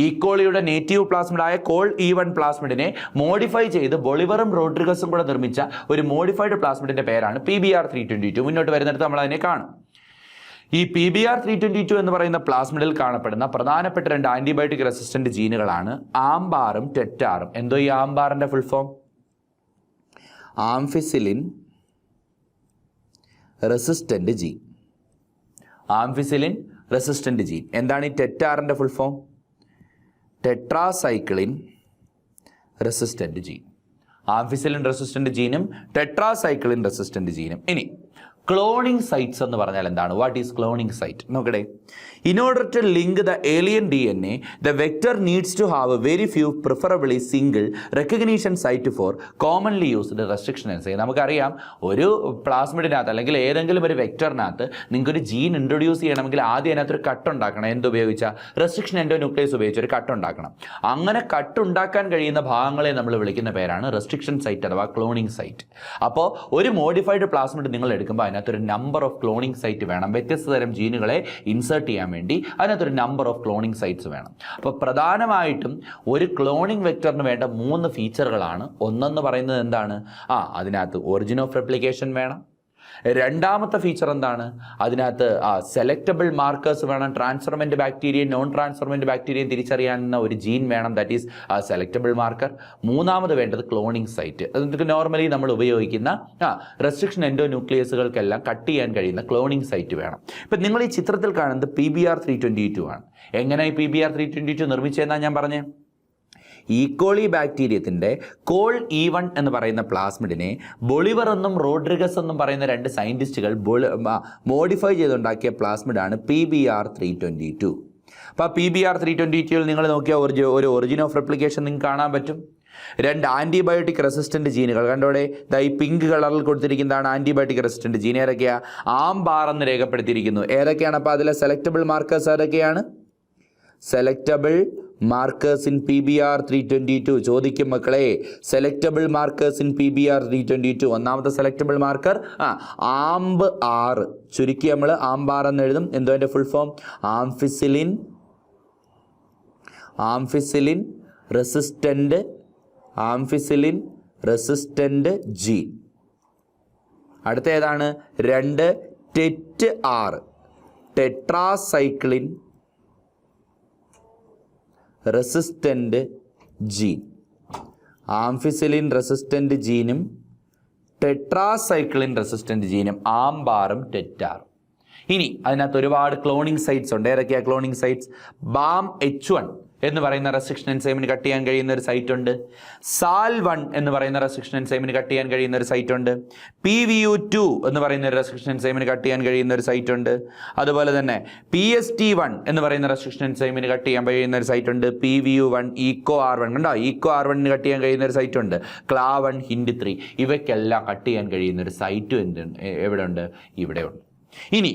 ഈക്കോളിയുടെ നേറ്റീവ് പ്ലാസ്മിഡായ കോൾ E1 പ്ലാസ്മിഡിനെ മോഡിഫൈ ചെയ്ത് ബൊളിവറും റോഡ്രിഗസും കൂടെ നിർമ്മിച്ച ഒരു മോഡിഫൈഡ് പ്ലാസ്മിഡിന്റെ പേരാണ് PBr322. മുന്നോട്ട് വരുന്നിടത്ത് നമ്മൾ അതിനെ കാണും. ഈ PBr322 എന്ന് പറയുന്ന പ്ലാസ്മിഡിൽ കാണപ്പെടുന്ന പ്രധാനപ്പെട്ട രണ്ട് ആൻറ്റിബയോട്ടിക് റെസിസ്റ്റന്റ് ജീനുകളാണ് ആംബാറും ടെറ്റാറും. എന്തോ ഈ ആംബാറിന്റെ full form? Ampicillin resistant gene. Ampicillin resistant gene. എന്താണ് ഈ ടെറ്റാറിന്റെ full form? Tetracycline resistant gene. Ampicillin resistant ജീനും ടെട്രാസൈക്ലിൻ റെസിസ്റ്റന്റ് ജീനും. ഇനി ക്ലോണിംഗ് സൈറ്റ്സ് എന്ന് പറഞ്ഞാൽ എന്താണ്? What is cloning site? നോക്കട്ടെ, in order to link the alien DNA, the vector needs to have a very few preferably single recognition site for commonly used restriction enzyme. നമുക്കറിയാം, ഒരു പ്ലാസ്മിഡിനകത്ത് അല്ലെങ്കിൽ ഏതെങ്കിലും ഒരു വെക്ടറിനകത്ത് നിങ്ങൾക്കൊരു ജീൻ ഇൻട്രൊഡ്യൂസ് ചെയ്യണമെങ്കിൽ ആദ്യം അതിനകത്തൊരു കട്ട് ഉണ്ടാക്കണം. എന്തുപയോഗിച്ചാൽ? റെസ്ട്രിക്ഷൻ എൻഡോന്യൂക്ലിയസ് ഉപയോഗിച്ച് ഒരു കട്ട് ഉണ്ടാക്കണം. അങ്ങനെ കട്ട് ഉണ്ടാക്കാൻ കഴിയുന്ന ഭാഗങ്ങളെ നമ്മൾ വിളിക്കുന്ന പേരാണ് റെസ്ട്രിക്ഷൻ സൈറ്റ് അഥവാ ക്ലോണിംഗ് സൈറ്റ്. അപ്പോൾ ഒരു മോഡിഫൈഡ് പ്ലാസ്മിഡ് നിങ്ങൾ എടുക്കുമ്പോൾ അതിനകത്തൊരു നമ്പർ ഓഫ് ക്ലോണിംഗ് സൈറ്റ് വേണം. വ്യത്യസ്ത തരം ജീനുകളെ ഇൻസേർട്ട് ചെയ്യാൻ വേണ്ടി അതിനകത്തൊരു നമ്പർ ഓഫ് ക്ലോണിംഗ് സൈറ്റ്സ് വേണം. അപ്പോൾ പ്രധാനമായിട്ടും ഒരു ക്ലോണിംഗ് വെക്ടറിന് വേണ്ട 3 ഫീച്ചറുകളാണ്. ഒന്നെന്ന് പറയുന്നത് എന്താണ്? അതിനകത്ത് ഒറിജിൻ ഓഫ് റെപ്ലിക്കേഷൻ വേണം, രണ്ടാമത്തെ ഫീച്ചർ എന്താണ്? അതിനകത്ത് സെലക്റ്റബിൾ മാർക്കേഴ്സ് വേണം. ട്രാൻസ്ഫർമെൻറ്റ് ബാക്ടീരിയയും നോൺ ട്രാൻസ്ഫർമെൻറ്റ് ബാക്ടീരിയയും തിരിച്ചറിയാവുന്ന ഒരു ജീൻ വേണം, ദാറ്റ് ഈസ് സെലക്റ്റബിൾ മാർക്കർ. മൂന്നാമത് വേണ്ടത് ക്ലോണിങ് സൈറ്റ്. അതൊക്കെ നോർമലി നമ്മൾ ഉപയോഗിക്കുന്ന റെസ്ട്രിക്ഷൻ എൻഡോ ന്യൂക്ലിയസുകൾക്കെല്ലാം കട്ട് ചെയ്യാൻ കഴിയുന്ന ക്ലോണിങ് സൈറ്റ് വേണം. ഇപ്പം നിങ്ങൾ ഈ ചിത്രത്തിൽ കാണുന്നത് PBr322 ആണ്. എങ്ങനെ ഈ PBr322 നിർമ്മിച്ചതെന്നാണ് ഞാൻ പറഞ്ഞത്? ഈക്കോളി ബാക്ടീരിയത്തിൻ്റെ കോൾ E1 എന്ന് പറയുന്ന പ്ലാസ്മിഡിനെ ബൊളിവർ എന്നും റോഡ്രിഗസ് എന്നും പറയുന്ന രണ്ട് സയൻറ്റിസ്റ്റുകൾ മോഡിഫൈ ചെയ്തുണ്ടാക്കിയ പ്ലാസ്മിഡാണ് PBr322. അപ്പോൾ PBr322 നിങ്ങൾ നോക്കിയാൽ ഒരു ഒറിജിൻ ഓഫ് റെപ്ലിക്കേഷൻ നിങ്ങൾക്ക് കാണാൻ പറ്റും. രണ്ട് ആൻറ്റിബയോട്ടിക് റെസിസ്റ്റൻറ്റ് ജീനുകൾ കണ്ടോടെ, ഈ പിങ്ക് കളറിൽ കൊടുത്തിരിക്കുന്നതാണ് ആൻറ്റിബയോട്ടിക് റെസിസ്റ്റൻറ്റ് ജീൻ. ഏതൊക്കെയാണ്? ആംബാർ എന്ന് രേഖപ്പെടുത്തിയിരിക്കുന്നു. ഏതൊക്കെയാണ്? അപ്പോൾ അതിലെ സെലക്റ്റബിൾ മാർക്കേഴ്സ് ഏതൊക്കെയാണ്? സെലക്റ്റബിൾ മാർക്കേഴ്സ് ഇൻ PBr322 ചോദിക്കും മക്കളെ. Selectable markers in PBr322. ഒന്നാമത്തെ സെലക്റ്റബിൾ മാർക്കർ ആംബ് 6, ചുരുക്കി നമ്മൾ ആംബാർ എന്ന് എഴുതും. എന്തോ അതിൻ്റെ full form? Ampicillin resistant gene. അടുത്ത ഏതാണ്? 2 TET6 tetracycline resistant gene. Ampicillin resistant ജീനും ടെട്രാസൈക്ലിൻ റെസിസ്റ്റൻ്റ് ജീനും ആംബാറും ടെറ്റാറും. ഇനി അതിനകത്ത് ഒരുപാട് ക്ലോണിങ് സൈറ്റ്സ് ഉണ്ട്. ഏതൊക്കെയാണ് ക്ലോണിങ് സൈറ്റ്സ്? BAM-H1 എന്ന് പറയുന്ന റെസ്ട്രിക്ഷൻ എൻസൈമിന് കട്ട് ചെയ്യാൻ കഴിയുന്ന ഒരു സൈറ്റ് ഉണ്ട്. SAL1 എന്ന് പറയുന്ന റെസ്ട്രിക്ഷൻ എൻസൈമിന് കട്ട് ചെയ്യാൻ കഴിയുന്ന ഒരു സൈറ്റ് ഉണ്ട്. PVU2 എന്ന് പറയുന്ന ഒരു റെസ്ട്രിക്ഷൻ എൻസൈമിന് കട്ട് ചെയ്യാൻ കഴിയുന്ന ഒരു സൈറ്റ് ഉണ്ട്. അതുപോലെ തന്നെ PST1 എന്ന് പറയുന്ന റെസ്ട്രിക്ഷൻ എൻസൈമിന് കട്ട് ചെയ്യാൻ കഴിയുന്ന ഒരു സൈറ്റ് ഉണ്ട്. PVU1 EcoR1 കണ്ടോ, EcoR1 കട്ട് ചെയ്യാൻ കഴിയുന്ന ഒരു സൈറ്റ് ഉണ്ട്. CLA1 HIND3 ഇവയ്ക്കെല്ലാം കട്ട് ചെയ്യാൻ കഴിയുന്ന ഒരു സൈറ്റും എവിടെ ഉണ്ട്? ഇവിടെ ഉണ്ട്. ഇനി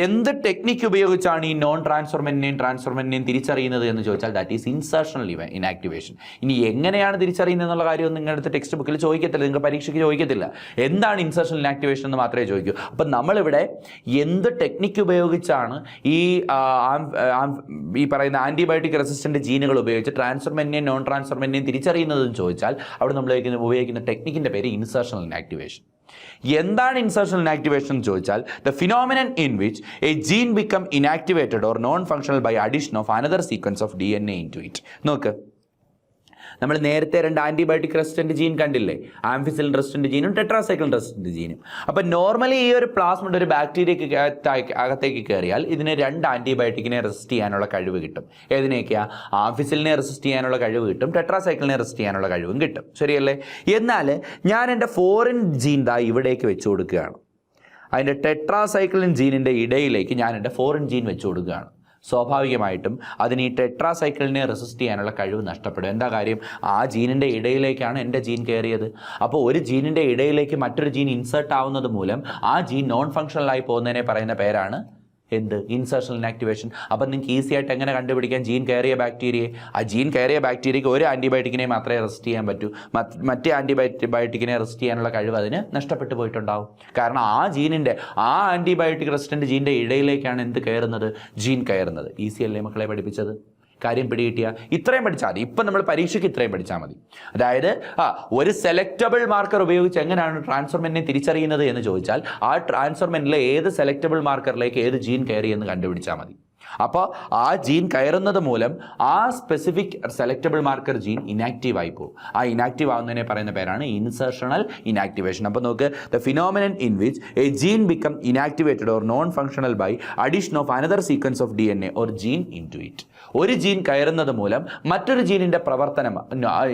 എന്ത് ടെക്നിക്ക് ഉപയോഗിച്ചാണ് ഈ നോൺ ട്രാൻസ്ഫോർമെന്റിനെയും ട്രാൻസ്ഫോർമെന്റിനെയും തിരിച്ചറിയുന്നത് എന്ന് ചോദിച്ചാൽ ദാറ്റ് ഈസ് ഇൻസർഷണൽ ഇനാക്ടിവേഷൻ. ഇനി എങ്ങനെയാണ് തിരിച്ചറിയുന്നത് എന്നുള്ള കാര്യം നിങ്ങളുടെ ടെക്സ്റ്റ് ബുക്കിൽ ചോദിക്കത്തില്ല, നിങ്ങൾ പരീക്ഷയ്ക്ക് ചോദിക്കത്തില്ല. എന്താണ് ഇൻസർഷണൽ ഇനാക്ടിവേഷൻ എന്ന് മാത്രമേ ചോദിക്കൂ. അപ്പം നമ്മളിവിടെ എന്ത് ടെക്നിക്ക് ഉപയോഗിച്ചാണ് ഈ പറയുന്ന ആൻറ്റിബയോട്ടിക് റെസിസ്റ്റൻ്റ് ജീനുകൾ ഉപയോഗിച്ച് ട്രാൻസ്ഫോർമെന്റിനെയും നോൺ ട്രാൻസ്ഫോർമെന്റിനെയും തിരിച്ചറിയുന്നതെന്ന് ചോദിച്ചാൽ അവിടെ നമ്മൾ ഉപയോഗിക്കുന്ന ടെക്നിക്കിൻ്റെ പേര് ഇൻസർഷണൽ ഇനാക്ടിവേഷൻ. എന്താണ് ഇൻസർഷണൽ ഇനാക്ടിവേഷൻ എന്ന് ചോദിച്ചാൽ the phenomenon in which a gene become inactivated or non functional by addition of another sequence of DNA into it. നോക്ക്, നമ്മൾ നേരത്തെ 2 ആൻറ്റിബയോട്ടിക് റെസിസ്റ്റൻ്റ് ജീൻ കണ്ടില്ലേ? ആംഫിസിലിൻ റെസിസ്റ്റൻ്റ് ജീനും ടെട്രാസൈക്ലിൻ റെസിസ്റ്റൻ്റ് ജീനും. അപ്പോൾ നോർമലി ഈ ഒരു പ്ലാസ്മിഡ് ഒരു ബാക്ടീരിയക്ക് അകത്തേക്ക് കയറിയാൽ ഇതിന് 2 ആൻറ്റിബയോട്ടിക്കിനെ റെസിസ്റ്റ് ചെയ്യാനുള്ള കഴിവ് കിട്ടും. ഏതിനെയൊക്കെയാണ്? ആംഫിസിലിനെ റെസിസ്റ്റ് ചെയ്യാനുള്ള കഴിവ് കിട്ടും, ടെട്രാസൈക്ലിനെ റെസിസ്റ്റ് ചെയ്യാനുള്ള കഴിവും കിട്ടും. ശരിയല്ലേ? എന്നാൽ ഞാൻ എൻ്റെ ഫോറിൻ ജീൻ ഇവിടേക്ക് വെച്ച് കൊടുക്കുകയാണ്. അതിൻ്റെ ടെട്രാസൈക്ലിൻ ജീനിൻ്റെ ഇടയിലേക്ക് ഞാൻ എൻ്റെ ഫോറിൻ ജീൻ വെച്ച് കൊടുക്കുകയാണ്. സ്വാഭാവികമായിട്ടും അതിന് ഈ ടെട്രാസൈക്കിളിനെ റെസിസ്റ്റ് ചെയ്യാനുള്ള കഴിവ് നഷ്ടപ്പെടും. എന്താ കാര്യം? ആ ജീനിൻ്റെ ഇടയിലേക്കാണ് എൻ്റെ ജീൻ കയറിയത്. അപ്പോൾ ഒരു ജീനിൻ്റെ ഇടയിലേക്ക് മറ്റൊരു ജീൻ ഇൻസേർട്ട് ആവുന്നത് മൂലം ആ ജീൻ നോൺ ഫങ്ഷണലായി പോകുന്നതിനെ പറയുന്ന പേരാണ് എന്ത്? ഇൻസർഷണൽ ഇനാക്ടിവേഷൻ. അപ്പം നിങ്ങൾക്ക് ഈസി ആയിട്ട് എങ്ങനെ കണ്ടുപിടിക്കാൻ ജീൻ കയറിയ ബാക്ടീരിയയെ? ആ ജീൻ കയറിയ ബാക്ടീരിയക്ക് ഒരു ആൻറ്റിബയോട്ടിക്കിനെ മാത്രമേ റെസിസ്റ്റ് ചെയ്യാൻ പറ്റൂ. മറ്റേ ആൻറ്റിബയോട്ടിക്കിനെ റെസിസ്റ്റ് ചെയ്യാനുള്ള കഴിവ് അതിന് നഷ്ടപ്പെട്ടു പോയിട്ടുണ്ടാവും. കാരണം ആ ജീനിൻ്റെ ആൻറ്റിബയോട്ടിക് റെസിസ്റ്റൻ്റ് ജീൻ്റെ ഇടയിലേക്കാണ് എന്ത് കയറുന്നത്? ജീൻ കയറുന്നത്. ഈസി അല്ലേ മക്കളെ പഠിപ്പിച്ചത്? കാര്യം പിടികിട്ടിയ? ഇത്രയും പഠിച്ചാൽ മതി. ഇപ്പം നമ്മൾ പരീക്ഷയ്ക്ക് ഇത്രയും പഠിച്ചാൽ മതി. അതായത് ഒരു സെലക്റ്റബിൾ മാർക്കർ ഉപയോഗിച്ച് എങ്ങനെയാണ് ട്രാൻസ്ഫോർമെന്റിനെ തിരിച്ചറിയുന്നത് എന്ന് ചോദിച്ചാൽ ആ ട്രാൻസ്ഫോർമെന്റിലെ ഏത് സെലക്റ്റബിൾ മാർക്കറിലേക്ക് ഏത് ജീൻ കയറി എന്ന് കണ്ടുപിടിച്ചാൽ മതി. അപ്പോൾ ആ ജീൻ കയറുന്നത് മൂലം ആ specific selectable marker gene inactive ആയി പോകും. ആ ഇനാക്റ്റീവ് ആവുന്നതിനെ പറയുന്ന പേരാണ് ഇൻസർഷണൽ ഇനാക്ടിവേഷൻ. അപ്പോൾ നോക്ക്, the phenomenon in which a gene become inactivated or non functional by addition of another sequence of DNA or gene into it. ഒരു ജീൻ കയറുന്നത് മൂലം മറ്റൊരു ജീനിൻ്റെ പ്രവർത്തനം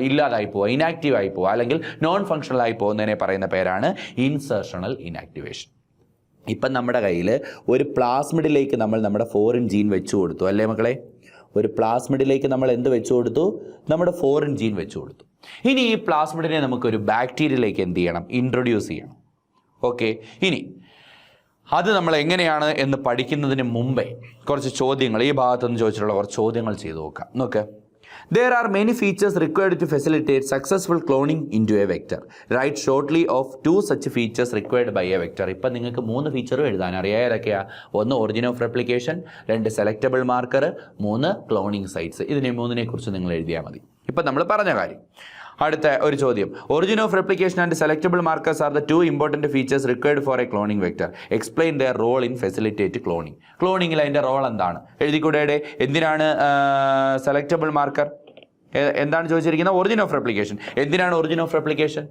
ഇല്ലാതായി പോവുക, ഇനാക്റ്റീവ് ആയി പോവുക, അല്ലെങ്കിൽ നോൺ ഫങ്ഷണൽ ആയി പോകുന്നതിനെ പറയുന്ന പേരാണ് ഇൻസർഷണൽ ഇനാക്ടിവേഷൻ. ഇപ്പം നമ്മുടെ കയ്യിൽ ഒരു പ്ലാസ്മിഡിലേക്ക് നമ്മൾ നമ്മുടെ ഫോറിൻ ജീൻ വെച്ചു കൊടുത്തു അല്ലേ മക്കളെ? ഒരു പ്ലാസ്മിഡിലേക്ക് നമ്മൾ എന്ത് വെച്ചു കൊടുത്തു? നമ്മുടെ ഫോറിൻ ജീൻ വെച്ചു കൊടുത്തു. ഇനി ഈ പ്ലാസ്മിഡിനെ നമുക്കൊരു ബാക്ടീരിയയിലേക്ക് എന്ത് ചെയ്യണം? ഇൻട്രൊഡ്യൂസ് ചെയ്യണം. ഓക്കെ, ഇനി അത് നമ്മൾ എങ്ങനെയാണ് എന്ന് പഠിക്കുന്നതിന് മുമ്പേ കുറച്ച് ചോദ്യങ്ങൾ ഈ ഭാഗത്തുനിന്ന് ചോദിച്ചിട്ടുള്ള കുറച്ച് ചോദ്യങ്ങൾ ചെയ്തു നോക്കാം. നോക്ക്, there are many features required to facilitate successful cloning into a vector. Write shortly of 2 such features required by a vector. ഇപ്പം നിങ്ങൾക്ക് 3 ഫീച്ചറും എഴുതാൻ അറിയാം. ഏതൊക്കെയാണ്? 1 origin of replication, 2 selectable marker, 3 cloning sites. ഇതിനെ 3നെ കുറിച്ച് നിങ്ങൾ എഴുതിയാൽ മതി. ഇപ്പം നമ്മൾ പറഞ്ഞ കാര്യം അടുത്ത ഒരു ചോദ്യം, origin of replication and selectable markers are the two important features required for a cloning vector. Explain their role in facilitate cloning. ക്ലോണിങ്ങിൽ അതിൻ്റെ റോൾ എന്താണ്? എഴുതിക്കൂടെ? എന്തിനാണ് സെലക്ടബിൾ മാർക്കർ? എന്താണ് ചോദിച്ചിരിക്കുന്നത്? Origin of replication. എന്തിനാണ് origin of replication?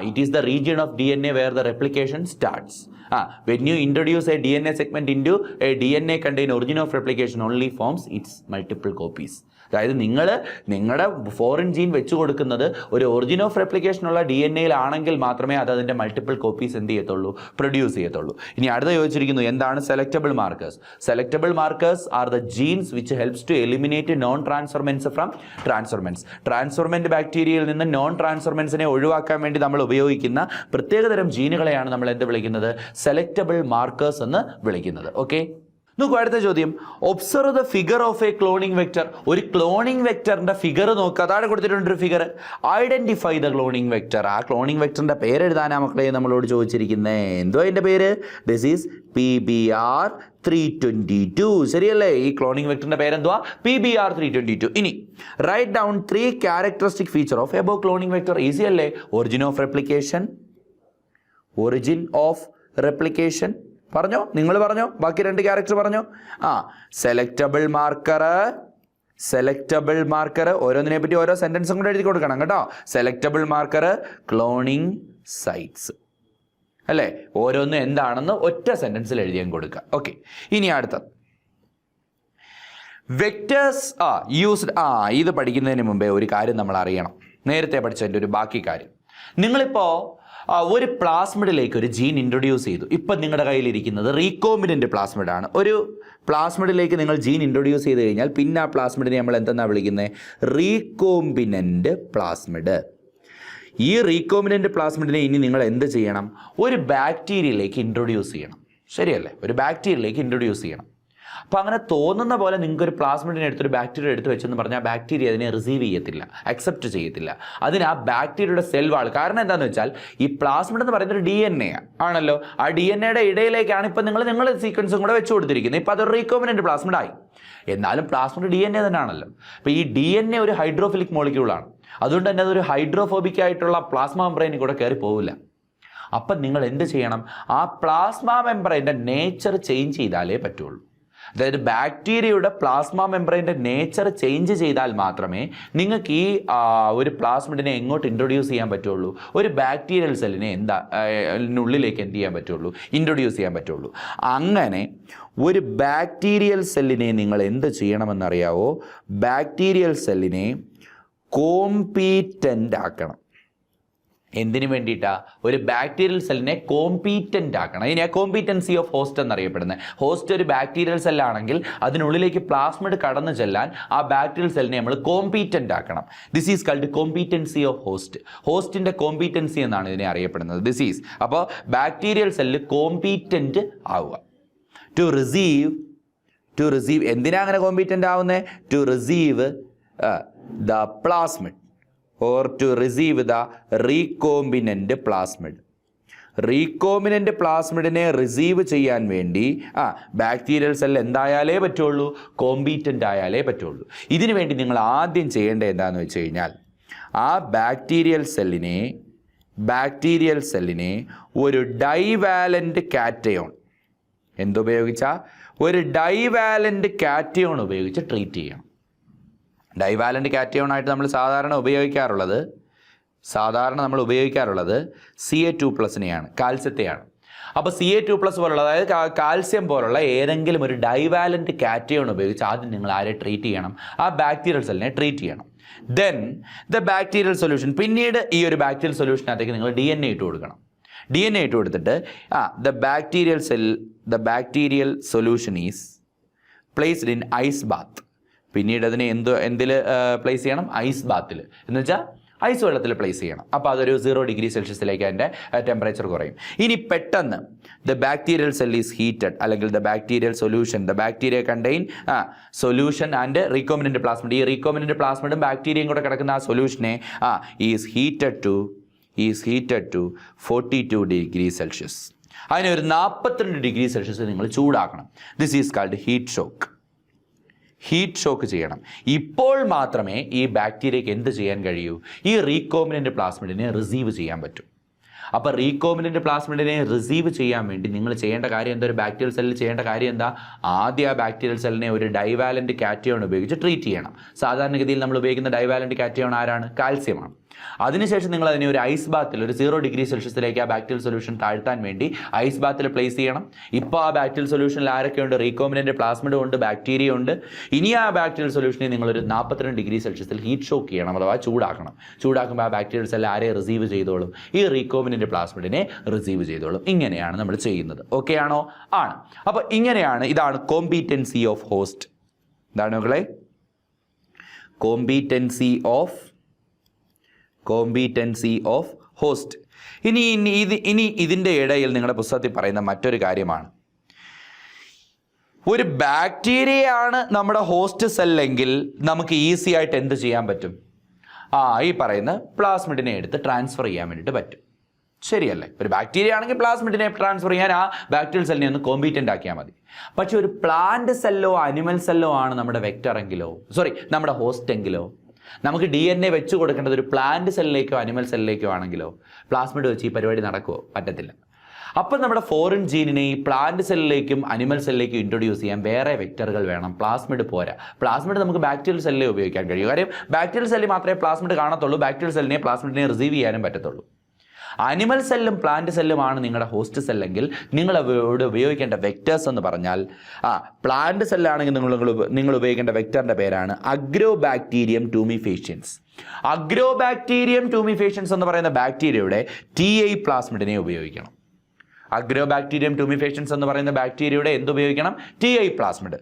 It is the region of DNA where the replication starts. When you introduce a DNA segment into a DNA contain origin of replication only forms its multiple copies. അതായത് നിങ്ങളുടെ ഫോറിൻ ജീൻ വെച്ച് കൊടുക്കുന്നത് ഒരു ഒറിജിൻ ഓഫ് റെപ്ലിക്കേഷനുള്ള DNA-യിലാണെങ്കിൽ മാത്രമേ അത് അതിൻ്റെ മൾട്ടിപ്പിൾ കോപ്പീസ് എന്ത് ചെയ്യത്തുള്ളൂ? പ്രൊഡ്യൂസ് ചെയ്യത്തുള്ളൂ. ഇനി അടുത്ത ചോദിച്ചിരിക്കുന്നു, എന്താണ് selectable markers? Selectable markers are the genes which helps to eliminate non transformants from transformants. Transformant ബാക്ടീരിയയിൽ നിന്ന് നോൺ ട്രാൻസ്ഫർമെൻറ്റ്സിനെ ഒഴിവാക്കാൻ വേണ്ടി നമ്മൾ ഉപയോഗിക്കുന്ന പ്രത്യേകതരം ജീനുകളെയാണ് നമ്മൾ എന്ത് വിളിക്കുന്നത്? സെലക്ടബിൾ മാർക്കേഴ്സ് എന്ന് വിളിക്കുന്നത്. ഓക്കെ, നോക്കൂ അടുത്ത ചോദ്യം, observe the figure of a cloning vector. ഒരു ക്ലോണിംഗ് വെക്ടറിന്റെ ഫിഗർ നോക്കുക. അതാണ് കൊടുത്തിട്ടുണ്ട് ഒരു figure. Identify the cloning vector. ആ ക്ലോണിംഗ് വെക്ടറിന്റെ പേര് എഴുതാനാ മക്കളെ നമ്മളോട് ചോദിച്ചിരിക്കുന്നത്. എന്തോ അതിന്റെ പേര്? This is PBR322. ശരിയല്ലേ? ഈ ക്ലോണിംഗ് വെക്ടറിന്റെ പേരെന്തുവാ? PBR322. ഇനി write down 3 characteristic feature of above cloning vector. Easy അല്ലേ? Origin of replication, origin of replication പറഞ്ഞോ, നിങ്ങൾ പറഞ്ഞോ, ബാക്കി 2 ക്യാരക്ടർ പറഞ്ഞോ. Selectable marker. ഓരോന്നിനെ പറ്റി ഓരോ സെന്റൻസും കൂടെ എഴുതി കൊടുക്കണം കേട്ടോ. സെലക്ടബിൾ മാർക്കർ, ക്ലോണിംഗ് സൈറ്റ്സ് അല്ലേ? ഓരോന്നും എന്താണെന്ന് ഒറ്റ സെന്റൻസിൽ എഴുതിയാൽ കൊടുക്കുക. ഓക്കെ, ഇനി അടുത്തത് വെക്ടേഴ്സ് യൂസ്ഡ്. ഇത് പഠിക്കുന്നതിന് മുമ്പേ ഒരു കാര്യം നമ്മൾ അറിയണം. നേരത്തെ പഠിച്ചതിൻ്റെ ഒരു ബാക്കി കാര്യം. നിങ്ങളിപ്പോൾ ഒരു പ്ലാസ്മിഡിലേക്ക് ഒരു ജീൻ ഇൻട്രൊഡ്യൂസ് ചെയ്തു. ഇപ്പം നിങ്ങളുടെ കയ്യിലിരിക്കുന്നത് റീകോമ്പിനൻ്റ് പ്ലാസ്മിഡാണ്. ഒരു പ്ലാസ്മിഡിലേക്ക് നിങ്ങൾ ജീൻ ഇൻട്രൊഡ്യൂസ് ചെയ്ത് കഴിഞ്ഞാൽ പിന്നെ ആ പ്ലാസ്മിഡിനെ നമ്മൾ എന്തെന്നാണ് വിളിക്കുന്നത്? Recombinant plasmid. ഈ റീകോമ്പിനൻ്റ് പ്ലാസ്മിഡിനെ ഇനി നിങ്ങൾ എന്ത് ചെയ്യണം? ഒരു ബാക്ടീരിയയിലേക്ക് ഇൻട്രൊഡ്യൂസ് ചെയ്യണം. ശരിയല്ലേ? ഒരു ബാക്ടീരിയയിലേക്ക് ഇൻട്രൊഡ്യൂസ് ചെയ്യണം. അപ്പോൾ അങ്ങനെ തോന്നുന്ന പോലെ നിങ്ങൾക്ക് ഒരു പ്ലാസ്മിഡിനെ എടുത്തൊരു ബാക്ടീരിയ എടുത്ത് വെച്ചെന്ന് പറഞ്ഞാൽ ബാക്ടീരിയ അതിനെ റിസീവ് ചെയ്യത്തില്ല, അക്സെപ്റ്റ് ചെയ്യത്തില്ല. അതിന് ആ ബാക്ടീരിയയുടെ സെൽ വാൾ. കാരണം എന്താണെന്ന് വെച്ചാൽ ഈ പ്ലാസ്മിഡ് എന്ന് പറയുന്നത് ഒരു DNA ആണല്ലോ. ആ DNA-യുടെ ഇടയിലേക്കാണ് ഇപ്പം നിങ്ങൾ സീക്വൻസും കൂടെ വെച്ച് കൊടുത്തിരിക്കുന്നത്. ഇപ്പോൾ അതൊരു റീകോമ്പിനൻ്റ് പ്ലാസ്മിഡായി. എന്നാലും പ്ലാസ്മിഡ് DNA തന്നെയാണല്ലോ. അപ്പോൾ ഈ DNA ഒരു ഹൈഡ്രോഫിലിക് മോളിക്യൂളാണ്. അതുകൊണ്ട് തന്നെ അതൊരു ഹൈഡ്രോഫോബിക് ആയിട്ടുള്ള പ്ലാസ്മ മെംബ്രെയിനിൽ കൂടെ കയറി പോവില്ല. അപ്പം നിങ്ങൾ എന്ത് ചെയ്യണം? ആ പ്ലാസ്മ മെംബ്രെയിൻ്റെ നേച്ചർ ചേഞ്ച് ചെയ്താലേ പറ്റുള്ളൂ. അതായത് ബാക്ടീരിയയുടെ പ്ലാസ്മ മെംബ്രെയിൻ്റെ നേച്ചർ ചേഞ്ച് ചെയ്താൽ മാത്രമേ നിങ്ങൾക്ക് ഈ ഒരു പ്ലാസ്മിഡിനെ എങ്ങോട്ട് ഇൻട്രൊഡ്യൂസ് ചെയ്യാൻ പറ്റുള്ളൂ? ഒരു ബാക്ടീരിയൽ സെല്ലിനെ ഉള്ളിലേക്ക് എന്ത് ചെയ്യാൻ പറ്റുള്ളൂ? ഇൻട്രൊഡ്യൂസ് ചെയ്യാൻ പറ്റുള്ളൂ. അങ്ങനെ ഒരു ബാക്ടീരിയൽ സെല്ലിനെ നിങ്ങൾ എന്ത് ചെയ്യണമെന്നറിയാവോ? ബാക്ടീരിയൽ സെല്ലിനെ കോമ്പീറ്റൻ്റ് ആക്കണം. എന്തിനു വേണ്ടിയിട്ടാണ്? ഒരു ബാക്ടീരിയൽ സെല്ലിനെ കോമ്പീറ്റൻ്റ് ആക്കണം. അതിനെ കോമ്പീറ്റൻസി ഓഫ് ഹോസ്റ്റ് എന്നറിയപ്പെടുന്നത്. ഹോസ്റ്റ് ഒരു ബാക്ടീരിയൽ സെല്ലാണെങ്കിൽ അതിനുള്ളിലേക്ക് പ്ലാസ്മിഡ് കടന്നു ചെല്ലാൻ ആ ബാക്ടീരിയൽ സെല്ലിനെ നമ്മൾ കോമ്പീറ്റൻ്റ് ആക്കണം. This is called competency of host. ഹോസ്റ്റിൻ്റെ കോമ്പീറ്റൻസി എന്നാണ് ഇതിനെ അറിയപ്പെടുന്നത്. ദിസ് ഈസ് അപ്പോൾ ബാക്ടീരിയൽ സെല്ല് കോമ്പീറ്റൻ്റ് ആവുക. ടു റിസീവ് എന്തിനാ അങ്ങനെ കോമ്പീറ്റൻ്റ് ആവുന്നത്? To receive the plasmid or to receive the recombinant plasmid. Recombinant പ്ലാസ്മിഡിനെ റിസീവ് ചെയ്യാൻ വേണ്ടി ബാക്ടീരിയൽ സെൽ എന്തായാലേ പറ്റുള്ളൂ? കോമ്പീറ്റൻ്റ് ആയാലേ പറ്റുള്ളൂ. ഇതിനു വേണ്ടി നിങ്ങൾ ആദ്യം ചെയ്യേണ്ടത് എന്താണെന്ന് വെച്ച് കഴിഞ്ഞാൽ ആ ബാക്ടീരിയൽ സെല്ലിനെ ഒരു ഡൈവാലൻ്റ് കാറ്റയോൺ എന്തുപയോഗിച്ചാൽ ഒരു ഡൈവാലൻ്റ് കാറ്റയോൺ ഉപയോഗിച്ച് ട്രീറ്റ് ചെയ്യണം. ഡൈവാലൻ്റ് കാറ്റയോണായിട്ട് നമ്മൾ സാധാരണ ഉപയോഗിക്കാറുള്ളത് Ca2+നെയാണ്, കാൽസ്യത്തെയാണ്. അപ്പോൾ Ca2+ പോലുള്ള, അതായത് കാൽസ്യം പോലുള്ള ഏതെങ്കിലും ഒരു ഡൈവാലൻ്റ് കാറ്റയോൺ ഉപയോഗിച്ച് ആദ്യം നിങ്ങൾ ആരെ ട്രീറ്റ് ചെയ്യണം? ആ ബാക്ടീരിയൽ സെല്ലിനെ ട്രീറ്റ് ചെയ്യണം. ദെൻ ദ ബാക്ടീരിയൽ സൊല്യൂഷൻ, പിന്നീട് ഈ ഒരു ബാക്ടീരിയൽ സൊല്യൂഷനകത്തേക്ക് നിങ്ങൾ DNA ഇട്ട് കൊടുക്കണം. DNA ഇട്ട് കൊടുത്തിട്ട് the bacterial solution is placed in ice bath. പിന്നീട് അതിനെ എന്തിൽ പ്ലേസ് ചെയ്യണം? ഐസ് ബാത്തിൽ, എന്ന് വെച്ചാൽ ഐസ് വെള്ളത്തിൽ പ്ലേസ് ചെയ്യണം. അപ്പോൾ അതൊരു 0 ഡിഗ്രി സെൽഷ്യസിലേക്ക് അതിൻ്റെ ടെമ്പറേച്ചർ കുറയും. ഇനി പെട്ടെന്ന് the bacterial cell is heated, അല്ലെങ്കിൽ the bacterial solution, the bacteria contain solution and recombinant plasmid. ഈ റീകോമിനൻ്റ് പ്ലാസ്മിഡും ബാക്ടീരിയയും കൂടെ കിടക്കുന്ന ആ സൊല്യൂഷനെ is heated to 42 degree Celsius. അതിനെ ഒരു 42 ഡിഗ്രി സെൽഷ്യസ് നിങ്ങൾ ചൂടാക്കണം. This is called heat shock. Heat shock ചെയ്യണം. ഇപ്പോൾ മാത്രമേ ഈ ബാക്ടീരിയയ്ക്ക് എന്ത് ചെയ്യാൻ കഴിയൂ? ഈ റീകോമിനൻ്റ് പ്ലാസ്മിഡിനെ റിസീവ് ചെയ്യാൻ പറ്റും. അപ്പോൾ റീകോമിനൻ്റ് പ്ലാസ്മിഡിനെ റിസീവ് ചെയ്യാൻ വേണ്ടി നിങ്ങൾ ചെയ്യേണ്ട കാര്യം എന്താ? ഒരു ബാക്ടീരിയൽ സെല്ലിൽ ചെയ്യേണ്ട കാര്യം എന്താ? ആദ്യം ആ ബാക്ടീരിയൽ സെല്ലിനെ ഒരു ഡൈവാലൻ്റ് കാറ്റയോൺ ഉപയോഗിച്ച് ട്രീറ്റ് ചെയ്യണം. സാധാരണഗതിയിൽ നമ്മൾ ഉപയോഗിക്കുന്ന ഡൈവാലൻ്റ് കാറ്റയോൺ ആരാണ്? കാൽസ്യമാണ്. അതിനുശേഷം നിങ്ങൾ അതിനെ ഒരു ഐസ് ബാത്തിൽ, ഒരു 0 ഡിഗ്രി സെൽഷ്യസിലേക്ക് ആ ബാക്ടീരിയൽ സൊല്യൂഷൻ താഴ്ത്താൻ വേണ്ടി ഐസ് ബാത്തിൽ പ്ലേസ് ചെയ്യണം. ഇപ്പോൾ ആ ബാക്ടീരിയൽ സൊല്യൂഷനിൽ ആരൊക്കെയുണ്ട്? റീകോമിനൻ്റ് പ്ലാസ്മിഡും ഉണ്ട്, ബാക്ടീരിയ ഉണ്ട്. ഇനി ആ ബാക്ടീരിയൽ സൊല്യൂഷനെ നിങ്ങളൊരു 42 ഡിഗ്രി സെൽഷ്യസിൽ ഹീറ്റ് ഷോക്ക് ചെയ്യണം, അഥവാ ചൂടാക്കണം. ചൂടാക്കുമ്പോൾ ആ ബാക്ടീരിയൽ സെൽ ആരെ റിസീവ് ചെയ്തോളും? ഈ റീകോമിനൻ്റ് പ്ലാസ്മിഡിനെ റിസീവ് ചെയ്തോളും. ഇങ്ങനെയാണ് നമ്മൾ ചെയ്യുന്നത്. ഓക്കെ ആണോ? ആണ്. അപ്പോൾ ഇങ്ങനെയാണ്, ഇതാണ് കോമ്പീറ്റൻസി ഓഫ് ഹോസ്റ്റ്. എന്താണ് മക്കളെ? Competency of host. ഇനി ഇതിൻ്റെ ഇടയിൽ നിങ്ങളുടെ പുസ്തകത്തിൽ പറയുന്ന മറ്റൊരു കാര്യമാണ്, ഒരു ബാക്ടീരിയയാണ് നമ്മുടെ ഹോസ്റ്റ് സെല്ലെങ്കിൽ നമുക്ക് ഈസി ആയിട്ട് എന്ത് ചെയ്യാൻ പറ്റും? ഈ പറയുന്ന പ്ലാസ്മിഡിനെ എടുത്ത് ട്രാൻസ്ഫർ ചെയ്യാൻ വേണ്ടിയിട്ട് പറ്റും. ശരിയല്ലേ? ഒരു ബാക്ടീരിയ ആണെങ്കിൽ പ്ലാസ്മിഡിനെ ട്രാൻസ്ഫർ ചെയ്യാൻ ആ ബാക്ടീരിയൽ സെല്ലിനെ ഒന്ന് കോമ്പീറ്റൻ്റ് ആക്കിയാൽ മതി. പക്ഷെ ഒരു പ്ലാന്റ് സെല്ലോ അനിമൽ സെല്ലോ ആണ് നമ്മുടെ നമ്മുടെ ഹോസ്റ്റ് എങ്കിലോ, നമുക്ക് DNA വെച്ച് കൊടുക്കേണ്ടത് ഒരു പ്ലാന്റ് സെല്ലിലേക്കോ അനിമൽ സെല്ലിലേക്കോ ആണെങ്കിലോ പ്ലാസ്മിഡ് വെച്ച് ഈ പരിപാടി നടക്കുമോ? പറ്റത്തില്ല. അപ്പം നമ്മുടെ ഫോറിൻ ജീനിനെ ഈ പ്ലാന്റ് സെല്ലിലേക്കും അനിമൽ സെല്ലിലേക്കും ഇൻട്രൊഡ്യൂസ് ചെയ്യാൻ വേറെ വെക്ടറുകൾ വേണം. പ്ലാസ്മിഡ് പോരാ. പ്ലാസ്മിഡ് നമുക്ക് ബാക്ടീരിയൽ സെല്ലിലേ ഉപയോഗിക്കാൻ കഴിയും. കാര്യം ബാക്ടീരിയൽ സെല്ലിൽ മാത്രമേ പ്ലാസ്മിഡ് കാണത്തുള്ളൂ. ബാക്ടീരിയൽ സെല്ലിനെ പ്ലാസ്മിഡിനെ റിസീവ് ചെയ്യാനും പറ്റത്തുള്ളൂ. അനിമൽ സെല്ലും പ്ലാന്റ് സെല്ലുമാണ് നിങ്ങളുടെ ഹോസ്റ്റ് സെല്ലെങ്കിൽ നിങ്ങൾ അവിടെ ഉപയോഗിക്കേണ്ട വെക്ടേഴ്സ് എന്ന് പറഞ്ഞാൽ, പ്ലാന്റ് സെല്ലാണെങ്കിൽ നിങ്ങൾ ഉപയോഗിക്കേണ്ട വെക്ടറിൻ്റെ പേരാണ് അഗ്രോബാക്ടീരിയം ട്യൂമിഫേഷ്യൻസ്. അഗ്രോബാക്ടീരിയം ട്യൂമിഫേഷ്യൻസ് എന്ന് പറയുന്ന ബാക്ടീരിയയുടെ TI പ്ലാസ്മിഡിനെ ഉപയോഗിക്കണം. അഗ്രോബാക്ടീരിയം ട്യൂമിഫേഷ്യൻസ് എന്ന് പറയുന്ന ബാക്ടീരിയയുടെ എന്തുപയോഗിക്കണം? TI plasmid.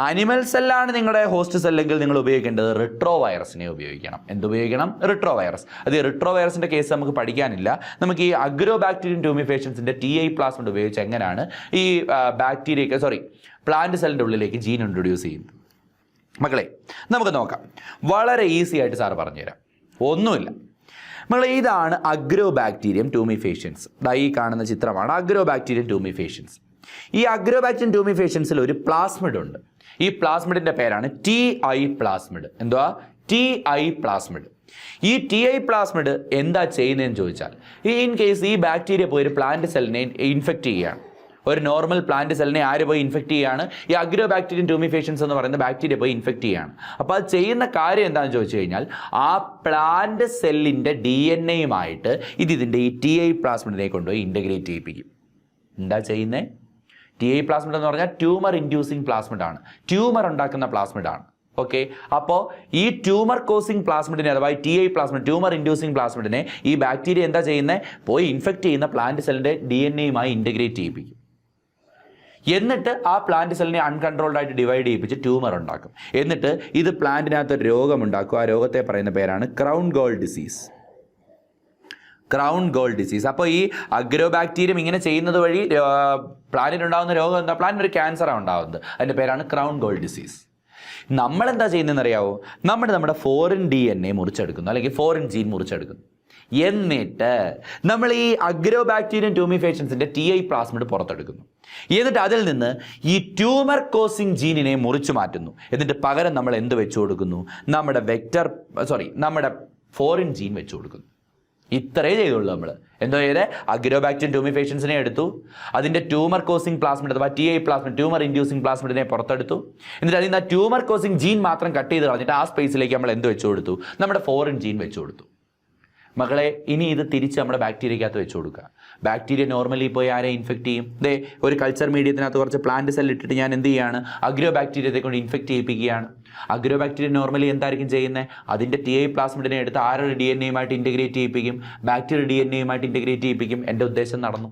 അനിമൽ സെല്ലാണ് നിങ്ങളുടെ ഹോസ്റ്റ് സെല്ലെങ്കിൽ നിങ്ങൾ ഉപയോഗിക്കേണ്ടത് റിട്രോ വൈറസിനെ ഉപയോഗിക്കണം. എന്തുപയോഗിക്കണം? Retro virus. അത് റിട്രോ വൈറസിൻ്റെ കേസ് നമുക്ക് പഠിക്കാനില്ല. നമുക്ക് ഈ അഗ്രോബാക്ടീരിയം ട്യൂമിഫേഷ്യൻസിൻ്റെ TI പ്ലാസ്മിഡ് ഉപയോഗിച്ച് എങ്ങനെയാണ് ഈ പ്ലാന്റ് സെല്ലിൻ്റെ ഉള്ളിലേക്ക് ജീൻ ഇൻട്രൊഡ്യൂസ് ചെയ്യുന്നത്? മക്കളെ നമുക്ക് നോക്കാം. വളരെ ഈസി ആയിട്ട് സാർ പറഞ്ഞുതരാം. ഒന്നുമില്ല, ഇതാണ് അഗ്രോബാക്ടീരിയം ട്യൂമിഫേഷ്യൻസ്. ഈ കാണുന്ന ചിത്രമാണ് അഗ്രോബാക്ടീരിയം ട്യൂമിഫേഷ്യൻസ്. ഈ അഗ്രോബാക്ടീരിയം ട്യൂമിഫേഷ്യൻസിൽ ഒരു പ്ലാസ്മിഡ് ഉണ്ട്. ഈ പ്ലാസ്മിഡിൻ്റെ പേരാണ് TI പ്ലാസ്മിഡ്. എന്തുവാ? TI plasmid. ഈ TI പ്ലാസ്മിഡ് എന്താ ചെയ്യുന്നതെന്ന് ചോദിച്ചാൽ, ഇൻ കേസ് ഈ ബാക്ടീരിയ പോയി ഒരു പ്ലാന്റ് സെല്ലിനെ ഇൻഫെക്റ്റ് ചെയ്യുകയാണ്. ഒരു നോർമൽ പ്ലാന്റ് സെല്ലിനെ ആര് പോയി ഇൻഫെക്റ്റ് ചെയ്യുകയാണ്? ഈ അഗ്രോബാക്ടീരിയം ട്യൂമിഫേഷ്യൻസ് എന്ന് പറയുന്ന ബാക്ടീരിയ പോയി ഇൻഫെക്റ്റ് ചെയ്യുകയാണ്. അപ്പോൾ അത് ചെയ്യുന്ന കാര്യം എന്താണെന്ന് ചോദിച്ചു കഴിഞ്ഞാൽ, ആ പ്ലാന്റ് സെല്ലിൻ്റെ DNAയുമായിട്ട് ഇതിൻ്റെ ഈ TI പ്ലാസ്മിഡിനെ കൊണ്ടുപോയി ഇൻ്റഗ്രേറ്റ് ചെയ്യിപ്പിക്കും. എന്താ ചെയ്യുന്നത്? TI പ്ലാസ്മിഡ് എന്ന് പറഞ്ഞാൽ ട്യൂമർ ഇൻഡ്യൂസിങ് പ്ലാസ്മിഡ് ആണ്. ട്യൂമർ ഉണ്ടാക്കുന്ന പ്ലാസ്മിഡ് ആണ്. ഓക്കെ, അപ്പോൾ ഈ ട്യൂമർ കോസിങ് പ്ലാസ്മിഡിനെ അഥവാ TI പ്ലാസ്മിഡ്, ട്യൂമർ ഇൻഡ്യൂസിങ് പ്ലാസ്മിഡിനെ ഈ ബാക്ടീരിയ എന്താ ചെയ്യുന്നത്? പോയി ഇൻഫെക്റ്റ് ചെയ്യുന്ന പ്ലാന്റ് സെല്ലിൻ്റെ DNAയുമായി ഇൻ്റഗ്രേറ്റ് ചെയ്യിപ്പിക്കും. എന്നിട്ട് ആ പ്ലാന്റ് സെല്ലിനെ അൺകൺട്രോൾഡ് ആയിട്ട് ഡിവൈഡ് ചെയ്യിപ്പിച്ച് ട്യൂമർ ഉണ്ടാക്കും. എന്നിട്ട് ഇത് പ്ലാന്റിനകത്ത് ഒരു രോഗമുണ്ടാക്കും. ആ രോഗത്തെ പറയുന്ന പേരാണ് ക്രൗൺ ഗോൾ ഡിസീസ്. അപ്പോൾ ഈ അഗ്രോബാക്ടീരിയം ഇങ്ങനെ ചെയ്യുന്നത് വഴി പ്ലാന്റിനുണ്ടാകുന്ന രോഗം എന്താ? പ്ലാന്റിന് ഒരു ക്യാൻസറാണ് ഉണ്ടാകുന്നത്. അതിൻ്റെ പേരാണ് ക്രൗൺ ഗോൾ ഡിസീസ്. നമ്മളെന്താ ചെയ്യുന്നതെന്ന് അറിയാവോ? നമ്മുടെ ഫോറിൻ DNA മുറിച്ചെടുക്കുന്നു, അല്ലെങ്കിൽ ഫോറിൻ ജീൻ മുറിച്ചെടുക്കുന്നു. എന്നിട്ട് നമ്മൾ ഈ അഗ്രോബാക്ടീരിയം ട്യൂമിഫേഷ്യൻസിൻ്റെ TI പ്ലാസ്മിഡ് പുറത്തെടുക്കുന്നു. എന്നിട്ട് അതിൽ നിന്ന് ഈ ട്യൂമർ കോസിങ് ജീനിനെ മുറിച്ചു മാറ്റുന്നു. എന്നിട്ട് പകരം നമ്മൾ എന്ത് വെച്ചു കൊടുക്കുന്നു? നമ്മുടെ ഫോറിൻ ജീൻ വെച്ചു കൊടുക്കുന്നു. ഇത്രയേ ചെയ്തുള്ളൂ. നമ്മൾ എന്തോ ചെയ്തേ? അഗ്രോബാക്ടീരിയം ട്യൂമിഫേഷ്യൻസിനെ എടുത്തു, അതിൻ്റെ ട്യൂമർ കോസിങ് പ്ലാസ്മിഡ് അഥവാ TI പ്ലാസ്മിഡ്, ട്യൂമർ ഇൻഡ്യൂസിങ് പ്ലാസ്മിഡിനെ പുറത്തെടുത്തു. എന്നിട്ട് അതിൽ നിന്ന് ട്യൂമർ കോസിങ് ജീൻ മാത്രം കട്ട് ചെയ്ത് കളഞ്ഞിട്ട് ആ സ്പേസിലേക്ക് നമ്മൾ എന്ത് വെച്ചു കൊടുത്തു? നമ്മുടെ ഫോറിൻ ജീൻ വെച്ചു കൊടുത്തു. മക്കളെ, ഇനി ഇത് തിരിച്ച് നമ്മുടെ ബാക്ടീരിയക്കകത്ത് വെച്ച് കൊടുക്കുക. ബാക്ടീരിയ നോർമലി പോയി ആരെ ഇൻഫെക്റ്റ് ചെയ്യും? ഒരു കൾച്ചർ മീഡിയത്തിനകത്ത് കുറച്ച് പ്ലാന്റ് സെൽ ഇട്ടിട്ട് ഞാൻ എന്ത് ചെയ്യുകയാണ്? അഗ്രോബാക്ടീരിയത്തെ കൊണ്ട് ഇൻഫെക്റ്റ് ചെയ്യിപ്പിക്കുകയാണ്. അഗ്രോബാക്ടീരിയ നോർമലി എന്തായിരിക്കും ചെയ്യുന്നത്? അതിൻ്റെ TI പ്ലാസ്മിഡിനെ എടുത്ത് ആരുടെ DNAയുമായിട്ട് ഇൻറ്റഗ്രേറ്റ് ചെയ്യിപ്പിക്കും? ബാക്ടീരിയ DNAയുമായിട്ട് ഇൻറ്റഗ്രേറ്റ് ചെയ്യിപ്പിക്കും. എൻ്റെ ഉദ്ദേശം നടന്നു.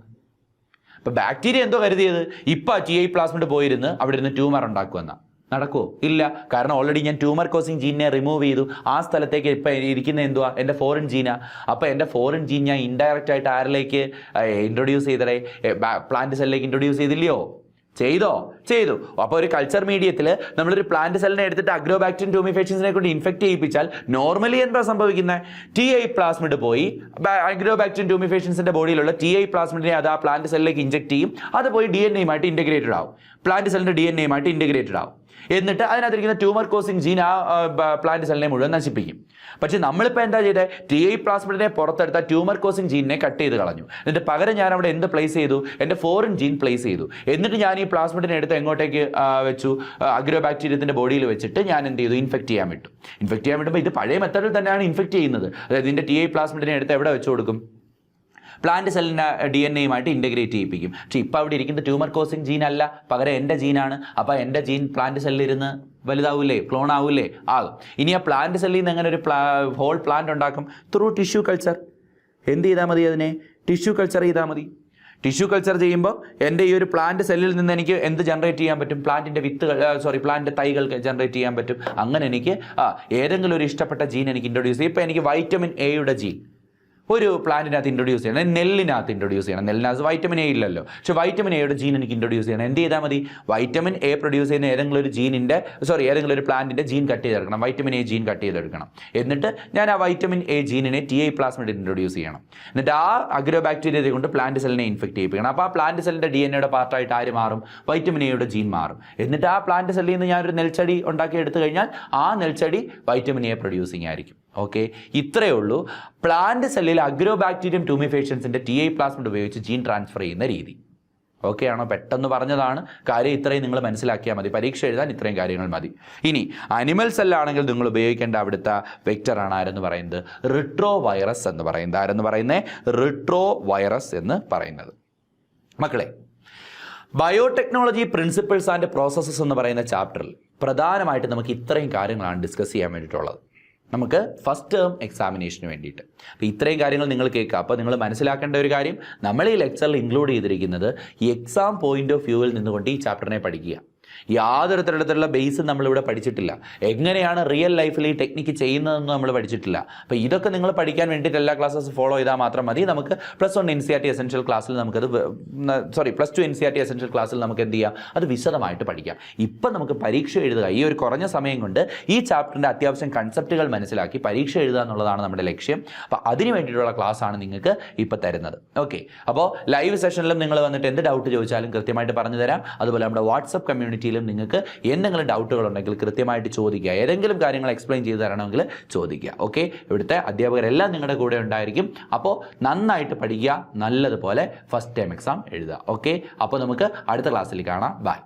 അപ്പോൾ ബാക്ടീരിയ എന്തോ കരുതിയത് ഇപ്പോൾ TI പ്ലാസ്മിഡ് പോയിരുന്ന് അവിടെ ഇരുന്ന് ട്യൂമർ ഉണ്ടാക്കുമെന്നാണ്. നടക്കുമോ? ഇല്ല. കാരണം ഓൾറെഡി ഞാൻ ട്യൂമർ കോസിങ് ജീനിനെ റിമൂവ് ചെയ്തു. ആ സ്ഥലത്തേക്ക് ഇപ്പം ഇരിക്കുന്ന എന്തുവാ? എൻ്റെ ഫോറിൻ ജീനാ. അപ്പോൾ എൻ്റെ ഫോറിൻ ജീൻ ഞാൻ ഇൻഡയറക്റ്റ് ആയിട്ട് ആരിലേക്ക് ഇൻട്രൊഡ്യൂസ് ചെയ്തേ? പ്ലാന്റ് സെല്ലിലേക്ക് ഇൻട്രൊഡ്യൂസ് ചെയ്തില്ലയോ? ചെയ്തു. അപ്പോൾ ഒരു കൾച്ചർ മീഡിയത്തിൽ നമ്മളൊരു പ്ലാന്റ് സെല്ലിനെ എടുത്തിട്ട് അഗ്രോബാക്ടീരിയം ട്യൂമിഫേഷ്യൻസിനെ കൊണ്ട് ഇൻഫെക്റ്റ് ചെയ്യിപ്പിച്ചാൽ നോർമലി എന്താ സംഭവിക്കുന്നത്? TI പ്ലാസ്മിഡ് പോയി അഗ്രോബാക്ടീരിയം ട്യൂമിഫേഷ്യൻസിൻ്റെ ബോഡിയിലുള്ള TI പ്ലാസ്മിഡിനെ അത് ആ പ്ലാന്റ് സെല്ലിലേക്ക് ഇഞ്ചെക്ട് ചെയ്യും. അത് പോയി DNAയുമായിട്ട് ഇൻറ്റഗ്രേറ്റഡ് ആവും. പ്ലാന്റ് സെല്ലിൻ്റെ DNAയുമായിട്ട് ഇൻറ്റഗ്രേറ്റഡ് ആവും. എന്നിട്ട് അതിനകത്തിരിക്കുന്ന ട്യൂമർ കോസിങ് ജീൻ ആ പ്ലാന്റ് സെല്ലിനെ മുഴുവൻ നശിപ്പിക്കും. പക്ഷെ നമ്മളിപ്പോൾ എന്താ ചെയ്തത്, TA പ്ലാസ്മിഡിനെ പുറത്തെടുത്ത ട്യൂമർ കോസിങ് ജീനിനെ കട്ട് ചെയ്ത് കളഞ്ഞു. എന്നിട്ട് പകരം ഞാൻ അവിടെ എന്ത് പ്ലേസ് ചെയ്തു, എൻ്റെ ഫോറിൻ ജീൻ പ്ലേസ് ചെയ്തു. എന്നിട്ട് ഞാൻ ഈ പ്ലാസ്മിഡിനെ എടുത്ത് എങ്ങോട്ടേക്ക് വെച്ചു, അഗ്രോബാക്ടീരിയത്തിൻ്റെ ബോഡിയിൽ വെച്ചിട്ട് ഞാൻ എന്ത് ചെയ്തു, ഇൻഫെക്ട് ചെയ്യാൻ വിട്ടുമ്പോൾ ഇത് പഴയ മെത്തേഡിൽ തന്നെയാണ് ഇൻഫെക്ട് ചെയ്യുന്നത്. അതായത് ഇതിൻ്റെ TA പ്ലാസ്മിഡിനെ എടുത്ത് എവിടെ വെച്ച് കൊടുക്കും, പ്ലാന്റ് സെല്ലിൻ്റെ DNA ഇൻ്റഗ്രേറ്റ് ചെയ്യിപ്പിക്കും. പക്ഷേ ഇപ്പോൾ അവിടെ ഇരിക്കുന്ന ട്യൂമർ കോസിങ് ജീൻ അല്ല, പകരം എൻ്റെ ജീനാണ്. അപ്പോൾ എൻ്റെ ജീൻ പ്ലാന്റ് സെല്ലിലിരുന്ന് വലുതാവൂലേ, ക്ലോൺ ആവൂലേ, ആകും. ഇനി ആ പ്ലാന്റ് സെല്ലിൽ നിന്ന് എങ്ങനെ ഒരു ഹോൾ പ്ലാന്റ് ഉണ്ടാക്കും, ത്രൂ ടിഷ്യൂ കൾച്ചർ. എന്ത് ചെയ്താൽ മതി, അതിനെ ടിഷ്യൂ കൾച്ചർ ചെയ്താൽ മതി. ടിഷ്യൂ കൾച്ചർ ചെയ്യുമ്പോൾ എൻ്റെ ഈ ഒരു പ്ലാന്റ് സെല്ലിൽ നിന്ന് എനിക്ക് എന്ത് ജനറേറ്റ് ചെയ്യാൻ പറ്റും, പ്ലാന്റ് തൈകൾ ജനറേറ്റ് ചെയ്യാൻ പറ്റും. അങ്ങനെ എനിക്ക് ഏതെങ്കിലും ഒരു ഇഷ്ടപ്പെട്ട ജീൻ എനിക്ക് ഇൻട്രൊഡ്യൂസ് ചെയ്യും. ഇപ്പോൾ എനിക്ക് വൈറ്റമിൻ എയുടെ ജീൻ ഒരു പ്ലാന്റിനകത്ത് ഇൻട്രൊഡ്യൂസ് ചെയ്യണം, നെല്ലിനകത്ത് ഇൻട്രൊഡ്യൂസ് ചെയ്യണം. നെല്ലിനകത്ത് വൈറ്റമിൻ എ ഇല്ലല്ലോ, പക്ഷേ വൈറ്റമിൻ എയുടെ ജീൻ എനിക്ക് ഇൻട്രൊഡ്യൂസ് ചെയ്യണം. എന്ത് ചെയ്താൽ മതി, വൈറ്റമിൻ എ പ്രൊഡ്യൂസ് ചെയ്യുന്ന ഏതെങ്കിലും ഒരു പ്ലാന്റിൻ്റെ ജീൻ കട്ട് ചെയ്തെടുക്കണം, വൈറ്റമിൻ എ ജീൻ കട്ട് ചെയ്തെടുക്കണം. എന്നിട്ട് ഞാൻ ആ വൈറ്റമിൻ എ ജീനിനെ TA പ്ലാസ്മിഡിൽ ഇൻട്രൊഡ്യൂസ് ചെയ്യണം. എന്നിട്ട് ആ അഗ്രോബാക്ടീരിയയെ കൊണ്ട് പ്ലാന്റ് സെല്ലിനെ ഇൻഫെക്ട് ചെയ്യിപ്പിക്കണം. അപ്പോൾ ആ പ്ലാന്റ് സെല്ലിൻ്റെ DNA പാർട്ടായിട്ട് ആര് മാറും, വൈറ്റമിൻ എയുടെ ജീൻ മാറും. എന്നിട്ട് ആ പ്ലാന്റ് സെല്ലിൽ നിന്ന് ഞാനൊരു നെൽച്ചെടി ഉണ്ടാക്കി എടുത്തു കഴിഞ്ഞാൽ ആ നെൽച്ചെടി വൈറ്റമിൻ എ പ്രൊഡ്യൂസിങ് ആയിരിക്കും. ഓക്കെ, ഇത്രയേ ഉള്ളൂ പ്ലാന്റ് സെല്ലിൽ അഗ്രോബാക്ടീരിയം ട്യൂമിഫേഷൻസിൻ്റെ TA പ്ലാസ്മിഡ് ഉപയോഗിച്ച് ജീൻ ട്രാൻസ്ഫർ ചെയ്യുന്ന രീതി. ഓക്കെ ആണോ? പെട്ടെന്ന് പറഞ്ഞതാണ് കാര്യം. ഇത്രയും നിങ്ങൾ മനസ്സിലാക്കിയാൽ മതി, പരീക്ഷ എഴുതാൻ ഇത്രയും കാര്യങ്ങൾ മതി. ഇനി അനിമൽ സെല്ലാണെങ്കിൽ നിങ്ങൾ ഉപയോഗിക്കേണ്ട അവിടുത്തെ വെക്ടറാണ് ആരെന്ന് പറയുന്നത്, റിട്രോ വൈറസ് എന്ന് പറയുന്നത്. ആരെന്ന് പറയുന്നത്, റിട്രോ വൈറസ് എന്ന് പറയുന്നത്. മക്കളെ, ബയോടെക്നോളജി പ്രിൻസിപ്പിൾസ് ആൻഡ് പ്രോസസ്സസ് എന്ന് പറയുന്ന ചാപ്റ്ററിൽ പ്രധാനമായിട്ട് നമുക്ക് ഇത്രയും കാര്യങ്ങളാണ് ഡിസ്കസ് ചെയ്യാൻ വേണ്ടിയിട്ടുള്ളത്, നമുക്ക് ഫസ്റ്റ് ടേം എക്സാമിനേഷന് വേണ്ടിയിട്ട്. അപ്പോൾ ഇത്രയും കാര്യങ്ങൾ നിങ്ങൾ കേൾക്കുക. അപ്പോൾ നിങ്ങൾ മനസ്സിലാക്കേണ്ട ഒരു കാര്യം, നമ്മൾ ഈ ലെക്ചറിൽ ഇൻക്ലൂഡ് ചെയ്തിരിക്കുന്നത് എക്സാം പോയിന്റ് ഓഫ് വ്യൂവിൽ നിന്നുകൊണ്ട് ഈ ചാപ്റ്ററിനെ പഠിക്കുക. യാതൊരു തരത്തിലുള്ള ബേസും നമ്മളിവിടെ പഠിച്ചിട്ടില്ല. എങ്ങനെയാണ് റിയൽ ലൈഫിൽ ഈ ടെക്നിക്ക് ചെയ്യുന്നതെന്ന് നമ്മൾ പഠിച്ചിട്ടില്ല. അപ്പോൾ ഇതൊക്കെ നിങ്ങൾ പഠിക്കാൻ വേണ്ടിയിട്ട് എല്ലാ ക്ലാസ്സസ് ഫോളോ ചെയ്താൽ മാത്രം മതി. നമുക്ക് +1 NCERT എസെൻഷ്യൽ ക്ലാസ്സിൽ നമുക്കത് +2 NCERT എസെൻഷ്യൽ ക്ലാസ്സിൽ നമുക്ക് എന്ത് ചെയ്യാം, അത് വിശദമായിട്ട് പഠിക്കാം. ഇപ്പം നമുക്ക് പരീക്ഷ എഴുതുക, ഈ ഒരു കുറഞ്ഞ സമയം കൊണ്ട് ഈ ചാപ്റ്ററിൻ്റെ അത്യാവശ്യം കൺസെപ്റ്റുകൾ മനസ്സിലാക്കി പരീക്ഷ എഴുതുക എന്നുള്ളതാണ് നമ്മുടെ ലക്ഷ്യം. അപ്പോൾ അതിന് വേണ്ടിയിട്ടുള്ള ക്ലാസ്സാണ് നിങ്ങൾക്ക് ഇപ്പോൾ തരുന്നത്. ഓക്കെ, അപ്പോൾ ലൈവ് സെഷനിലും നിങ്ങൾ വന്നിട്ട് എന്ത് ഡൗട്ട് ചോദിച്ചാലും കൃത്യമായിട്ട് പറഞ്ഞു തരാം. അതുപോലെ നമ്മുടെ വാട്സപ്പ് കമ്മ്യൂണിറ്റിയിലും നിങ്ങൾക്ക് എന്തെങ്കിലും ഡൗട്ടുകൾ ഉണ്ടെങ്കിൽ കൃത്യമായിട്ട് ചോദിക്കുക. ഏതെങ്കിലും കാര്യങ്ങൾ എക്സ്പ്ലെയിൻ ചെയ്ത് തരണമെങ്കിൽ ചോദിക്കുക. ഓക്കെ, ഇവിടുത്തെ അധ്യാപകരെല്ലാം നിങ്ങളുടെ കൂടെ ഉണ്ടായിരിക്കും. അപ്പോൾ നന്നായിട്ട് പഠിക്കുക, നല്ലതുപോലെ ഫസ്റ്റ് ടൈം എക്സാം എഴുതുക. ഓക്കെ, അപ്പോൾ നമുക്ക് അടുത്ത ക്ലാസ്സിൽ കാണാം. ബൈ.